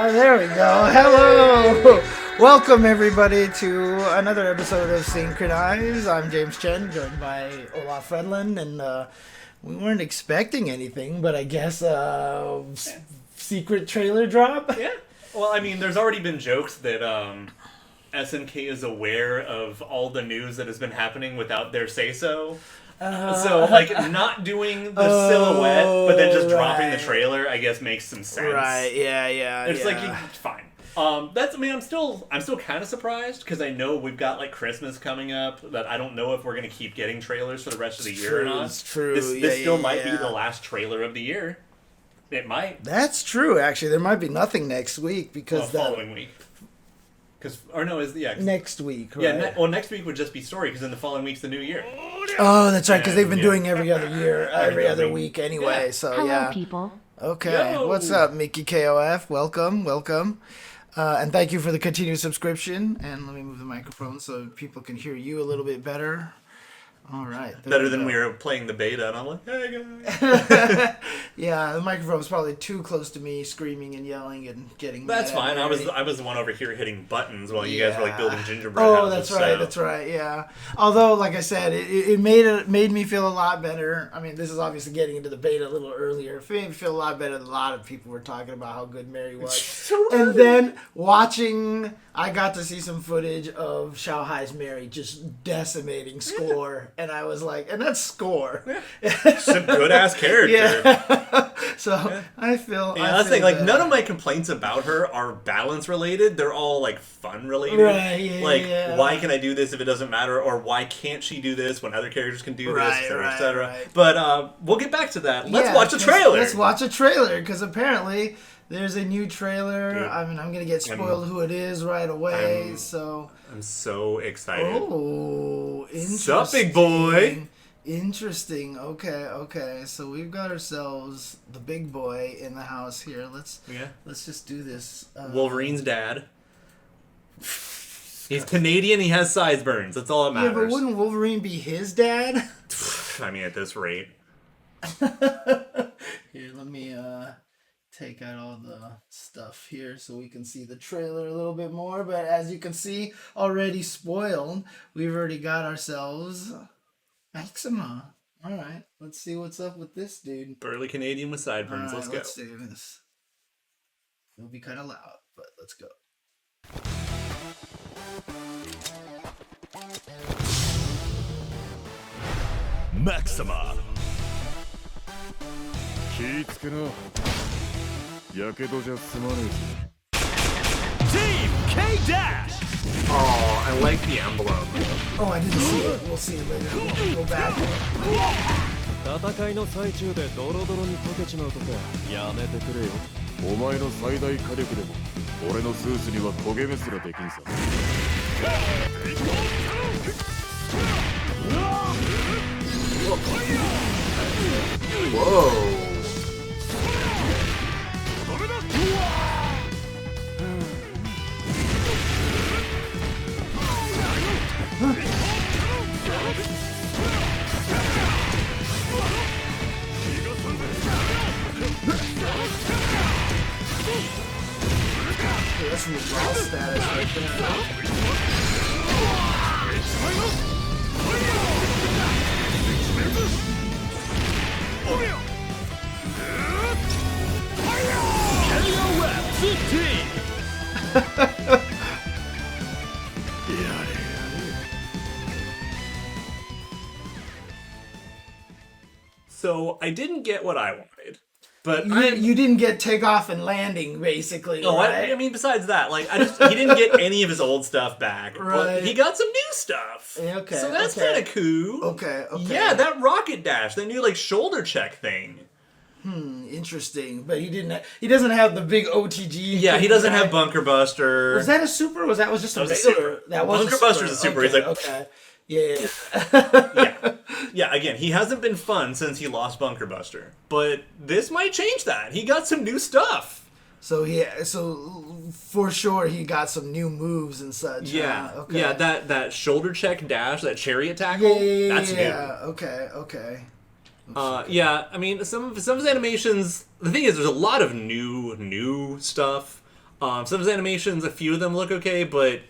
There we go. Hello. Welcome, everybody, to another episode of SNKronize. I'm James Chen, joined by OlafRedland, and we weren't expecting anything, but I guess secret trailer drop? Yeah. Well, I mean, there's already been jokes that SNK is aware of all the news that has been happening without their say-so. So, like, not doing the silhouette, but then just dropping the trailer, I guess, makes some sense. Right, yeah. It's like, fine. I'm still kind of surprised, because I know we've got, like, Christmas coming up, that I don't know if we're going to keep getting trailers for the rest of the year or not. It's true. This still might be the last trailer of the year. It might. That's true, actually. There might be nothing next week, because following week. Next week, right? Yeah, next week would just be story, because then the following week's the new year. Oh, that's right, because they've been doing every other year, every other week anyway, so Hello, people. Okay, Yo. What's up, Mickey KOF? Welcome. And thank you for the continued subscription. And let me move the microphone so people can hear you a little bit better. All right. Better than we were playing the beta, and I'm like, hey, guys. Yeah, the microphone was probably too close to me, screaming and yelling and getting That's mad. fine. I was the one over here hitting buttons while you guys were like building gingerbread Oh, houses, that's right, yeah. Although, like I said, it made me feel a lot better. I mean, this is obviously getting into the beta a little earlier. It made me feel a lot better than a lot of people were talking about how good Mary was. And then watching, I got to see some footage of Xiaohai's Mary just decimating Score. And I was like, and that's Score. Some good ass character. Yeah. So I feel. Yeah, that's the thing. Like, none of my complaints about her are balance related. They're all like fun related. Right. Yeah, why can I do this if it doesn't matter, or why can't she do this when other characters can do this, etc., etc. Right. But we'll get back to that. Let's watch the trailer. Let's watch a trailer, because apparently there's a new trailer. Dude, I mean, I'm gonna get spoiled who it is right away. I'm so excited. Oh, interesting. Sup, big boy? Interesting. Okay. So we've got ourselves the big boy in the house here. Let's just do this. Wolverine's dad. He's Canadian. He has sideburns. That's all that matters. Yeah, but wouldn't Wolverine be his dad? I mean, at this rate. Here, let me take out all the stuff here so we can see the trailer a little bit more. But as you can see, already spoiled. We've already got ourselves Maxima. All right, let's see what's up with this dude. Burly Canadian with sideburns. Right, let's go. Let's do this. It'll be kind of loud, but let's go. Maxima. 気ぃつけな。やけどじゃ済まねえ。Team K-Dash. Oh, I like the emblem. Oh, I didn't see it. We'll see it later. We'll go back. 戦いの最中でドロドロに溶けちまうとかやめてくれよ。お前の最大火力でも俺のスーツには焦げ目すらできんさ。Whoa. That's some raw status right there. So I didn't get what I wanted, but you didn't get takeoff and landing, basically. No, right? I mean, besides that, like, he didn't get any of his old stuff back, Right. but he got some new stuff. Okay, So that's kind of cool. Okay. Yeah, that rocket dash, that new, like, shoulder check thing. Interesting. But he doesn't have the big OTG. Yeah, he doesn't right? have Bunker Buster. Was that a super? Or was that just a was a regular? super. That was Bunker a super. Buster's a super. Okay, He's like, okay. Yeah. Yeah, again, he hasn't been fun since he lost Bunker Buster. But this might change that. He got some new stuff. So for sure he got some new moves and such. Yeah. Okay. Yeah, that shoulder check dash, that chariot tackle, that's new. Yeah, okay. Yeah, I mean, some of his animations. The thing is, there's a lot of new stuff. Some of his animations, a few of them look okay, but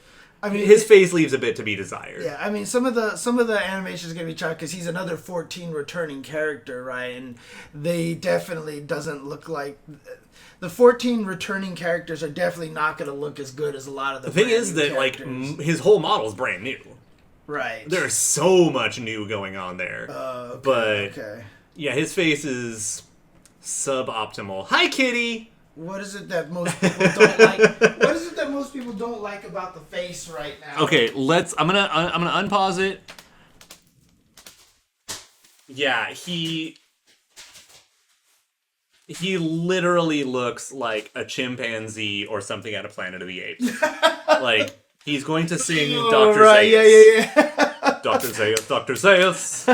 I mean, his face leaves a bit to be desired. Yeah, I mean, some of the animations are gonna be chopped because he's another 14 returning character, right? And they definitely doesn't look like. The 14 returning characters are definitely not going to look as good as a lot of the. The thing is that his whole model is brand new. Right. There's so much new going on there. Yeah, his face is suboptimal. Hi, Kitty. What is it that most people don't like? What is it that most people don't like about the face right now? Okay, I'm gonna unpause it. Yeah, he literally looks like a chimpanzee or something out of Planet of the Apes. Like, he's going to sing Dr. Right, Zaius. Yeah. Dr. Zaius, Dr. Zaius.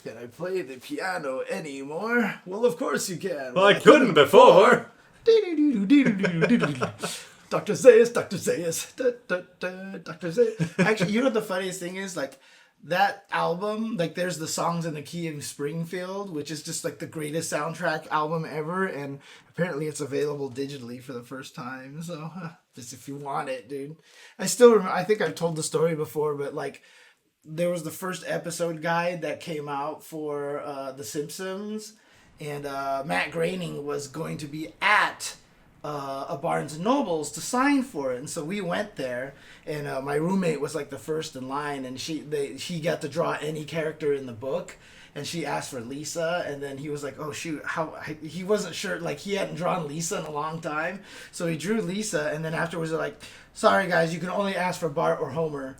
Can I play the piano anymore? Well, of course you can. Well, I couldn't before. Dr. Zaius, Dr. Zaius, Dr. Zaius. Actually, you know what the funniest thing is? Like, that album, like, there's the Songs in the Key of Springfield, which is just like the greatest soundtrack album ever, and apparently it's available digitally for the first time. So just if you want it, dude. I still remember, I think I've told the story before, but like, there was the first episode guide that came out for The Simpsons, and Matt Groening was going to be at a Barnes & Noble's to sign for it. And so we went there, and my roommate was like the first in line, and he got to draw any character in the book, and she asked for Lisa, and then he was like, oh shoot, he wasn't sure, like he hadn't drawn Lisa in a long time, so he drew Lisa, and then afterwards they're like, sorry guys, you can only ask for Bart or Homer.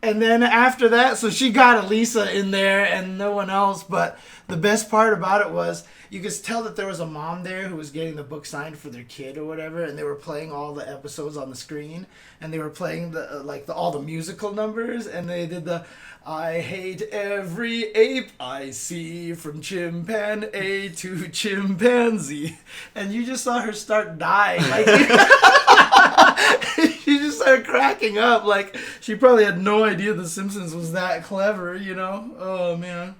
And then after that, so she got a Lisa in there and no one else. But the best part about it was you could tell that there was a mom there who was getting the book signed for their kid or whatever, and they were playing all the episodes on the screen, and they were playing all the musical numbers, and they did the I hate every ape I see from chimpanzee to chimpanzee, and you just saw her start dying. Like, she just started cracking up. Like, she probably had no idea The Simpsons was that clever, you know? Oh, man.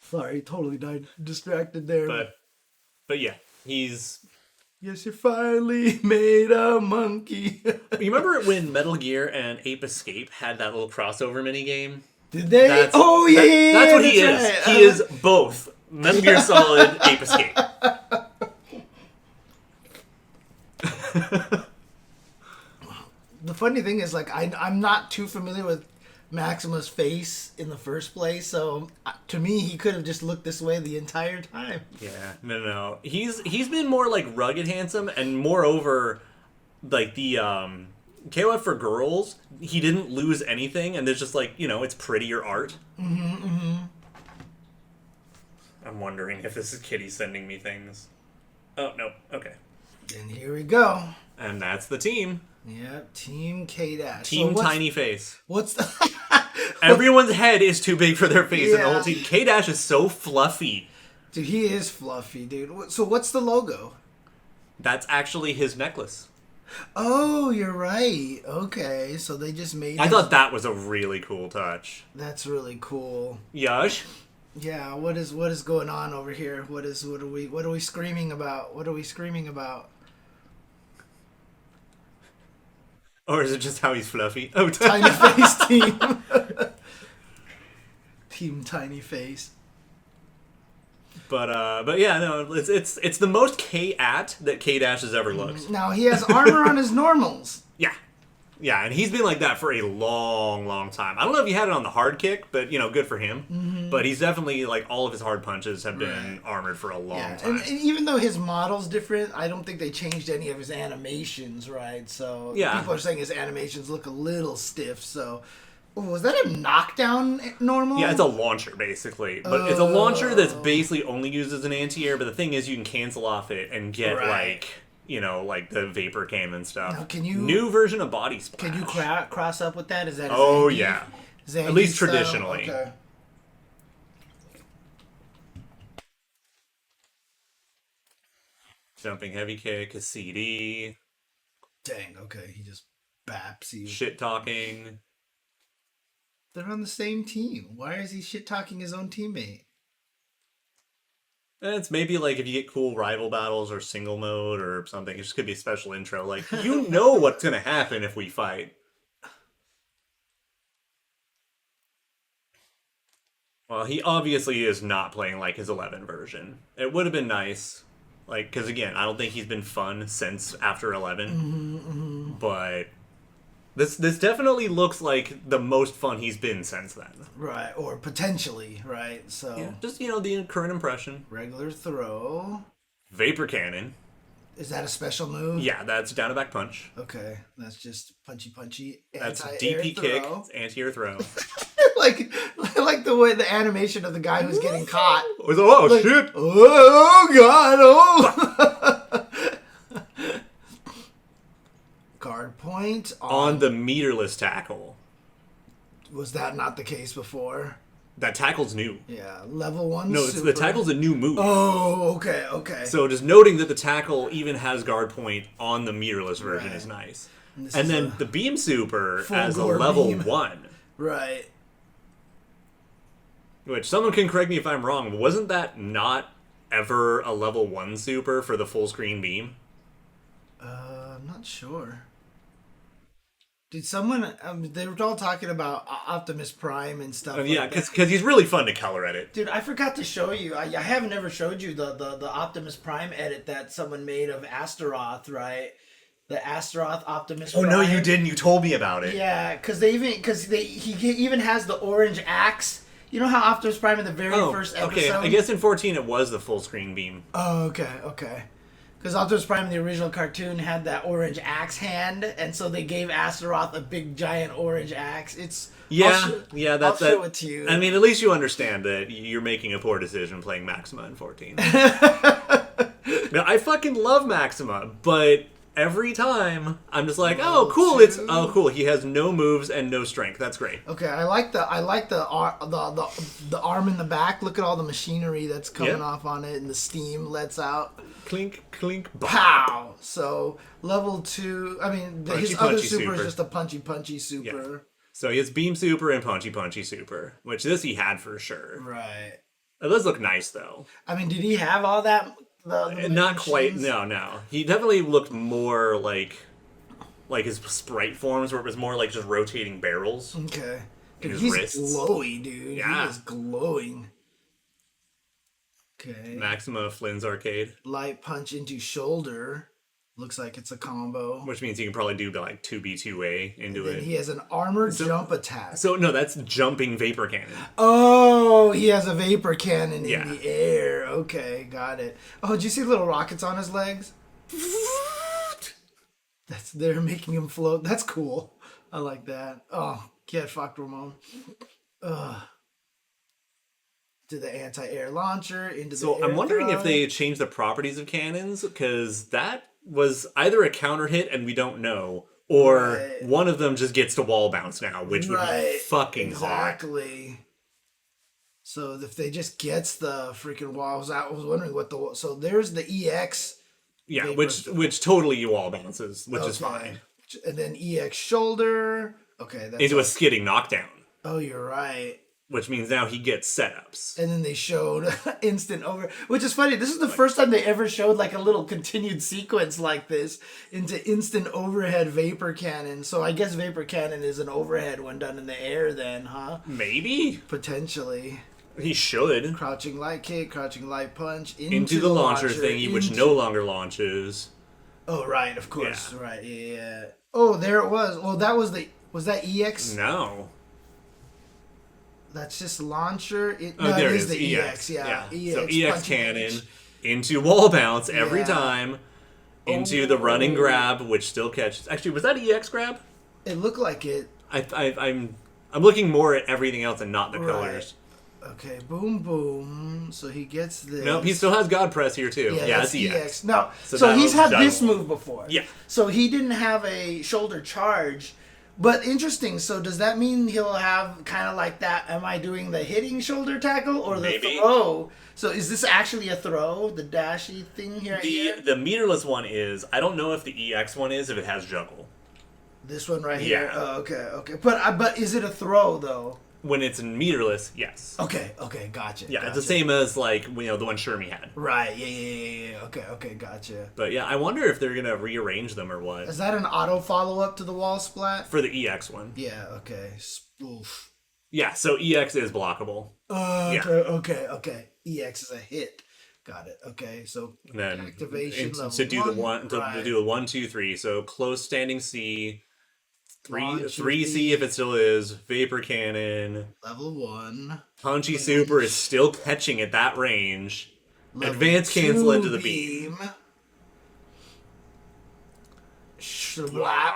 Sorry, totally died distracted there. But yeah, he's... Yes, you finally made a monkey. You remember when Metal Gear and Ape Escape had that little crossover minigame? Did they? That's what he is. Right. He is both Metal Gear Solid, Ape Escape. The funny thing is, like, I'm not too familiar with Maxima's face in the first place, so to me, he could have just looked this way the entire time. Yeah, no. He's been more like rugged handsome, and moreover, like the KOF for girls, he didn't lose anything, and there's just like, you know, it's prettier art. I'm wondering if this is Kitty sending me things. Oh, no, okay. And here we go. And that's the team. Yep, Team K-Dash. Team Tiny Face. What's the... Everyone's head is too big for their face, and the whole team. K-Dash is so fluffy. Dude, he is fluffy, dude. So what's the logo? That's actually his necklace. Oh, you're right. Okay, so they just made... I thought that was a really cool touch. That's really cool. Yash? Yeah, what is going on over here? What are we screaming about? What are we screaming about? Or is it just how he's fluffy? Oh, Tiny Face team. Team Tiny Face. But yeah, no, it's the most K-at that K-Dash has ever looked. Now he has armor on his normals. Yeah, and he's been like that for a long, long time. I don't know if he had it on the hard kick, but, you know, good for him. Mm-hmm. But he's definitely, like, all of his hard punches have been armored for a long time. And even though his model's different, I don't think they changed any of his animations, right? So people are saying his animations look a little stiff, so... Was that a knockdown normal? Yeah, it's a launcher, basically. But it's a launcher that's basically only used as an anti-air, but the thing is you can cancel off it and get, like... You know, like the vapor cam and stuff. Now, can you... New version of Body Splash. Can you cross up with that? Is that yeah. Zangief At least style? traditionally. Okay. Jumping heavy kick, a CD. Dang, okay. He just Bapsy. Shit talking. They're on the same team. Why is he shit talking his own teammate? It's maybe like if you get cool rival battles or single mode or something. It just could be a special intro. Like, you know what's gonna happen if we fight. Well, he obviously is not playing like his 11 version. It would have been nice. Like, because again, I don't think he's been fun since after 11. But this definitely looks like the most fun he's been since then. Right, or potentially, right? So Yeah, just, the current impression. regular throw. Vapor Cannon. Is that a special move? Yeah, that's down and back punch. Okay, that's just punchy. That's Anti-air DP kick, throw. it's anti-air throw. like the way the animation of the guy who's getting caught. Oh, Like, shit! Oh god! Oh. Guard point On the meterless tackle. Was that not the case before? That tackle's new. Yeah, level 1 No, super. the tackle's a new move. Oh, okay. So just noting that the tackle even has guard point on the meterless version is nice. And then the beam super as a gore level beam. 1. Right. Which, someone can correct me if I'm wrong, but wasn't that not ever a level 1 super for the full screen beam? I'm not sure. Did someone... they were all talking about Optimus Prime and stuff like Yeah, that. because he's really fun to color edit. Dude, I forgot to show you. I haven't ever showed you the Optimus Prime edit that someone made of Astaroth, right? The Astaroth Optimus Prime. Oh, no, you didn't. You told me about it. Yeah, because he even has the orange axe. You know how Optimus Prime in the very first episode... Okay, I guess in 14 it was the full screen beam. Oh, okay. Because Optimus Prime in the original cartoon had that orange axe hand, and so they gave Astaroth a big giant orange axe. It's... I'll show it to you. I mean, at least you understand that you're making a poor decision playing Maxima in 14. Now, I fucking love Maxima, but every time I'm just like, oh, cool. He has no moves and no strength. That's great. Okay, I like the arm in the back. Look at all the machinery that's coming off on it, and the steam lets out. Clink, clink, bop. Pow! So level 2. I mean, his other super is just a punchy super. Yeah. So he has beam super and punchy super, which this he had for sure. Right. It does look nice though. I mean, did he have all that? The Not quite. machines? No. He definitely looked more like his sprite forms, where it was more like just rotating barrels. Okay. Dude, His he's wrists. glowy, dude. Yeah. He is glowing. Okay. Maxima Flynn's arcade, Light punch into shoulder. Looks like it's a combo. which means you can probably do like 2B2A into Then it. he has an armored jump attack. So no, that's jumping vapor cannon. Oh, he has a vapor cannon Yeah. in the air. Okay, got it. Oh, did you see little rockets on his legs? They're making him float. That's cool. I like that. Oh, get fucked, Ramon. Ugh. To the anti-air launcher, into the So air I'm wondering throw. if they changed the properties of cannons, because that was either a counter hit and we don't know, or one of them just gets to wall bounce now, which would be fucking hard. Exactly. So if they just gets the freaking walls out, I was wondering what the... So there's the EX. Yeah, vapor. which totally wall bounces, which is Okay. fine. And then EX shoulder. Okay, that's... Into a skidding knockdown, Oh, you're right. which means now he gets setups. And then they showed instant over, which is funny. This is the first time they ever showed like a little continued sequence like this into instant overhead vapor cannon. So I guess vapor cannon is an overhead when done in the air then, huh? Maybe? Potentially. He should. Crouching light kick, crouching light punch, Into the launcher thingy, which no longer launches. Oh, right, of course. Yeah. Right, yeah. Oh, there it was. Well, that was the... Was that EX? No. That's just launcher. There it it is the EX. EX, yeah. So EX EX punch cannon punch. into wall bounce every Yeah. time. Into the running grab, which still catches. Actually, was that EX grab? It looked like it. I'm looking more at everything else and not the colors. Okay, boom, boom. So he gets this. Nope, he still has God Press here too. Yeah, that's it's EX. No, So so that he's was had this juggle. move before. Yeah. So he didn't have a shoulder charge. But interesting, so does that mean he'll have kind of like that, am I doing the hitting shoulder tackle or the Maybe. throw? So is this actually a throw, the dashy thing here? The meterless one is. I don't know if the EX one is, if it has juggle. This one right here? Yeah. Oh, okay. But is it a throw, though? When it's meterless, yes. Okay, gotcha. Yeah, it's the same as, like, the one Shermie had. Right, yeah. Okay, gotcha. But yeah, I wonder if they're going to rearrange them or what. Is that an auto follow-up to the wall splat? For the EX one. Yeah, okay. Oof. Yeah, so EX is blockable. Okay. EX is a hit. Got it. Okay, so And then activation level to do one, to do a 1, 2, 3. So close standing C, 3 Launch C if it still is, vapor cannon. level 1. Punchy super is still catching at that range. Level Advance cancel 2 into the beam. Slap.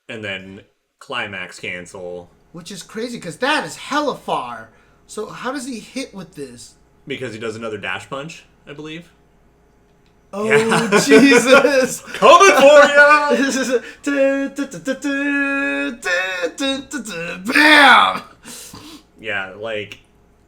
And then climax cancel. Which is crazy because that is hella far. So how does he hit with this? Because he does another dash punch, I believe. Oh, yeah. Jesus. Coming for ya! This is bam! Yeah, like,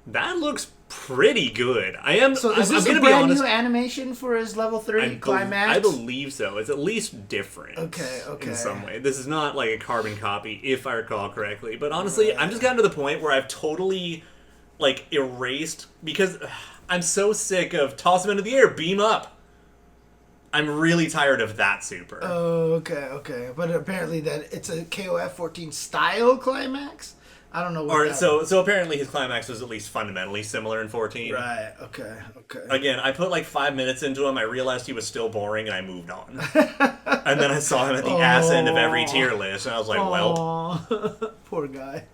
that looks pretty good. So is this I'm a gonna be brand honest, new animation for his level 3 climax? I believe so. It's at least different. Okay. In some way. This is not like a carbon copy, if I recall correctly. But honestly, I'm just gotten to the point where I've totally, like, erased, because I'm so sick of toss him into the air, beam up. I'm really tired of that super. Oh, okay. But apparently that it's a KOF 14 style climax? I don't know what So apparently his climax was at least fundamentally similar in 14. Right, okay. Again, I put like 5 minutes into him, I realized he was still boring, and I moved on. And then I saw him at the ass end of every tier list, and I was like, well. Poor guy.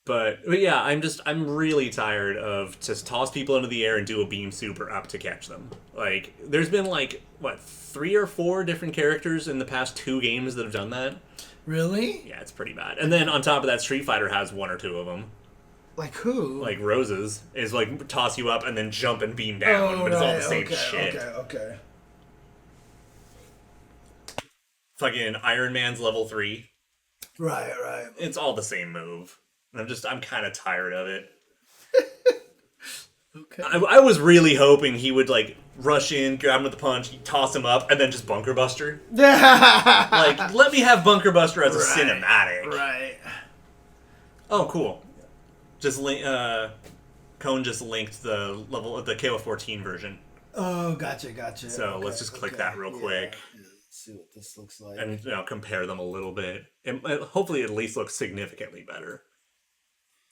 But yeah, I'm really tired of just toss people into the air and do a beam super up to catch them. Like, there's been like, 3 or 4 different characters in the past 2 games that have done that. Really? Yeah, it's pretty bad. And then on top of that, Street Fighter has 1 or 2 of them. Like who? Like Rose's is like toss you up and then jump and beam down, but it's all the same shit. Okay. Fucking Iron Man's level 3. Right. It's all the same move. And I'm kind of tired of it. Okay. I was really hoping he would, like, rush in, grab him with the punch, toss him up, and then just Bunker Buster. Like, let me have Bunker Buster as a cinematic. Right. Oh, cool. Cone just linked the KO 14 version. Oh, gotcha. So let's just click that real quick. Yeah, let's see what this looks like. And compare them a little bit. And hopefully at least looks significantly better.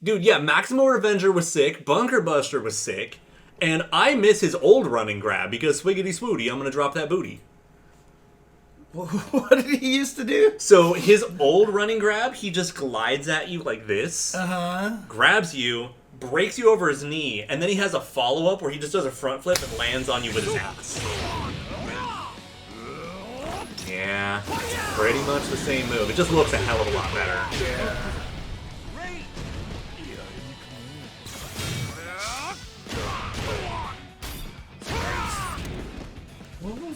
Dude, yeah, Maxima Revenger was sick, Bunker Buster was sick, and I miss his old running grab because swiggity swooty, I'm gonna drop that booty. What did he used to do? So his old running grab, he just glides at you like this, grabs you, breaks you over his knee, and then he has a follow-up where he just does a front flip and lands on you with his ass. Yeah, pretty much the same move. It just looks a hell of a lot better. Yeah.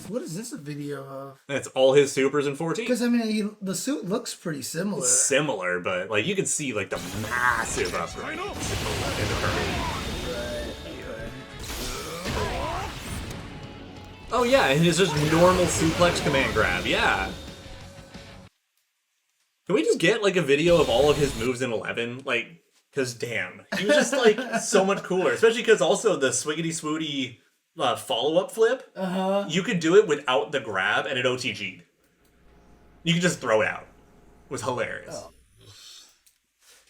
What is this a video of? That's all his supers in 14. Because, I mean, the suit looks pretty similar. Similar, but, like, you can see, like, the massive upgrade in the Oh, yeah, and it's just normal suplex command grab, yeah. Can we just get, like, a video of all of his moves in 11? Like, because, damn, he was just, like, so much cooler. Especially because also the swiggity swooty follow-up flip, you could do it without the grab, and it OTG'd. You could just throw it out. It was hilarious. Oh.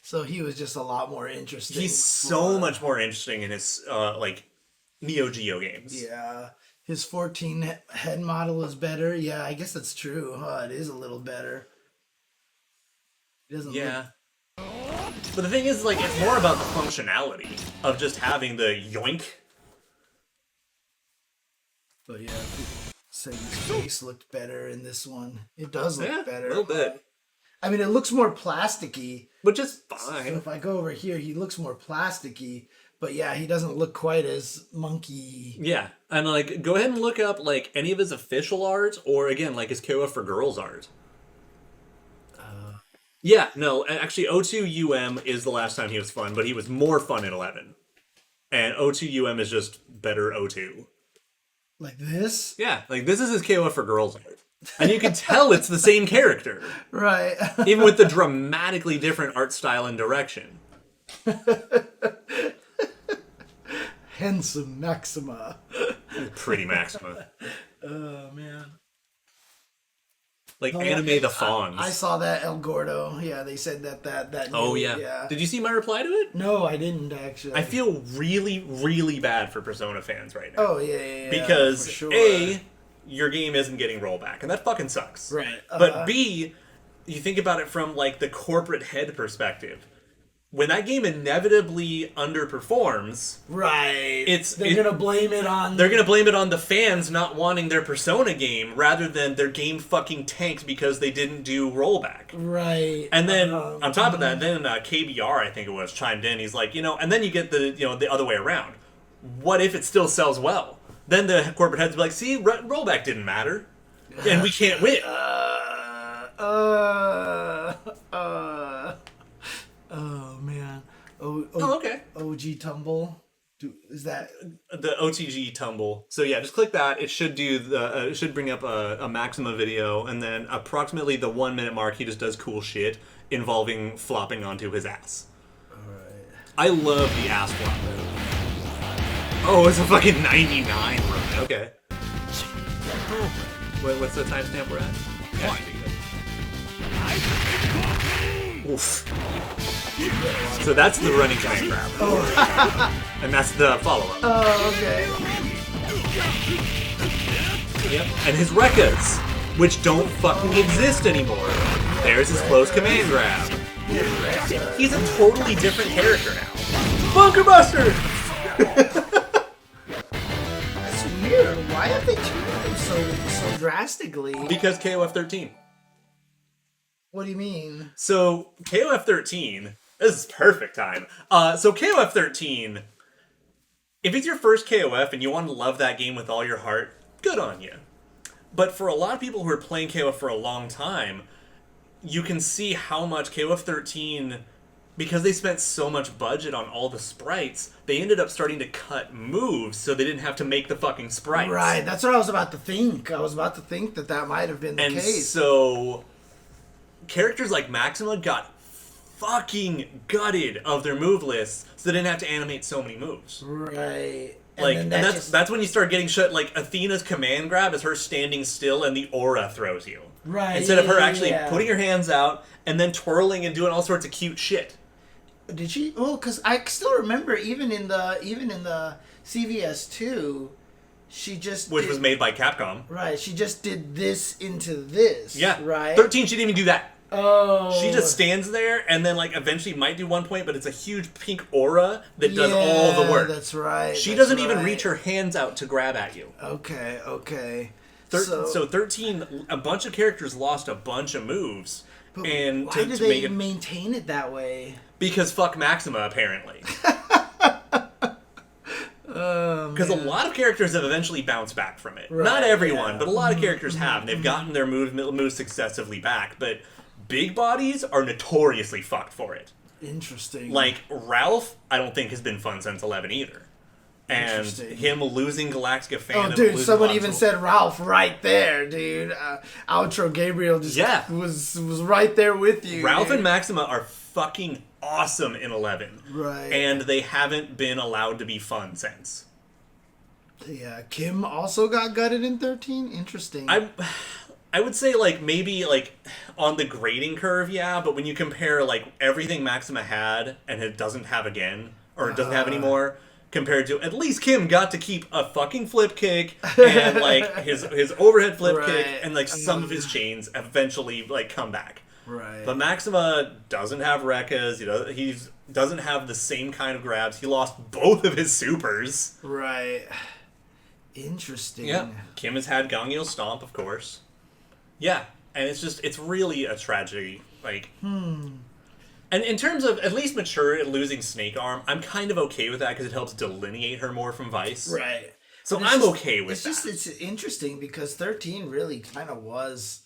So he was just a lot more interesting. He's so much more interesting in his, Neo Geo games. Yeah. His 14 head model is better. Yeah, I guess that's true. It is a little better. It doesn't look... But the thing is, like, it's more about the functionality of just having the yoink. But yeah, say his face looked better in this one. It does look better. A little bit. I mean, it looks more plasticky. Which is fine. So if I go over here, he looks more plasticky. But yeah, he doesn't look quite as monkey. Yeah, and like, go ahead and look up like any of his official art, or again, like his KOF for Girls art. Yeah, no, actually, O2UM is the last time he was fun, but he was more fun in 11. And O2UM is just better O2. Like this? Yeah, like this is his KOF for girls art. And you can tell it's the same character. Right. Even with the dramatically different art style and direction. Handsome Maxima. Pretty Maxima. Oh, man. Like anime the fawns. I saw that El Gordo. Yeah, they said that. Oh, yeah. Did you see my reply to it? No, I didn't actually. I feel really, really bad for Persona fans right now. Oh, yeah. Because, for sure. A, your game isn't getting rollback, and that fucking sucks. Right. But B, you think about it from, like, the corporate head perspective. When that game inevitably underperforms, right, they're gonna blame it on the fans not wanting their Persona game rather than their game fucking tanked because they didn't do rollback. Right. And then on top of that, then KBR I think it was chimed in. He's like, and then you get the other way around. What if it still sells well? Then the corporate heads be like, see, rollback didn't matter, and we can't win. Oh man. Okay. OG Tumble. Is that the OTG Tumble? So yeah, just click that. It should do it should bring up a Maxima video, and then approximately the 1 minute mark, he just does cool shit involving flopping onto his ass. Alright. I love the ass flop. Oh, it's a fucking 99 run. Okay. What's the timestamp we're at? Yeah, oof. So that's the running command grab. Oh. And that's the follow-up. Oh, okay. Yep. And his Rekkas, which don't fucking exist anymore. There's his close command grab. He's a totally different character now. Bunker Buster! That's weird. Why have they changed him so drastically? Because KOF 13. What do you mean? So, KOF 13, this is perfect time. So KOF 13, if it's your first KOF and you want to love that game with all your heart, good on you. But for a lot of people who are playing KOF for a long time, you can see how much KOF 13, because they spent so much budget on all the sprites, they ended up starting to cut moves so they didn't have to make the fucking sprites. Right, that's what I was about to think. I was about to think that might have been the case. And so characters like Maxima got fucking gutted of their move lists, so they didn't have to animate so many moves. Right. And that's when you start getting shit. Like Athena's command grab is her standing still and the aura throws you. Right. Instead of her actually putting her hands out and then twirling and doing all sorts of cute shit. Did she? Oh, because I still remember even in the CVS2, she just was made by Capcom. Right. She just did this into this. Yeah. Right. 13, she didn't even do that. Oh. She just stands there and then like eventually might do one point, but it's a huge pink aura that does all the work. That's right. She doesn't even reach her hands out to grab at you. Okay. So 13, a bunch of characters lost a bunch of moves. But and why do they maintain it that way? Because fuck Maxima, apparently. Because a lot of characters have eventually bounced back from it. Right, not everyone, but a lot of characters have. They've gotten their moves successively back, but big bodies are notoriously fucked for it. Interesting. Like, Ralph, I don't think has been fun since 11 either. And him losing Galactica fandom. Oh, dude, someone even said Ralph right there, dude. Outro Gabriel just was right there with you. Ralph and Maxima are fucking awesome in 11. Right. And they haven't been allowed to be fun since. Yeah, Kim also got gutted in 13? Interesting. I would say, like, maybe, like, on the grading curve, yeah, but when you compare, like, everything Maxima had and it doesn't have again, or it doesn't have anymore, compared to, at least Kim got to keep a fucking flip kick and, like, his overhead flip kick and, like, some of his chains eventually, like, come back. Right. But Maxima doesn't have Rekkas, he doesn't have the same kind of grabs. He lost both of his supers. Right. Interesting. Yeah. Kim has had Gangyo Stomp, of course. Yeah, and it's really a tragedy. Like, And in terms of at least mature at losing Snake Arm, I'm kind of okay with that because it helps delineate her more from Vice. Right. So I'm okay with that. It's interesting because 13 really kind of was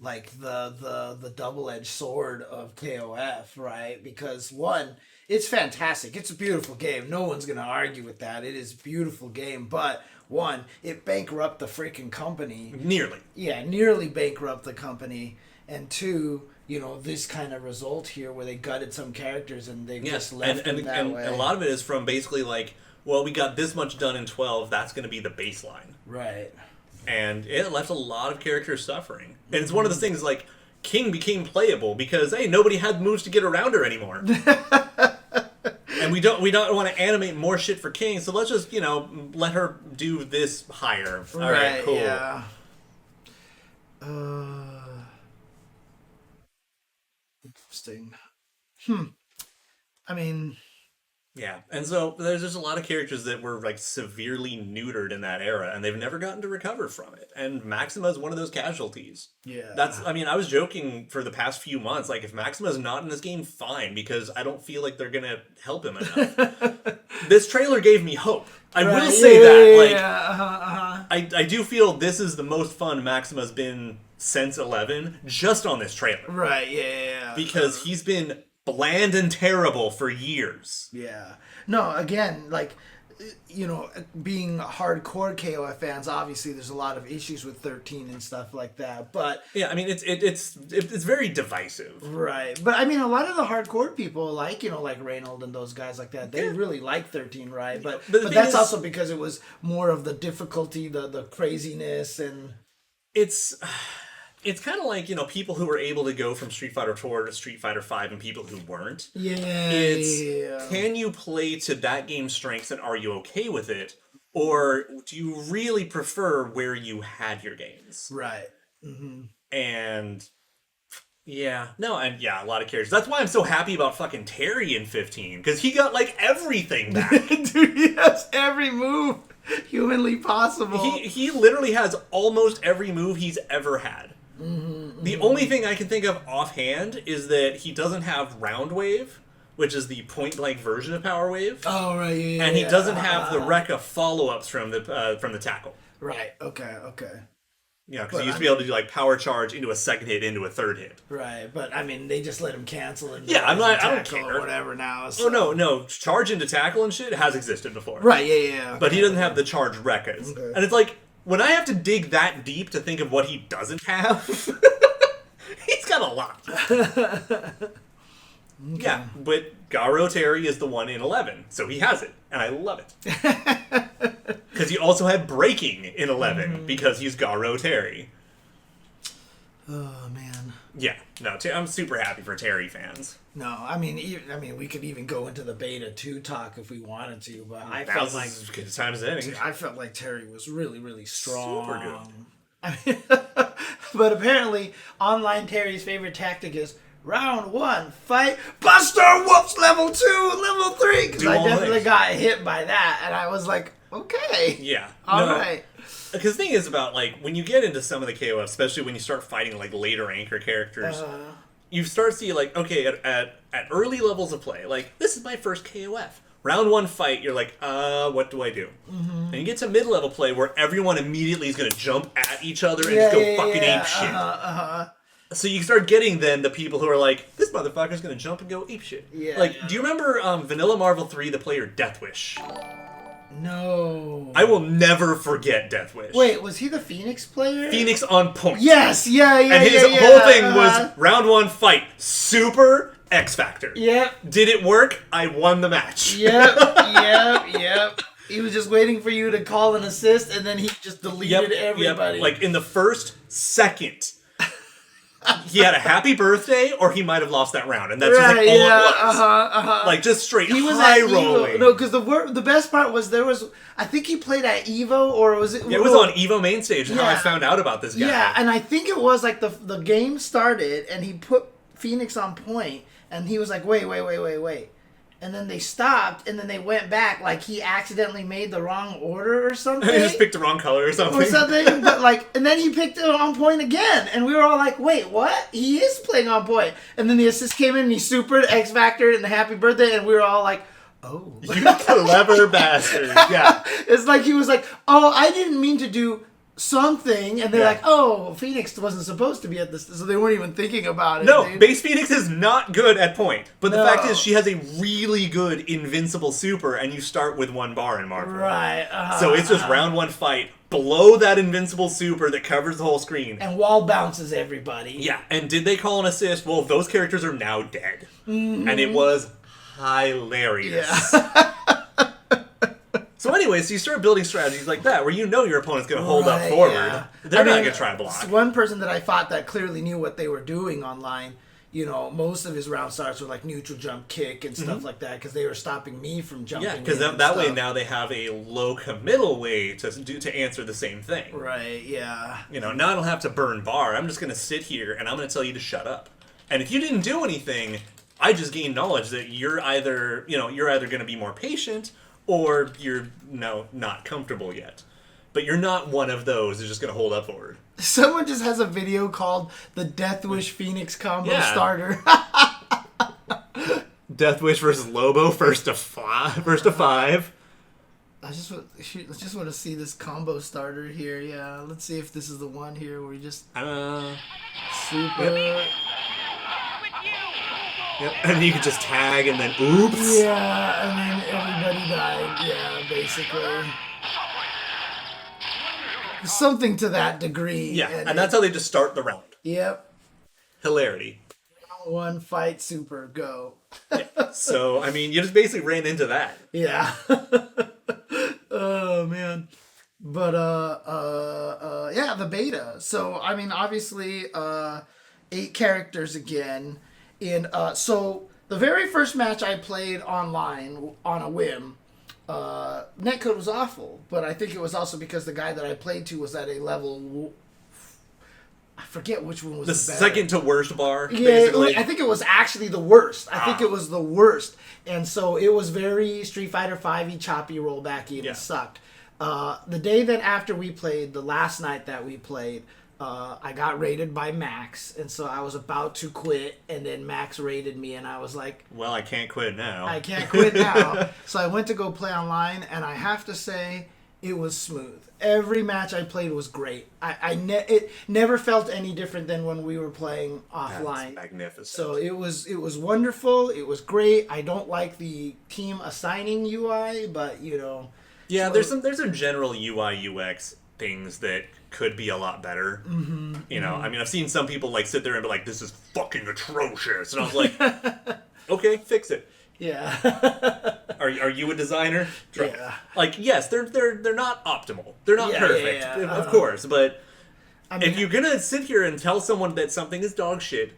like the double-edged sword of KOF, right? Because one, it's fantastic. It's a beautiful game. No one's going to argue with that. It is a beautiful game. But one, it bankrupt the freaking company. Nearly. Yeah, nearly bankrupt the company. And two, you know, this kind of result here where they gutted some characters and they just left them that way. And a lot of it is from basically like, well, we got this much done in 12, that's going to be the baseline. Right. And it left a lot of characters suffering. And it's one of those things like, King became playable because, hey, nobody had moves to get around her anymore. And we don't want to animate more shit for King, so let's just, you know, let her do this higher. All right, cool. Yeah. Interesting. I mean... Yeah, and so there's just a lot of characters that were, like, severely neutered in that era, and they've never gotten to recover from it. And Maxima is one of those casualties. Yeah. I mean, I was joking for the past few months, like, if Maxima's not in this game, fine, because I don't feel like they're gonna help him enough. This trailer gave me hope. I will say that. Like, I do feel this is the most fun Maxima's been since 11, just on this trailer. Right, yeah. Because he's been bland and terrible for years. Yeah. No, again, like, you know, being hardcore KOF fans, obviously there's a lot of issues with 13 and stuff like that, but... Yeah, I mean, it's very divisive. Right. But, I mean, a lot of the hardcore people, like, you know, like Reynold and those guys like that, they really like 13, right? But that's also because it was more of the difficulty, the craziness, and... It's kind of like, you know, people who were able to go from Street Fighter 4 to Street Fighter 5 and people who weren't. Can you play to that game's strengths and are you okay with it? Or do you really prefer where you had your games? Right. Mm-hmm. And a lot of characters. That's why I'm so happy about fucking Terry in 15, because he got, like, everything back. Dude, he has every move humanly possible. He literally has almost every move he's ever had. Mm-hmm, the only thing I can think of offhand is that he doesn't have Round Wave, which is the point-blank version of Power Wave. Oh, right, yeah. And he doesn't have the Rekka follow-ups from the tackle. Right, okay. Yeah, because he used to be able to do, like, power charge into a second hit, into a third hit. Right, but, I mean, they just let him cancel and... Yeah, I don't care. Or whatever now. So. Oh, no, charge into tackle and shit has existed before. Right, yeah. But he doesn't have the charge Rekkas. Okay. And it's like... When I have to dig that deep to think of what he doesn't have, he's got a lot. Okay. Yeah, but Garo Terry is the one in 11, so he has it, and I love it. Because he also had breaking in 11, because he's Garo Terry. Oh, man. Yeah, no, I'm super happy for Terry fans. No, I mean, we could even go into the beta 2 talk if we wanted to, but I felt like as good a time as any. I felt like Terry was really, really strong. Super good. I mean, but apparently, online Terry's favorite tactic is round 1, fight, Buster Whoops, level 2, level 3, because I definitely got hit by that, and I was like, okay. Yeah. All right. Because the thing is about, like, when you get into some of the KOF, especially when you start fighting, like, later anchor characters, you start to see, like, okay, at early levels of play, like, this is my first KOF. Round 1 fight, you're like, what do I do? Mm-hmm. And you get to mid-level play where everyone immediately is going to jump at each other and just go fucking ape shit. So you start getting, then, the people who are like, this motherfucker's going to jump and go ape shit. Yeah. Like, do you remember Vanilla Marvel 3, the player Death Wish? No. I will never forget Death Wish. Wait, was he the Phoenix player? Phoenix on point. Yes, yeah. And his whole thing was round 1 fight. Super X Factor. Yep. Did it work? I won the match. Yep. He was just waiting for you to call an assist, and then he just deleted everybody. Yep. Like, in the first second, he had a happy birthday, or he might have lost that round, and that's just like all it was. Like, just straight high rolling. No, because the best part was I think he played at Evo, or was it? Yeah, it was on Evo main stage. How I found out about this guy. Yeah, and I think it was like the game started, and he put Phoenix on point, and he was like, wait. And then they stopped, and then they went back, like he accidentally made the wrong order or something. He just picked the wrong color or something. But like, and then he picked it on point again, and we were all like, wait, what? He is playing on point. And then the assist came in, and he supered X Factor and the happy birthday, and we were all like, oh. You clever bastard. Yeah. It's like he was like, oh, I didn't mean to do something, and they're like, oh, Phoenix wasn't supposed to be at this, so they weren't even thinking about it. No, base Phoenix is not good at point. But the fact is, she has a really good invincible super, and you start with 1 bar in Marvel. Right. So it's just round 1 fight, blow that invincible super that covers the whole screen. And wall bounces everybody. Yeah, and did they call an assist? Well, those characters are now dead. Mm-hmm. And it was hilarious. Yeah. So anyway, so you start building strategies like that, where you know your opponent's going to hold up forward. Yeah. They're not going to try to block. One person that I fought that clearly knew what they were doing online, you know, most of his round starts were like neutral jump kick and stuff like that, because they were stopping me from jumping. Yeah, because that way now they have a low committal way to answer the same thing. Right, yeah. You know, now I don't have to burn bar. I'm just going to sit here and I'm going to tell you to shut up. And if you didn't do anything, I just gained knowledge that you're either going to be more patient, or you're not comfortable yet. But you're not one of those who's just going to hold up forward. Someone just has a video called the Death Wish Phoenix combo starter. Death Wish versus Lobo, first to 5. I just want to see this combo starter here. Yeah, let's see if this is the one here where we just... super... Yep, and you can just tag and then oops. Yeah, and then everybody died. Yeah, basically. Something to that degree. Yeah, and that's how they just start the round. Yep. Hilarity. Round 1, fight, super, go. Yeah. So, I mean, you just basically ran into that. Yeah. Oh, man. But, yeah, the beta. So, I mean, obviously, 8 characters again. And so the very first match I played online on a whim, netcode was awful, but I think it was also because the guy that I played to was at a level, I forget which one was the better. Second to worst bar. Yeah, basically. I think it was actually the worst. I think it was the worst, and so it was very Street Fighter 5-y, choppy, rollbacky, and it sucked. The day that after we played, the last night that we played, I got raided by Max, and so I was about to quit, and then Max raided me, and I was like... Well, I can't quit now. I can't quit now. So I went to go play online, and I have to say, it was smooth. Every match I played was great. It never felt any different than when we were playing offline. That's magnificent. So it was wonderful. It was great. I don't like the team assigning UI, but, you know... Yeah, there's some general UI UX things that could be a lot better. You know, I mean, I've seen some people like sit there and be like, "This is fucking atrocious," and I was like, "Okay, fix it." Yeah. Are you a designer? Yeah. Like, yes, they're not optimal. They're not perfect, of course. But I mean, if you're gonna sit here and tell someone that something is dog shit,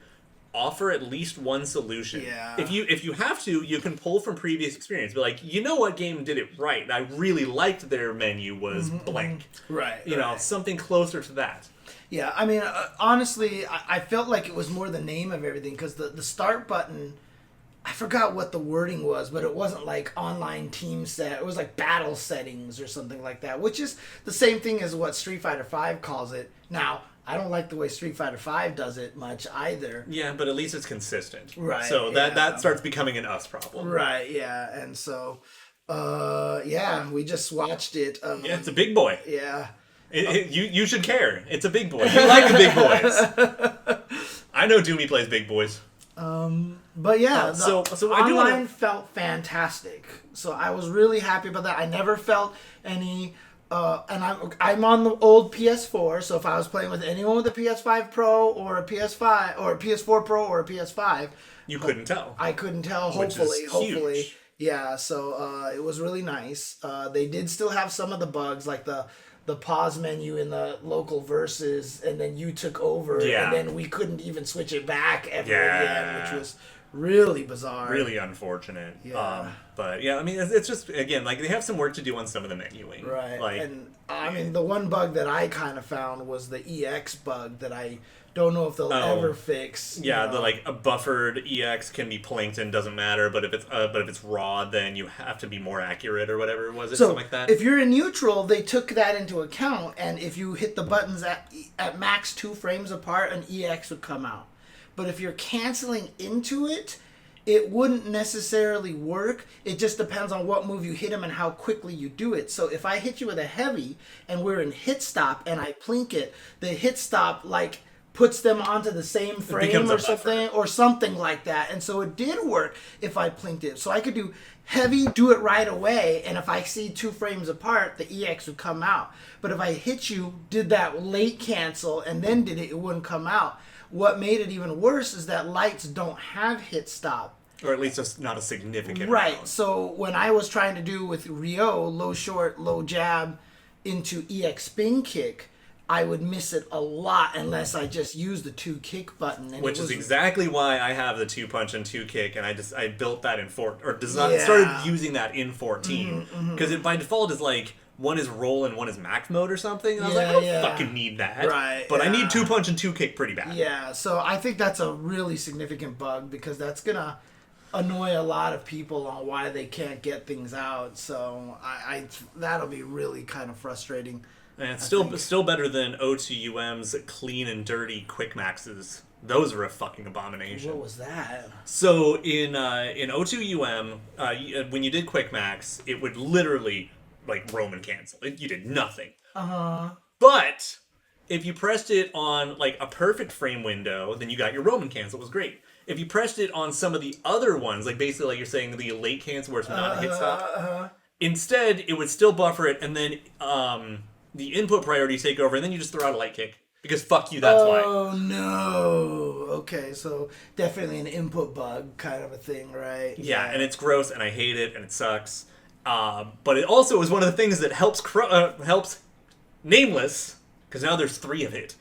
offer at least one solution. Yeah. If you have to, you can pull from previous experience. Be like, you know what game did it right? And I really liked their menu was blank. Right. You know, something closer to that. Yeah, I mean, honestly, I felt like it was more the name of everything, because the start button, I forgot what the wording was, but it wasn't like online team set. It was like battle settings or something like that, which is the same thing as what Street Fighter V calls it. Now, I don't like the way Street Fighter V does it much either. Yeah, but at least it's consistent. Right. So that starts becoming an us problem. Right, yeah. And so, we just watched it. Yeah, it's a big boy. Yeah. You should care. It's a big boy. You like the big boys. I know Doomy plays big boys. But yeah, so online felt fantastic. So I was really happy about that. I never felt any... and I'm on the old PS4, so if I was playing with anyone with a PS5 Pro or a PS5 or a PS4 Pro or a PS5, you couldn't tell. I couldn't tell. Hopefully, yeah. So it was really nice. They did still have some of the bugs, like the pause menu in the local verses, and then you took over, and then we couldn't even switch it back ever again, which was really bizarre. Really unfortunate. Yeah. But yeah, I mean, it's just, again, like, they have some work to do on some of the menuing. Right. Like, and I mean, the one bug that I kind of found was the EX bug that I don't know if they'll ever fix. Yeah, the like a buffered EX can be plankton, doesn't matter, but if it's raw, then you have to be more accurate or whatever, was it? So something like that? If you're in neutral, they took that into account, and if you hit the buttons at max 2 frames apart, an EX would come out. But if you're canceling into it, it wouldn't necessarily work. It just depends on what move you hit him and how quickly you do it. So if I hit you with a heavy and we're in hit stop and I plink it, the hit stop like puts them onto the same frame or something like that. And so it did work if I plinked it. So I could do heavy, do it right away, and if I see 2 frames apart, the EX would come out. But if I hit you, did that late cancel, and then did it, it wouldn't come out. What made it even worse is that lights don't have hit stop. Or at least just not a significant Right. amount. So when I was trying to do with Ryo, low short, low jab into EX spin kick, I would miss it a lot unless I just used the 2 kick button. And which is exactly why I have the 2 punch and 2 kick, and I built that in started using that in 14 because it by default is like one is roll and one is max mode or something. And I was like, I don't fucking need that. Right. But I need 2 punch and 2 kick pretty bad. Yeah. So I think that's a really significant bug because that's gonna annoy a lot of people on why they can't get things out. So I that'll be really kind of frustrating. And it's still better than O2UM's clean and dirty quick maxes. Those are a fucking abomination. What was that? So in O2UM, when you did quick max, it would literally like Roman cancel. You did nothing. But if you pressed it on like a perfect frame window, then you got your Roman cancel. It was great. If you pressed it on some of the other ones, like basically like you're saying the late cancel where it's not a hit stop, instead it would still buffer it, and then the input priorities take over, and then you just throw out a light kick. Because fuck you, that's why. Oh, no. Okay, so definitely an input bug kind of a thing, right? Yeah, and it's gross, and I hate it, and it sucks. But it also is one of the things that helps Nameless, because now there's 3 of it.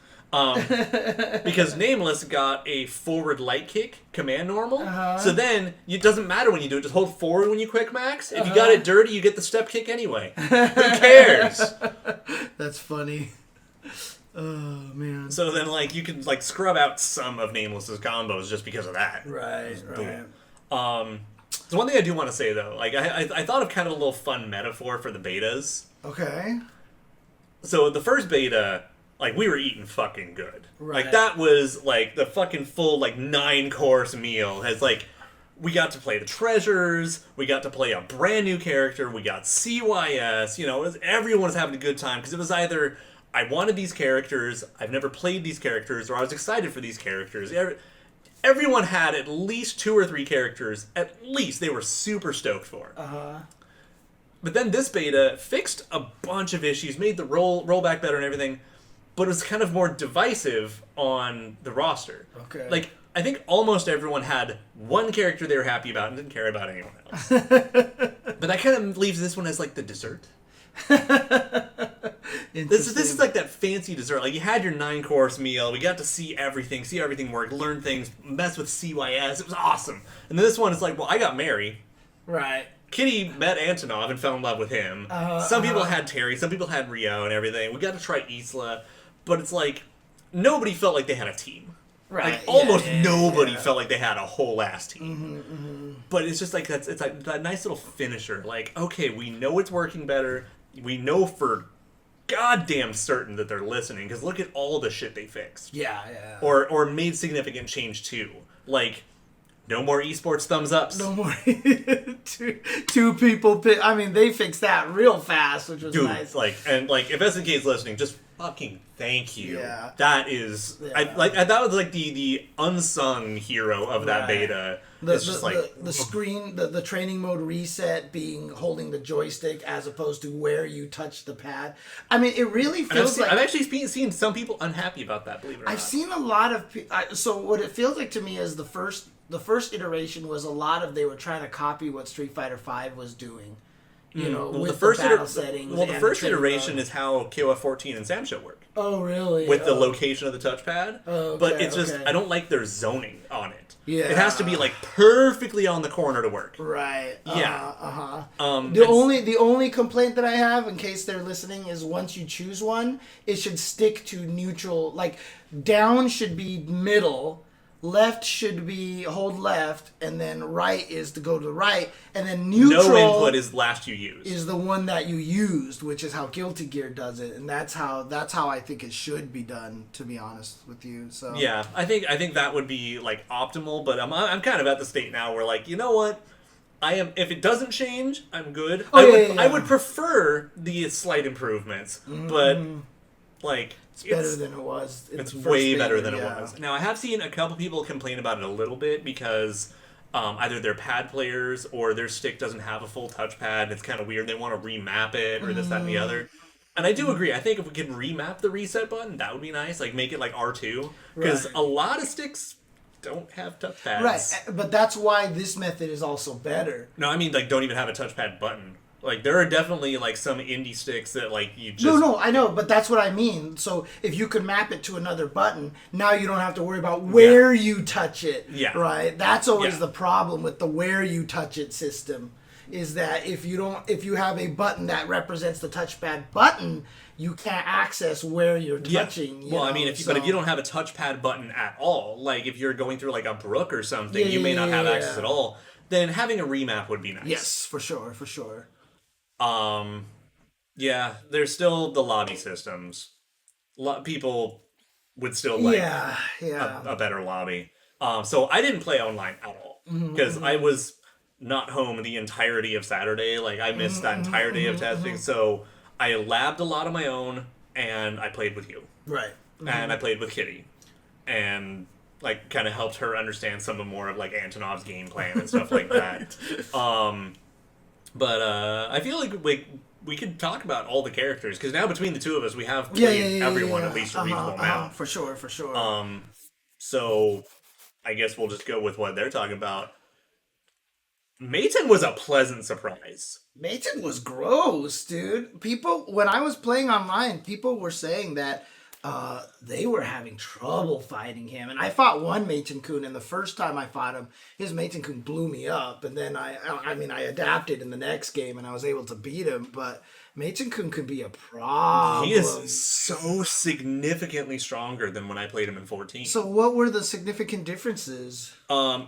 Because Nameless got a forward light kick command normal. So then it doesn't matter when you do it, just hold forward when you quick max. If you got it dirty, you get the step kick anyway. Who cares? That's funny. Oh man. So then like you can like scrub out some of Nameless's combos just because of that. Right. So one thing I do want to say though, like I thought of kind of a little fun metaphor for the betas. Okay. So the first beta, like, we were eating fucking good. Right. Like, that was, like, the fucking full, like, 9-course meal. Has, like, we got to play the treasures, we got to play a brand new character, we got CYS, you know, everyone was having a good time, because it was either, I wanted these characters, I've never played these characters, or I was excited for these characters. Everyone had at least 2 or 3 characters, at least, they were super stoked for. But then this beta fixed a bunch of issues, made the rollback better and everything, but it was kind of more divisive on the roster. Okay. Like, I think almost everyone had one character they were happy about and didn't care about anyone else. But that kind of leaves this one as, like, the dessert. This is like that fancy dessert. Like, you had your 9-course meal, we got to see everything work, learn things, mess with CYS, it was awesome. And then this one is like, well, I got Mary. Right. Kitty met Antonov and fell in love with him. Some people had Terry, some people had Rio and everything. We got to try Isla, but it's like nobody felt like they had a team. Right. Like almost nobody felt like they had a whole ass team. But it's just like it's like that nice little finisher. Like, okay, we know it's working better. We know for goddamn certain that they're listening because look at all the shit they fixed. Yeah. Or made significant change too. Like, no more esports thumbs ups. No more. two people. I mean, they fixed that real fast, which was nice. If SNK is listening, just fucking thank you. Yeah. That is, that was like the unsung hero of that beta. The screen, the training mode reset being holding the joystick as opposed to where you touch the pad. I mean, it really feels like... I've actually seen some people unhappy about that, believe it or not. I've seen a lot of... So what it feels like to me is the first iteration was a lot of they were trying to copy what Street Fighter V was doing. You know, with the battle settings. Well, the first iteration is how KOF 14 and Samsho work. Oh, really? With the location of the touchpad. Oh, okay, but it's just, I don't like their zoning on it. Yeah. It has to be, like, perfectly on the corner to work. Right. Yeah. The only complaint that I have, in case they're listening, is once you choose one, it should stick to neutral. Like, down should be middle, left should be hold left, and then right is to go to the right, and then neutral. No input is last you use. Is the one that you used, which is how Guilty Gear does it, and that's how I think it should be done. To be honest with you, so yeah, I think that would be like optimal. But I'm kind of at the state now where like, you know what, I am. If it doesn't change, I'm good. I would prefer the slight improvements, but like. It's better than it was. It's way better than it was. Now, I have seen a couple people complain about it a little bit because either they're pad players or their stick doesn't have a full touchpad and it's kind of weird. They want to remap it or this, that, and the other. And I do agree. I think if we could remap the reset button, that would be nice. Like, make it like R2. Because a lot of sticks don't have touchpads. Right, but that's why this method is also better. No, I mean, like, don't even have a touchpad button. Like, there are definitely, like, some indie sticks that, like, you just... No, I know, but that's what I mean. So, if you could map it to another button, now you don't have to worry about where you touch it. Yeah. Right? That's always the problem with the where you touch it system, is that if you have a button that represents the touchpad button, you can't access where you're touching. Yeah. Well, I mean, but if you don't have a touchpad button at all, like, if you're going through, like, a brook or something, you may not have access at all, then having a remap would be nice. Yes, for sure. Yeah, there's still the lobby systems. People would still like a better lobby. So I didn't play online at all because I was not home the entirety of Saturday. Like, I missed that entire day of testing. So I labbed a lot of my own, and I played with you. Right. And I played with Kitty. And, like, kind of helped her understand some of more of, like, Antonov's game plan and stuff like that. But I feel like we could talk about all the characters, because now between the two of us, we have played everyone at least a reasonable amount. For sure. So I guess we'll just go with what they're talking about. Mayton was a pleasant surprise. Mayton was gross, dude. When I was playing online, people were saying that they were having trouble fighting him. And I fought one Mayton-kun, and the first time I fought him, his Mayton-kun blew me up. And then I adapted in the next game, and I was able to beat him. But Mayton-kun could be a problem. He is so significantly stronger than when I played him in 14. So what were the significant differences?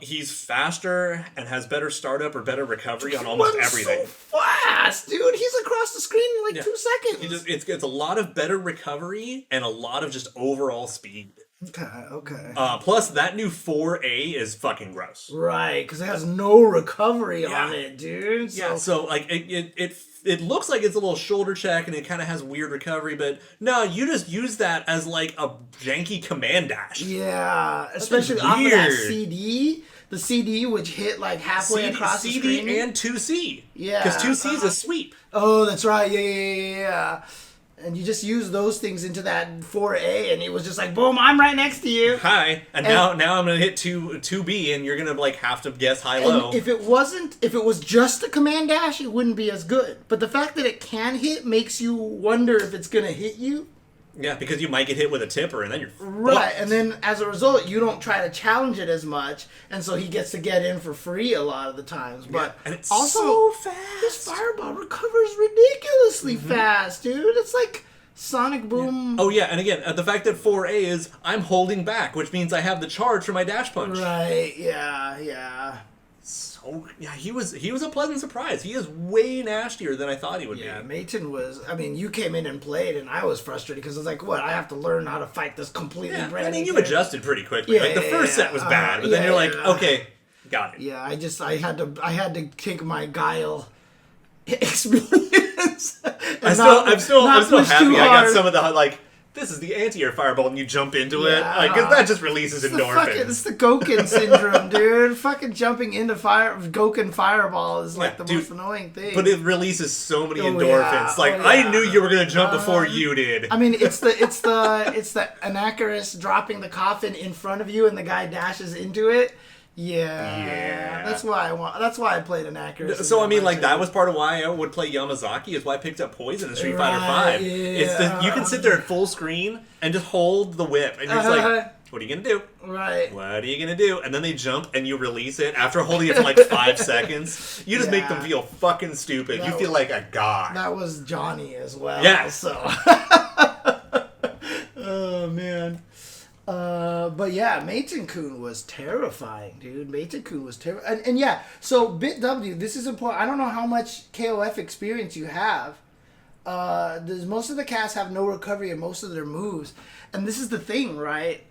He's faster and has better startup or better recovery on almost everything. So fast, dude. He's across the screen in like 2 seconds. It's a lot of better recovery and a lot of just overall speed. Okay. Plus, that new 4A is fucking gross. Right, because it has no recovery on it, dude. So like it looks like it's a little shoulder check and it kind of has weird recovery, but no, you just use that as like a janky command dash. Yeah, especially off of that CD. The CD, which hit like halfway across the screen. CD and 2C. Yeah. Because 2C is a sweep. Oh, that's right. Yeah. And you just use those things into that 4A, and it was just like, boom, I'm right next to you. Hi. And now I'm going to hit 2B, and you're going to like have to guess high-low. If it was just a command dash, it wouldn't be as good. But the fact that it can hit makes you wonder if it's going to hit you. Yeah, because you might get hit with a tipper, and then you're right. And then as a result, you don't try to challenge it as much, and so he gets to get in for free a lot of the times. But and it's also, so fast. His fireball recovers ridiculously fast, dude. It's like Sonic Boom. Yeah. Oh yeah, and again, the fact that 4A is I'm holding back, which means I have the charge for my dash punch. Right. Yeah. So yeah, he was a pleasant surprise. He is way nastier than I thought he would be. Yeah, Mayton was. I mean, you came in and played, and I was frustrated because I was like, "What? I have to learn how to fight this completely brand new." I mean, you adjusted pretty quickly. Like the first set was bad, but then you're like, "Okay, got it." Yeah, I had to take my guile experience. I'm still happy I got some of the like. This is the anti-air fireball, and you jump into it. Like, cause that just releases endorphins. It's the Goken syndrome, dude. Fucking jumping into Goken fireball is like the most annoying thing. But it releases so many endorphins. I knew you were gonna jump before you did. I mean, it's the Anachorus dropping the coffin in front of you, and the guy dashes into it. Yeah. That's why I played Anachorus. So I mean, like that was part of why I would play Yamazaki. Is why I picked up Poison in Street Fighter 5. Yeah. You can sit there at full screen and just hold the whip, and you're just like, what are you gonna do? Right. What are you gonna do? And then they jump, and you release it after holding it for like 5 seconds. You just make them feel fucking stupid. You feel like a god. That was Johnny as well. Yeah. So. Oh man. But yeah, Meitenkun was terrifying, dude. Meitenkun was terrifying. And yeah, so BitW, this is important. I don't know how much KOF experience you have. Most of the cast have no recovery in most of their moves. And this is the thing, right?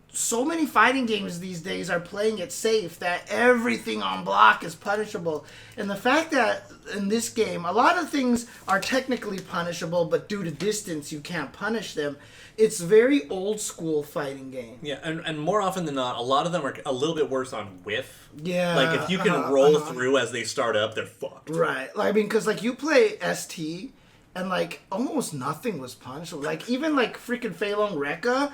So many fighting games these days are playing it safe that everything on block is punishable. And the fact that in this game, a lot of things are technically punishable, but due to distance, you can't punish them. It's very old school fighting game. Yeah, and more often than not, a lot of them are a little bit worse on whiff. Yeah. Like, if you can roll through as they start up, they're fucked. Right. I mean, because, like, you play ST, and, like, almost nothing was punishable. Like, even, like, freaking Feilong Rekka,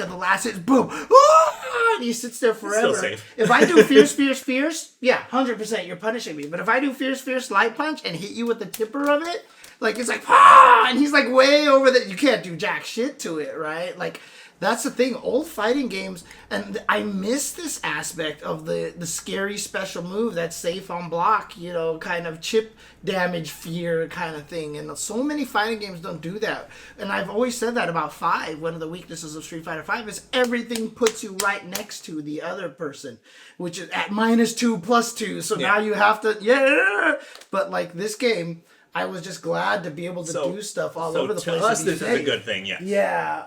the last hit, boom! Ah! And he sits there forever. Still safe. If I do fierce, yeah, 100% you're punishing me. But if I do fierce light punch and hit you with the tipper of it, like, it's like, ah! And he's, like, way over there. You can't do jack shit to it, right? Like, that's the thing. Old fighting games, and I miss this aspect of the scary special move that's safe on block, you know, kind of chip damage fear kind of thing. And so many fighting games don't do that. And I've always said that about 5. One of the weaknesses of Street Fighter 5 is everything puts you right next to the other person, which is at -2, +2. So now you have to, But like this game, I was just glad to be able to do stuff all over the place. To us, this is a good thing, yes. Yeah,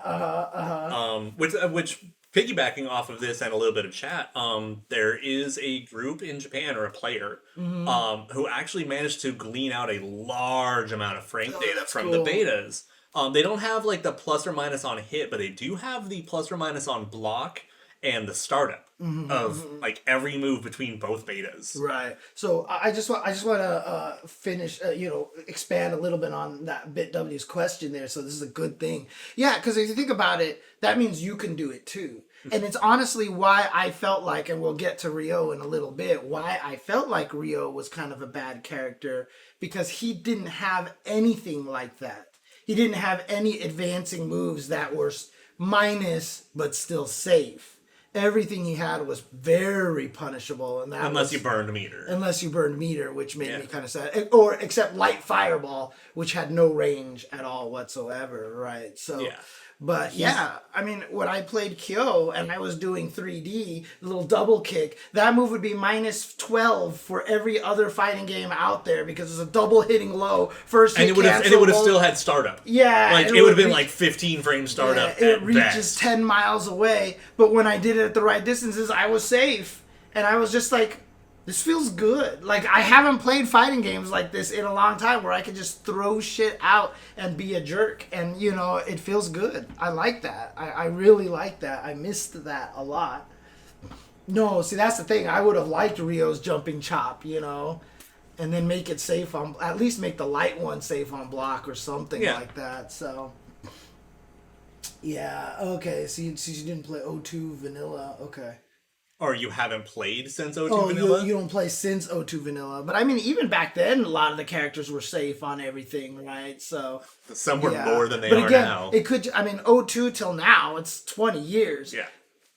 which piggybacking off of this and a little bit of chat, there is a group in Japan or a player who actually managed to glean out a large amount of frame data from the betas. They don't have like the plus or minus on hit, but they do have the plus or minus on block and the startup of like every move between both betas. Right. So I just want to finish, expand a little bit on that BitW's question there. So this is a good thing. Yeah, because if you think about it, that means you can do it too. And it's honestly why I felt like, and we'll get to Ryo in a little bit, why I felt like Ryo was kind of a bad character, because he didn't have anything like that. He didn't have any advancing moves that were minus but still safe. Everything he had was very punishable, and that unless you burned meter. Unless you burned meter, which made me kind of sad. Or except light fireball, which had no range at all whatsoever, right? So, but yeah, I mean, when I played Kyo and I was doing 3D, little double kick, that move would be -12 for every other fighting game out there because it's a double hitting low first hit, and it would have still had startup. Yeah, like it would have been like 15 frame startup. Yeah, it reaches 10 miles away, but when I did it at the right distances, I was safe, and I was just like, this feels good. Like, I haven't played fighting games like this in a long time where I can just throw shit out and be a jerk. And, it feels good. I like that. I really like that. I missed that a lot. No, see, that's the thing. I would have liked Ryo's jumping chop, and then make it safe on... At least make the light one safe on block or something like that. So, yeah. Okay, so you didn't play O2 Vanilla. Okay. Or you haven't played since O2 Vanilla? You don't play since O2 Vanilla. But I mean, even back then, a lot of the characters were safe on everything, right? So some were more than they are now. It could, O2 till now, it's 20 years. Yeah.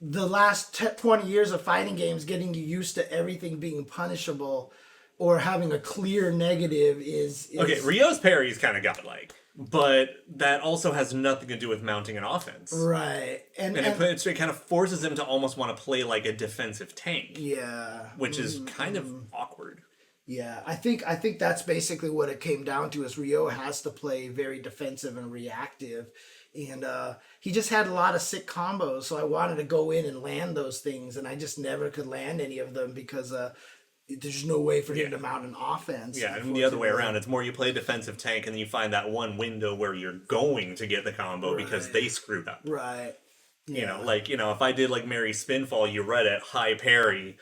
The last 20 years of fighting games, getting you used to everything being punishable or having a clear negative is... Okay, Ryo's parries kind of godlike. But that also has nothing to do with mounting an offense. Right. And it kind of forces him to almost want to play like a defensive tank. Yeah. Which is kind of awkward. Yeah, I think that's basically what it came down to, is Ryo has to play very defensive and reactive. And he just had a lot of sick combos, so I wanted to go in and land those things, and I just never could land any of them because... there's no way for him to mount an offense. Yeah, and the other way around. It's more you play defensive tank and then you find that one window where you're going to get the combo because they screwed up. Right. Yeah. If I did like Mary Spinfall, you read it, high parry,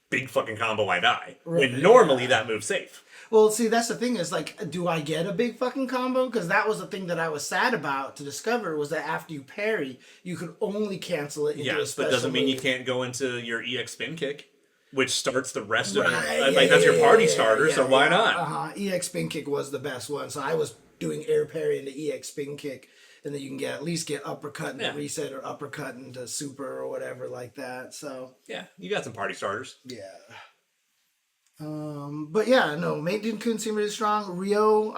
big fucking combo, I die. Right. When normally that move's safe. Well, see, that's the thing is, like, do I get a big fucking combo? Because that was the thing that I was sad about to discover, was that after you parry, you could only cancel it into a special but doesn't mean move. You can't go into your EX spin kick. Which starts the rest of it. That's your party starter, so why not? EX spin kick was the best one. So I was doing air parry into EX spin kick, and then you can at least get uppercut into reset or uppercut into super or whatever like that. So yeah, you got some party starters. Yeah. But yeah, no, Maiden Kun seemed really strong. Rio,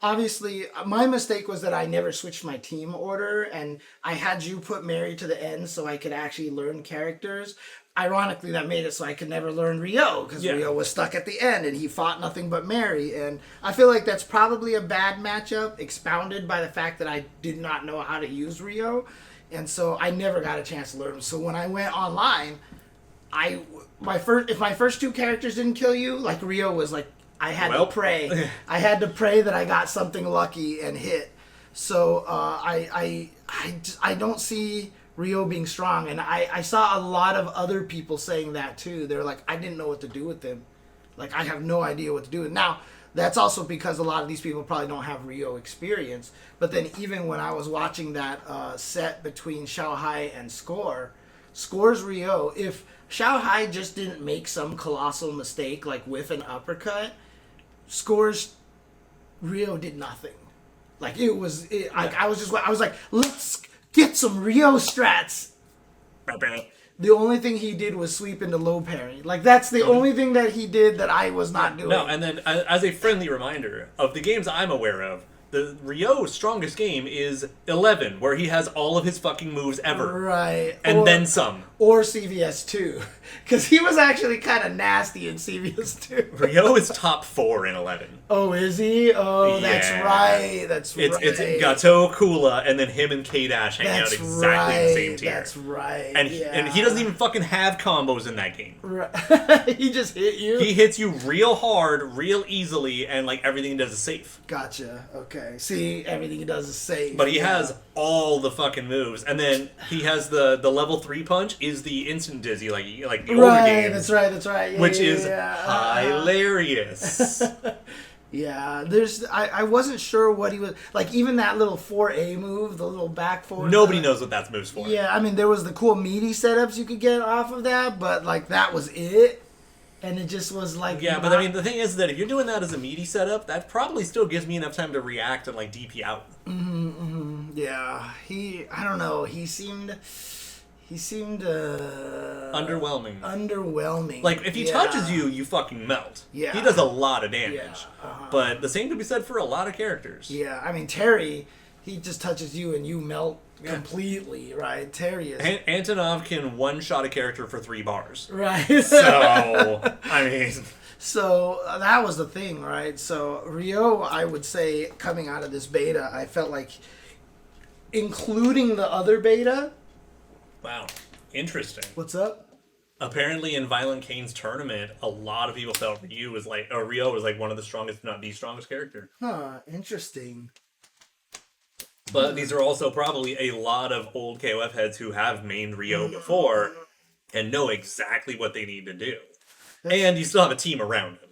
obviously my mistake was that I never switched my team order, and I had you put Mary to the end so I could actually learn characters. Ironically, that made it so I could never learn Rio, because Rio was stuck at the end and he fought nothing but Mary. And I feel like that's probably a bad matchup, expounded by the fact that I did not know how to use Rio. And so I never got a chance to learn him. So when I went online, if my first two characters didn't kill you, like Rio was like, I had to pray. I had to pray that I got something lucky and hit. So I don't see Rio being strong, and I saw a lot of other people saying that too. They're like, I didn't know what to do with him. Like, I have no idea what to do with him. Now, that's also because a lot of these people probably don't have Rio experience. But then even when I was watching that set between Xiaohai and Score's Rio, if Xiaohai just didn't make some colossal mistake, like with an uppercut, Score's Rio did nothing. Like, I was like, let's get some Rio strats. The only thing he did was sweep into low parry. Like, that's the only thing that he did that I was not doing. No, and then as a friendly reminder, of the games I'm aware of, the Ryo's strongest game is 11, where he has all of his fucking moves ever. Right. And then some. Or CVS 2. Because he was actually kind of nasty in CVS 2. Ryo is top 4 in 11. Oh, is he? Oh, that's right. It's Gato, Kula, and then him and K-Dash hang out exactly in the same tier. That's right. And he doesn't even fucking have combos in that game. Right. He just hit you? He hits you real hard, real easily, and like everything he does is safe. Gotcha. Okay. See, everything he does is safe. But he has all the fucking moves, and then he has the level 3 punch is the instant dizzy, like the older games. That's right. Yeah, which is hilarious. Yeah, I wasn't sure what he was like. Even that little 4A move, the little back forward. Nobody knows what that move's for. Yeah, I mean, there was the cool meaty setups you could get off of that, but like that was it. And it just was like... Yeah, but I mean, the thing is that if you're doing that as a meaty setup, that probably still gives me enough time to react and, like, DP out. Yeah. I don't know. He seemed... Underwhelming. Like, if he touches you, you fucking melt. Yeah. He does a lot of damage. Yeah. But the same could be said for a lot of characters. Yeah, I mean, Terry, he just touches you and you melt completely, right? Terry is... Antonov can one-shot a character for 3 bars. Right. So, I mean... So, that was the thing, right? So, Rio, I would say, coming out of this beta, I felt like, including the other beta... Wow. Interesting. What's up? Apparently, in Violent Kane's tournament, a lot of people felt Rio was like one of the strongest, if not the strongest character. Huh, interesting. But these are also probably a lot of old KOF heads who have mained Rio before and know exactly what they need to do. And you still have a team around him.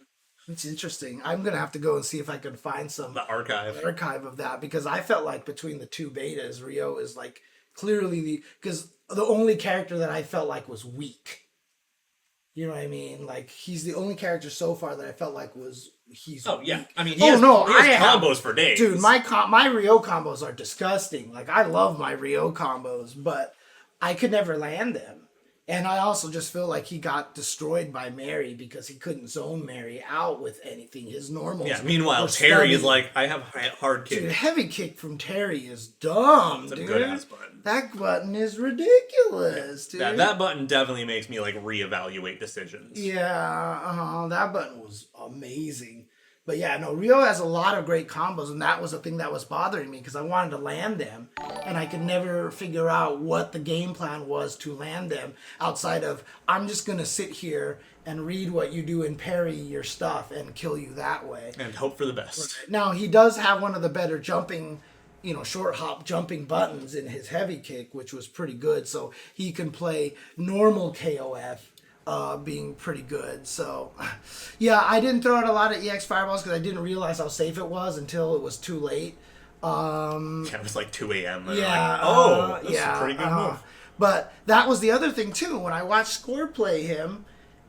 It's interesting. I'm going to have to go and see if I can find some the archive of that, because I felt like between the two betas, Rio is like clearly because the only character that I felt like was weak. You know what I mean? Like, he's the only character so far that I felt like he's yeah. I mean, he has combos for days. Dude, my Rio combos are disgusting. Like, I love my Rio combos, but I could never land them. And I also just feel like he got destroyed by Mary because he couldn't zone Mary out with anything. His normals. Yeah, meanwhile, Terry is like, I have hard kick. Dude, heavy kick from Terry is dumb, dude. It's a good-ass button. That button is ridiculous, dude. That button definitely makes me, like, reevaluate decisions. Yeah, that button was amazing. But yeah, no, Rio has a lot of great combos, and that was the thing that was bothering me, because I wanted to land them, and I could never figure out what the game plan was to land them, outside of, I'm just going to sit here and read what you do and parry your stuff and kill you that way. And hope for the best. Now, he does have one of the better jumping, short hop jumping buttons in his heavy kick, which was pretty good, so he can play normal KOF. Being pretty good. So, yeah, I didn't throw out a lot of EX fireballs because I didn't realize how safe it was until it was too late. It was like 2 a.m. Yeah. That's a pretty good move. But that was the other thing, too. When I watched Score play him,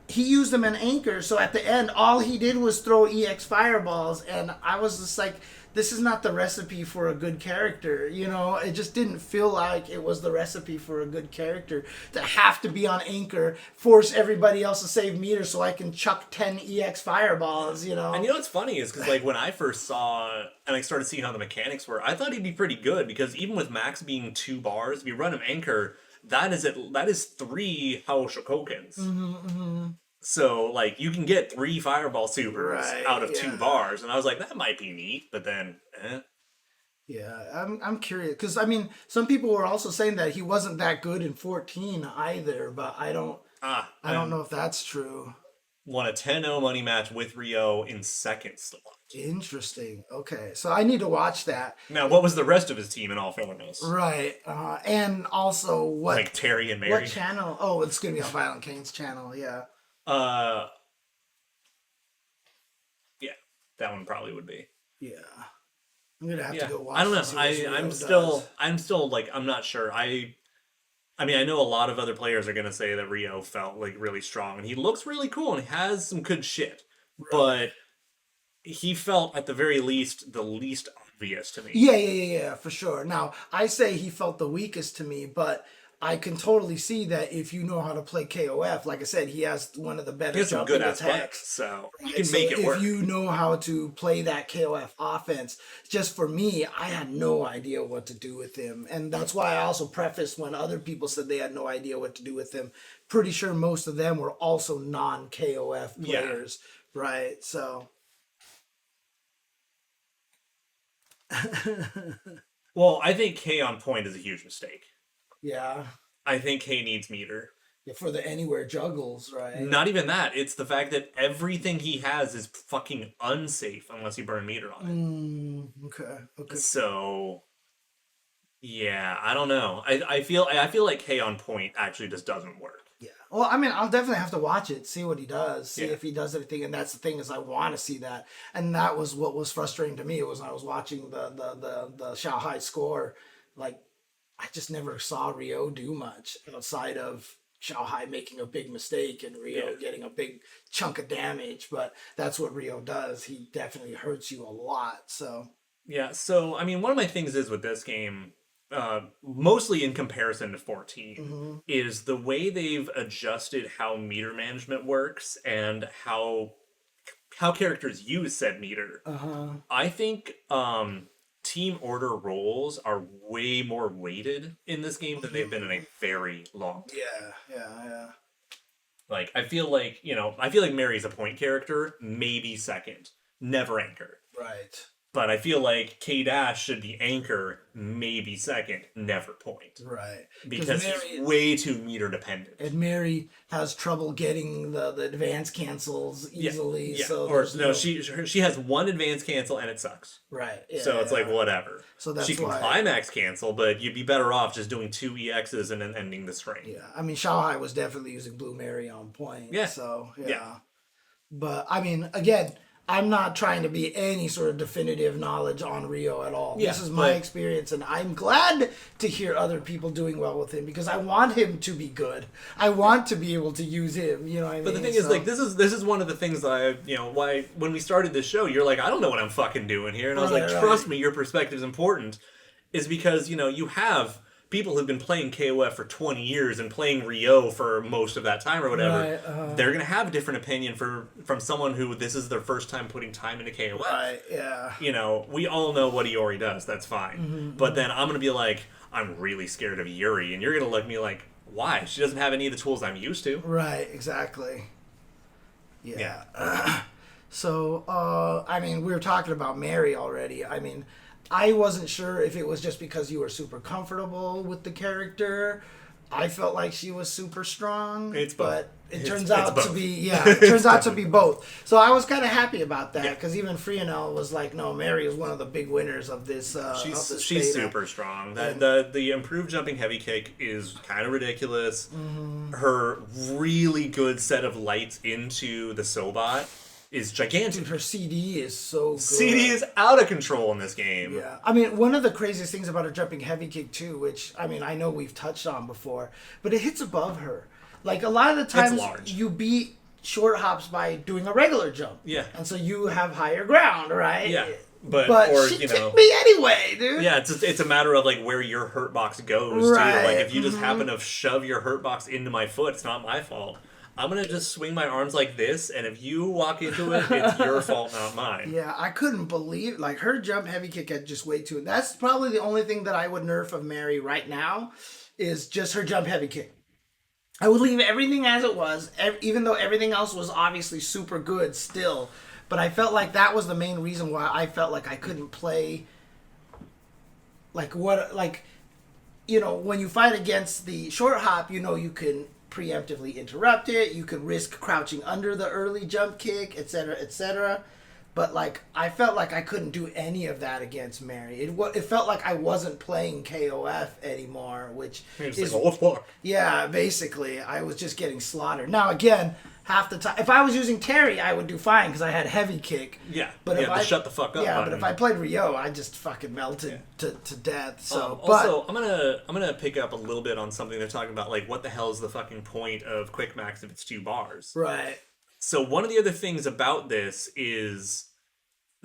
he used them in anchor, so at the end, all he did was throw EX fireballs, and I was just like, this is not the recipe for a good character. You know, it just didn't feel like it was the recipe for a good character to have to be on anchor, force everybody else to save meter so I can chuck 10 EX fireballs, you know. And you know what's funny is because like when I first saw and I started seeing how the mechanics were, I thought he'd be pretty good because even with max being 2 bars, if you run him anchor, that is 3 Hao Shokokens. So, like, you can get 3 Fireball Supers out of 2 bars. And I was like, that might be neat. But then, Yeah, I'm curious. Because, I mean, some people were also saying that he wasn't that good in 14 either. But I don't know if that's true. Won a 10-0 money match with Rio in second slot. Interesting. Okay, so I need to watch that. Now, what was the rest of his team in all fairness? Right. And also what... Like Terry and Mary? What channel? Oh, it's going to be on Violent Kane's channel, yeah. Yeah, that one probably would be. Yeah, I'm gonna have to go watch. I don't know. I'm still like I'm not sure. I mean, I know a lot of other players are gonna say that Rio felt like really strong, and he looks really cool, and he has some good shit. Right. But he felt at the very least the least obvious to me. Yeah, for sure. Now I say he felt the weakest to me, but I can totally see that if you know how to play KOF, like I said, he has one of the better. He has some good attacks, so you can make it work. If you know how to play that KOF offense, just for me, I had no idea what to do with him, and that's why I also prefaced when other people said they had no idea what to do with him. Pretty sure most of them were also non-KOF players, right? So. Well, I think K on point is a huge mistake. Yeah. I think K needs meter. Yeah, for the anywhere juggles, right? Not even that. It's the fact that everything he has is fucking unsafe unless you burn meter on it. Okay. So, yeah, I don't know. I feel like K on point actually just doesn't work. Yeah. Well, I mean, I'll definitely have to watch it, see what he does, see if he does anything. And that's the thing is I want to see that. And that was what was frustrating to me was I was watching the Shanghai score, like, I just never saw Rio do much outside of Shanghai making a big mistake and Rio getting a big chunk of damage. But that's what Rio does. He definitely hurts you a lot. So yeah. So I mean, one of my things is with this game, mostly in comparison to 14, is the way they've adjusted how meter management works and how characters use said meter. I think. Team order roles are way more weighted in this game than they've been in a very long time. Yeah. Like, I feel like Mary's a point character, maybe second, never anchor. Right. But I feel like K-Dash should be anchor, maybe second, never point. Right. Because he's way too meter dependent. And Mary has trouble getting the advance cancels easily. Yeah. So she has one advance cancel and it sucks. Right. Yeah, so it's like whatever. So that's she can climax cancel, but you'd be better off just doing 2 EXs and then ending the string. Yeah. I mean, Shanghai was definitely using Blue Mary on point. Yeah. So yeah. But I mean, again, I'm not trying to be any sort of definitive knowledge on Rio at all. Yeah, this is my experience, and I'm glad to hear other people doing well with him because I want him to be good. I want to be able to use him. You know what I mean? But the thing is, like, this is one of the things that why when we started this show, you're like, I don't know what I'm fucking doing here, and I was like, trust me, your perspective is important, is because you have people who've been playing KOF for 20 years and playing Rio for most of that time or whatever, they're going to have a different opinion from someone who this is their first time putting time into KOF. Right, yeah. We all know what Iori does. That's fine. But then I'm going to be like, I'm really scared of Yuri. And you're going to look at me like, why? She doesn't have any of the tools I'm used to. Right, exactly. Yeah. So, I mean, we were talking about Mary already. I mean, I wasn't sure if it was just because you were super comfortable with the character. I felt like she was super strong. But it turns out to be, it turns out to be both. So I was kind of happy about that because even Freenel was like, no, Mary is one of the big winners of this. She's super strong. The improved jumping heavy kick is kind of ridiculous. Her really good set of lights into the Sobot is gigantic. Dude, her CD is so good. CD is out of control in this game. Yeah. I mean, one of the craziest things about her jumping heavy kick, too, which, I mean, I know we've touched on before, but it hits above her. Like, a lot of the times, you beat short hops by doing a regular jump. Yeah. And so you have higher ground, right? Yeah. But or she you took know, me anyway, dude. yeah, it's a matter of like where your hurt box goes Right. too. Like if you just happen to shove your hurt box into my foot, it's not my fault. I'm gonna just swing my arms like this, and if you walk into it, it's your fault, not mine. Yeah, I couldn't believe like her jump heavy kick had just way too. That's probably the only thing that I would nerf of Mary right now is just her jump heavy kick. I would leave everything as it was, even though everything else was obviously super good still. But I felt like that was the main reason why I felt like I couldn't play. When you fight against the short hop, you can preemptively interrupt it. You could risk crouching under the early jump kick, etc., etc. But like I felt like I couldn't do any of that against Mary. It felt like I wasn't playing KOF anymore, which is like, oh fuck. Yeah, basically I was just getting slaughtered. Now again, half the time if I was using Terry, I would do fine because I had heavy kick. Yeah, but if I shut the fuck up. Yeah, but if I played Ryo, I just fucking melted to death. So also, I'm gonna pick up a little bit on something they're talking about, like what the hell is the fucking point of quick max if it's 2 bars? Right. So one of the other things about this is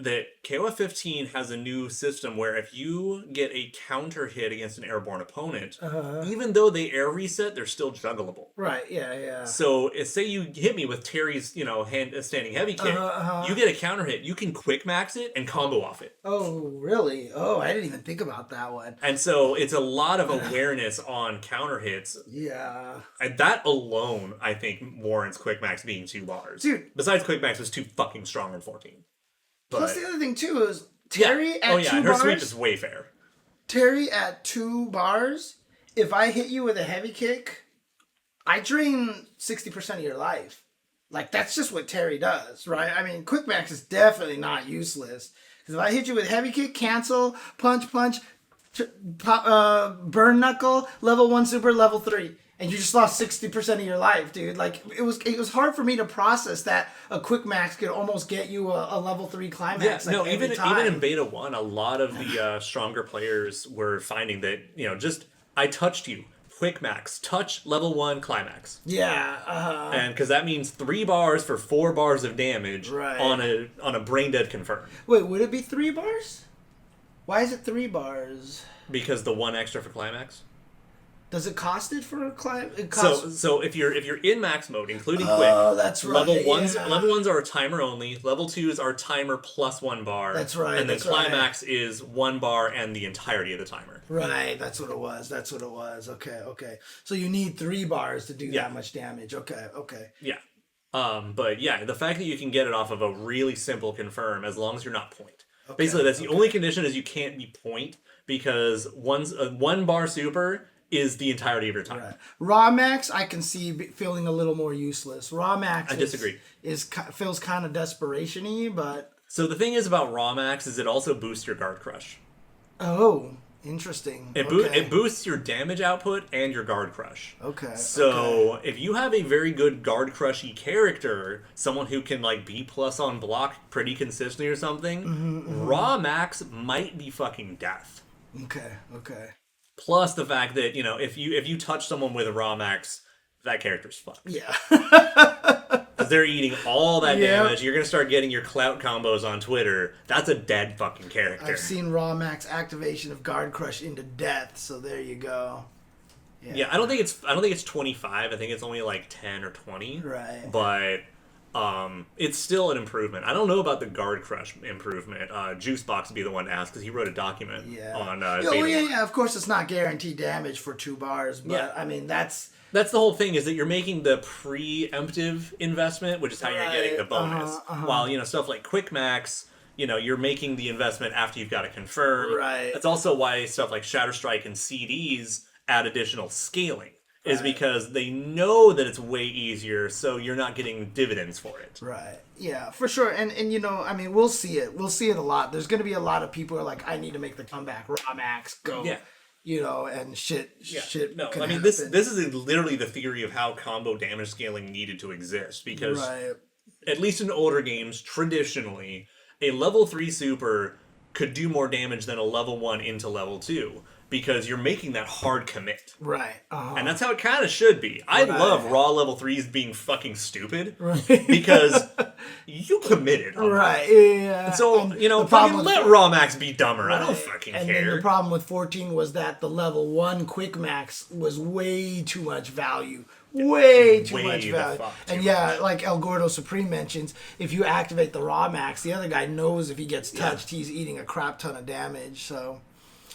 that KOF 15 has a new system where if you get a counter hit against an airborne opponent, even though they air reset, they're still juggleable. Right, yeah. So say you hit me with Terry's, standing heavy kick, you get a counter hit, you can quick max it and combo off it. Oh, really? Oh, I didn't even think about that one. And so it's a lot of awareness on counter hits. Yeah. And that alone, I think, warrants quick max being 2 bars. Dude. Besides quick max was too fucking strong in 14. Plus, the other thing, too, is Terry at 2 her bars... sweep is way fair. Terry at 2 bars, if I hit you with a heavy kick, I drain 60% of your life. Like, that's just what Terry does, right? I mean, quick max is definitely not useless. Because if I hit you with heavy kick, cancel, punch, burn knuckle, level 1 super, level 3. And you just lost 60% of your life, dude. Like, it was hard for me to process that a quick max could almost get you a level 3 climax. Yeah, even in beta 1, a lot of the stronger players were finding that, just, I touched you. Quick max. Touch level 1 climax. Yeah. And because that means 3 bars for 4 bars of damage on a brain dead confirm. Wait, would it be 3 bars? Why is it 3 bars? Because the 1 extra for climax. Does it cost it for a climb? So if you're in max mode, including quick, that's right. Level ones are timer only. Level 2s are timer plus 1 bar. That's right. And then climax is 1 bar and the entirety of the timer. Right. That's what it was. Okay. So you need 3 bars to do that much damage. Okay. Yeah. But yeah, the fact that you can get it off of a really simple confirm as long as you're not point. Okay. Basically, that's the only condition is you can't be point because 1 bar super is the entirety of your time. Right. Raw max, I can see feeling a little more useless. Raw max, I disagree. Feels kind of desperation-y, but... So the thing is about Raw max is it also boosts your guard crush. Oh, interesting. It boosts your damage output and your guard crush. Okay. So if you have a very good guard crushy character, someone who can like B+ on block pretty consistently or something, Raw max might be fucking death. Okay. Plus the fact that, if you touch someone with a Raw max, that character's fucked. Yeah. Because they're eating all that damage. You're going to start getting your clout combos on Twitter. That's a dead fucking character. I've seen Raw max activation of Guard Crush into death, so there you go. Yeah, I don't think it's 25. I think it's only like 10 or 20. Right. But it's still an improvement. I don't know about the Guard Crush improvement. Juicebox would be the one to ask because he wrote a document on yeah. Of course, it's not guaranteed damage for 2 bars, but I mean that's the whole thing is that you're making the preemptive investment, which is how you're getting the bonus. While stuff like Quick Max, you're making the investment after you've got to confirm. Right. That's also why stuff like Shatter Strike and CDs add additional scaling. Is because they know that it's way easier, so you're not getting dividends for it. Right. Yeah, for sure. And I mean, we'll see it. We'll see it a lot. There's going to be a lot of people who are like, I need to make the comeback. Raw max, go. Yeah. And shit. No, I mean, this is literally the theory of how combo damage scaling needed to exist. Because, at least in older games, traditionally, a level 3 super could do more damage than a level 1 into level 2. Because you're making that hard commit. Right. And that's how it kind of should be. I love raw level 3s being fucking stupid. Right. Because you committed. Right, yeah. So, fucking let Raw Max be dumber. Right. I don't fucking care. And then the problem with 14 was that the level 1 quick max was way too much value. Way too much value. And like El Gordo Supreme mentions, if you activate the Raw Max, the other guy knows if he gets touched, he's eating a crap ton of damage, so...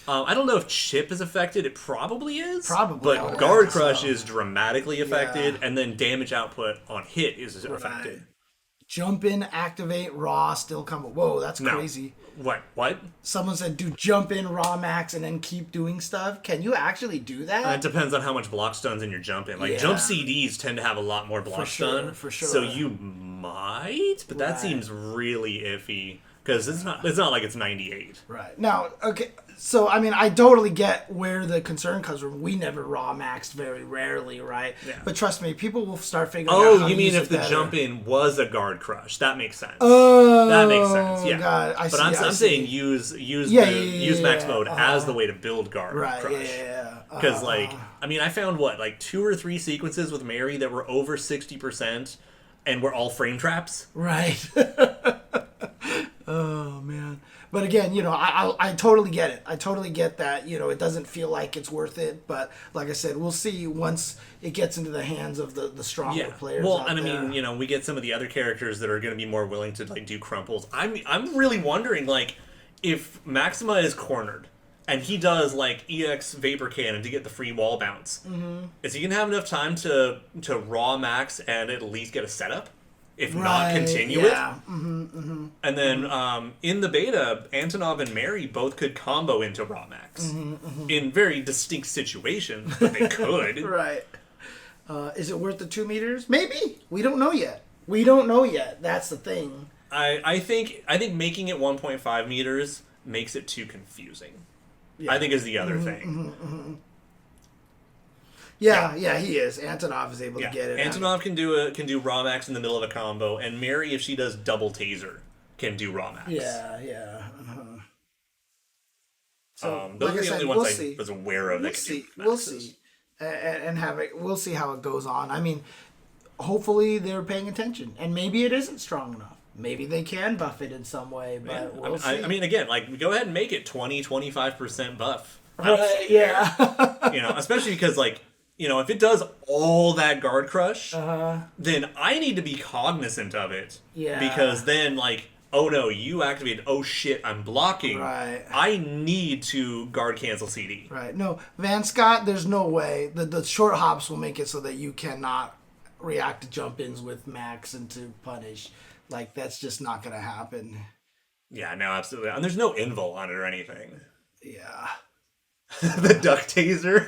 I don't know if chip is affected. It probably is. Probably. But guard crush is dramatically affected, and then damage output on hit is affected. Jump in, activate, raw, still combo. Whoa, that's crazy. What? Someone said do jump in, raw max, and then keep doing stuff. Can you actually do that? It depends on how much block stuns in your jump in. Like, jump CDs tend to have a lot more block stun. For sure. So you might, but that seems really iffy. Because it's not like it's 98. Right. Now, okay, so, I mean, I totally get where the concern comes from. We never raw maxed very rarely, right? Yeah. But trust me, people will start figuring out how you mean if the better. jump in was a guard crush? That makes sense. Oh, that makes sense, yeah. God, I'm saying use max mode as the way to build guard crush. Because, I found, 2 or 3 sequences with Mary that were over 60% and were all frame traps. Right. Oh, man. But again, I totally get it. I totally get that, it doesn't feel like it's worth it. But like I said, we'll see once it gets into the hands of the stronger players. Well, and I mean, we get some of the other characters that are going to be more willing to, do crumples. I'm really wondering, if Maxima is cornered and he does, EX Vapor Cannon to get the free wall bounce, is he going to have enough time to raw max and at least get a setup? If not, continue it. And then in the beta, Antonov and Mary both could combo into Raw Max in very distinct situations, but they could. Right. Is it worth the 2 meters? Maybe. We don't know yet. That's the thing. I think making it 1.5 meters makes it too confusing. Yeah. I think is the other thing. Yeah, he is. Antonov is able to get it. Antonov can do raw max in the middle of a combo, and Mary, if she does double taser, can do raw max. Yeah. So, those are the only ones I was aware of. We'll see, and we'll see how it goes on. I mean, hopefully they're paying attention, and maybe it isn't strong enough. Maybe they can buff it in some way, but we'll see. I mean, again, go ahead and make it 20-25% buff. Right, yeah. Especially because if it does all that guard crush, then I need to be cognizant of it. Yeah. Because then, oh no, you activated, oh shit, I'm blocking. Right. I need to guard cancel CD. Right. No, Van Scott, there's no way. The short hops will make it so that you cannot react to jump-ins with Max and to punish. That's just not going to happen. Yeah, no, absolutely. And there's no invul on it or anything. Yeah. The duck taser.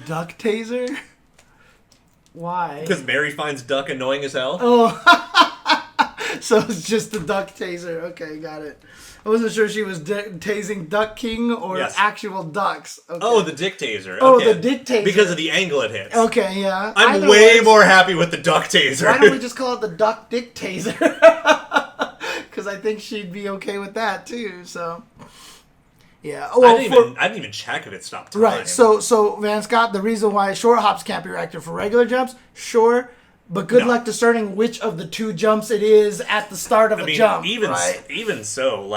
Duck taser? Why? Because Mary finds duck annoying as hell. Oh. So it's just the duck taser. Okay, got it. I wasn't sure she was tasing Duck King or actual ducks. Okay. Oh, the dick taser. Oh, the dick taser. Because of the angle it hits. Okay, yeah. I'm way more happy with the duck taser. Why don't we just call it the duck dick taser? Because I think she'd be okay with that too, so... Yeah. Well, I didn't even check if it stopped time. Right. So Van Scott, the reason why short hops can't be reacted for regular jumps, sure, but good luck discerning which of the 2 jumps it is at the start of a jump. Even so,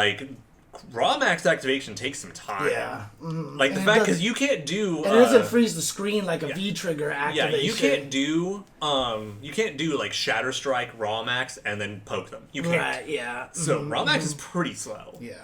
raw max activation takes some time. Yeah. Mm-hmm. The fact because you can't do it doesn't freeze the screen like a V trigger activation. Yeah, you can't do Shatter Strike raw max and then poke them. You can't. Right. Yeah. So raw max is pretty slow. Yeah.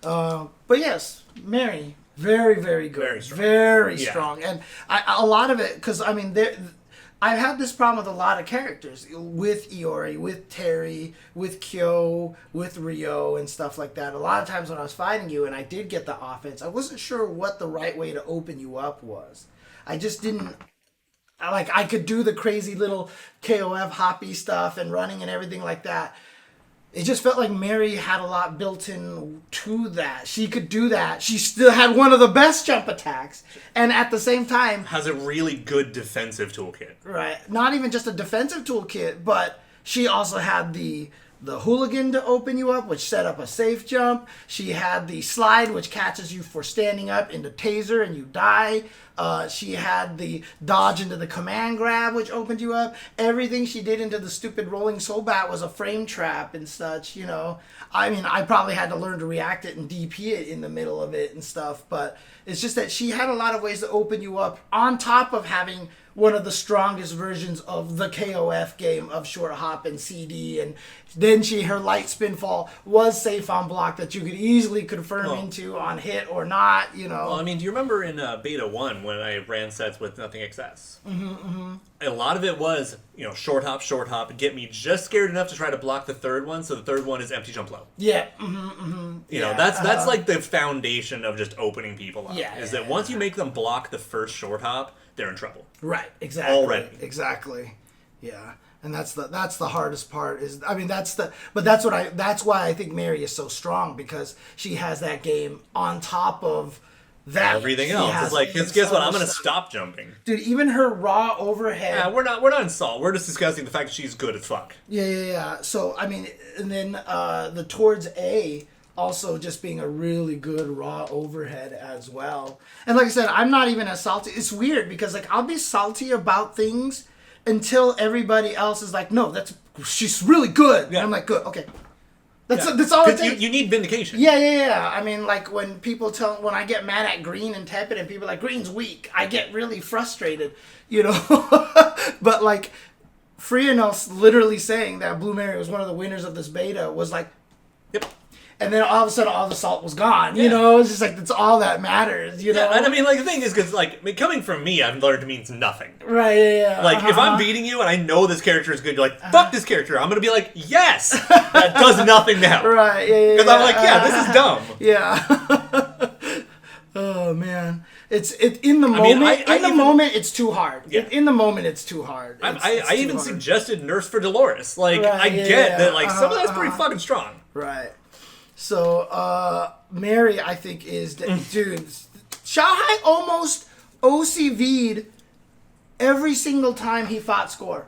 But yes, Mary, very, very good. Very strong. And a lot of it, because, I've had this problem with a lot of characters. With Iori, with Terry, with Kyo, with Ryo, and stuff like that. A lot of times when I was fighting you and I did get the offense, I wasn't sure what the right way to open you up was. I just didn't... I could do the crazy little KOF hoppy stuff and running and everything like that. It just felt like Mary had a lot built in to that. She could do that. She still had one of the best jump attacks. And at the same time... has a really good defensive toolkit. Right. Not even just a defensive toolkit, but she also had the hooligan to open you up, which set up a safe jump. She had the slide, which catches you for standing up into taser and you die. She had the dodge into the command grab, which opened you up. Everything she did into the stupid rolling sobat was a frame trap and such, you know. I mean, I probably had to learn to react it and DP it in the middle of it and stuff, but it's just that she had a lot of ways to open you up on top of having one of the strongest versions of the KOF game of short hop and CD, and then her light spin fall was safe on block that you could easily confirm into on hit or not, you know. Well, I mean, do you remember in Beta 1 when I ran sets with nothing XS? A lot of it was, you know, short hop, get me just scared enough to try to block the third one, so the third one is empty jump low. Yeah. You know, that's like the foundation of just opening people up. Is that once you make them block the first short hop, they're in trouble. Right, exactly. Already. Exactly. Yeah. And that's the hardest part is, I mean, that's why I think Mary is so strong, because she has that game on top of that. Everything else. It's like, guess what? I'm going to stop jumping. Dude, even her raw overhead. Yeah, we're not in Salt. We're just discussing the fact that she's good as fuck. Yeah. So, I mean, and then the towards A also just being a really good raw overhead as well. And like I said, I'm not even as salty. It's weird because, like, I'll be salty about things until everybody else is like, no, she's really good. Yeah. And I'm like, good, okay. That's all it takes. You need vindication. Yeah. I mean, like, when I get mad at Green and Tepid and people are like, Green's weak, I get really frustrated, you know? But, like, Freanos literally saying that Blue Mary was one of the winners of this beta was like, yep. And then all of a sudden, all the salt was gone. You know, it's just like, that's all that matters. You know, and I mean, like, the thing is, because, like, coming from me, I've learned it means nothing. Right? Yeah. Like, if I'm beating you and I know this character is good, you're like, fuck this character. I'm gonna be like, yes, that does nothing now. Right? Yeah. Because I'm like, this is dumb. Yeah. Oh man, it's in the moment. In the moment, it's too hard. Yeah. In the moment, it's too hard. I even suggested nerfs for Dolores. Like, I get that. Like, some of that's pretty fucking strong. Right. So, Mary, I think, is... Dude, Xiaohai almost OCV'd every single time he fought score.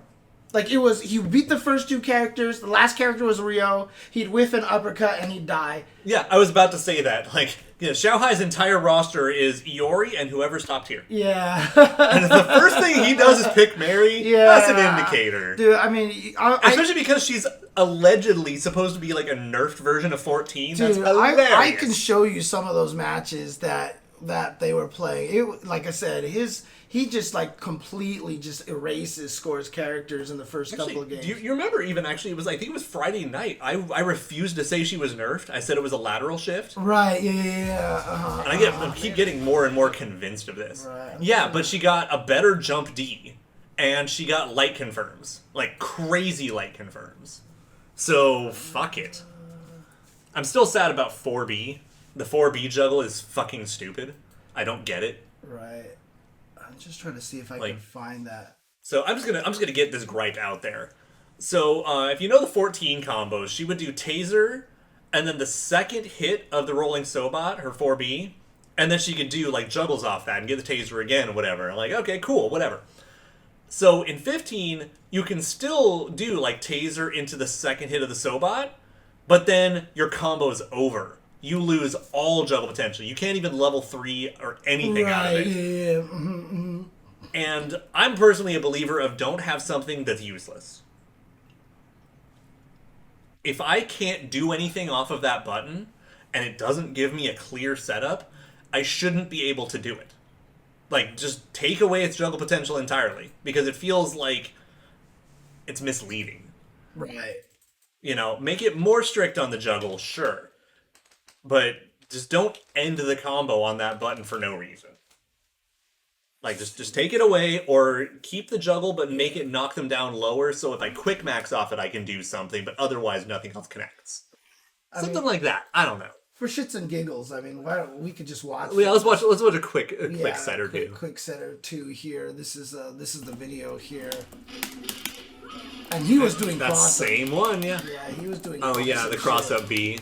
Like, he beat the first two characters, the last character was Rio, he'd whiff an uppercut, and he'd die. Yeah, I was about to say that. Like, Xiaohai's entire roster is Iori and whoever stopped here. Yeah. And if the first thing he does is pick Mary, that's an indicator. Dude, I mean... Especially because she's allegedly supposed to be like a nerfed version of 14. Dude, that's hilarious. I can show you some of those matches that they were playing. Like I said, he just like completely just erases scores characters in the first couple of games. Do you remember even actually, I think it was Friday night. I refused to say she was nerfed. I said it was a lateral shift. Right, yeah. And I keep getting more and more convinced of this. Right. Yeah, but she got a better jump D, and she got light confirms. Like crazy light confirms. So, fuck it. I'm still sad about 4B. The 4B juggle is fucking stupid. I don't get it. Right. I'm just trying to see if I can find that. So I'm just gonna get this gripe out there. So if you know the 14 combos, she would do taser, and then the second hit of the rolling Sobat, her 4B, and then she could do like juggles off that and get the taser again or whatever. I'm like, okay, cool, whatever. So in 15, you can still do like taser into the second hit of the Sobat, but then your combo's over. You lose all juggle potential. You can't even level 3 or anything out of it. Yeah. And I'm personally a believer of don't have something that's useless. If I can't do anything off of that button, and it doesn't give me a clear setup, I shouldn't be able to do it. Like, just take away its juggle potential entirely, because it feels like it's misleading. Right. You know, make it more strict on the juggle, sure. But just don't end the combo on that button for no reason. Like, just take it away, or keep the juggle, but make it knock them down lower, so if I quick max off it, I can do something, but otherwise nothing else connects. Something like that. I don't know. For shits and giggles, I mean, why don't we could just watch? Yeah, let's watch a quick set or two. Quick set or two here. This is the video here. And he was doing that same one, yeah. Yeah, he was doing. Oh yeah, the cross up B.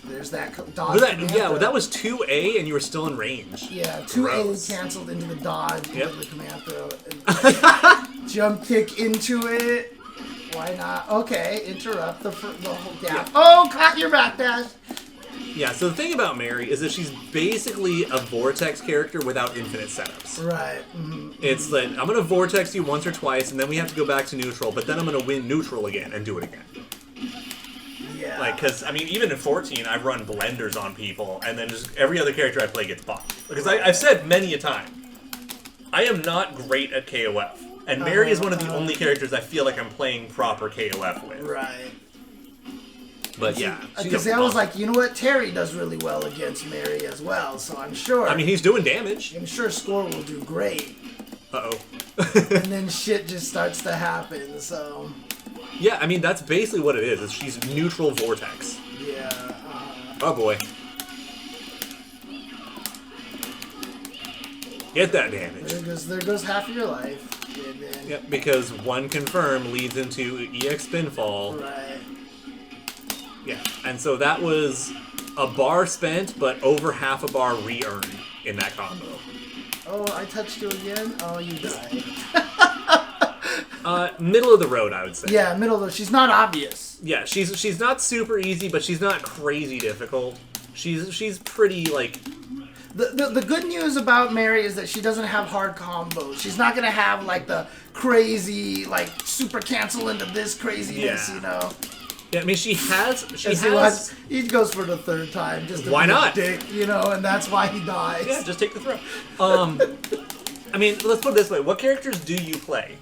There's that dodge. That was 2A, and you were still in range. Yeah, 2A canceled into the dodge, into the command throw, and jump kick into it. Why not? Okay, interrupt the whole gap. Oh, caught your backdash. Yeah, so the thing about Mary is that she's basically a Vortex character without infinite setups. Right. It's like, I'm going to Vortex you once or twice, and then we have to go back to neutral, but then I'm going to win neutral again and do it again. Yeah. Like, because, I mean, even in 14, I've run blenders on people, and then just every other character I play gets buffed. Because I've said many a time, I am not great at KOF. And Mary is one of the only characters I feel like I'm playing proper KOF with. Right. But yeah. Because I was like, you know what? Terry does really well against Mary as well, so I'm sure. I mean, he's doing damage. I'm sure Score will do great. Uh-oh. And then shit just starts to happen, so. Yeah, I mean, that's basically what it is. She's neutral Vortex. Yeah. Oh boy. Get that damage. There goes half of your life. And then, Yep, because one confirm leads into EX Spinfall. Right. Yeah, and so that was a bar spent, but over half a bar re-earned in that combo. Oh, I touched you again? Oh, you died. Middle of the road, I would say. Yeah, middle of the road. She's not obvious. Yeah, she's not super easy, but she's not crazy difficult. She's pretty, like... The good news about Mary is that she doesn't have hard combos. She's not going to have, like, the crazy, like, super cancel into this craziness, you know? Yeah, I mean, she has... He goes for the third time just to why be not? a dick, you know, and that's why he dies. Yeah, just take the throw. I mean, let's put it this way. What characters do you play?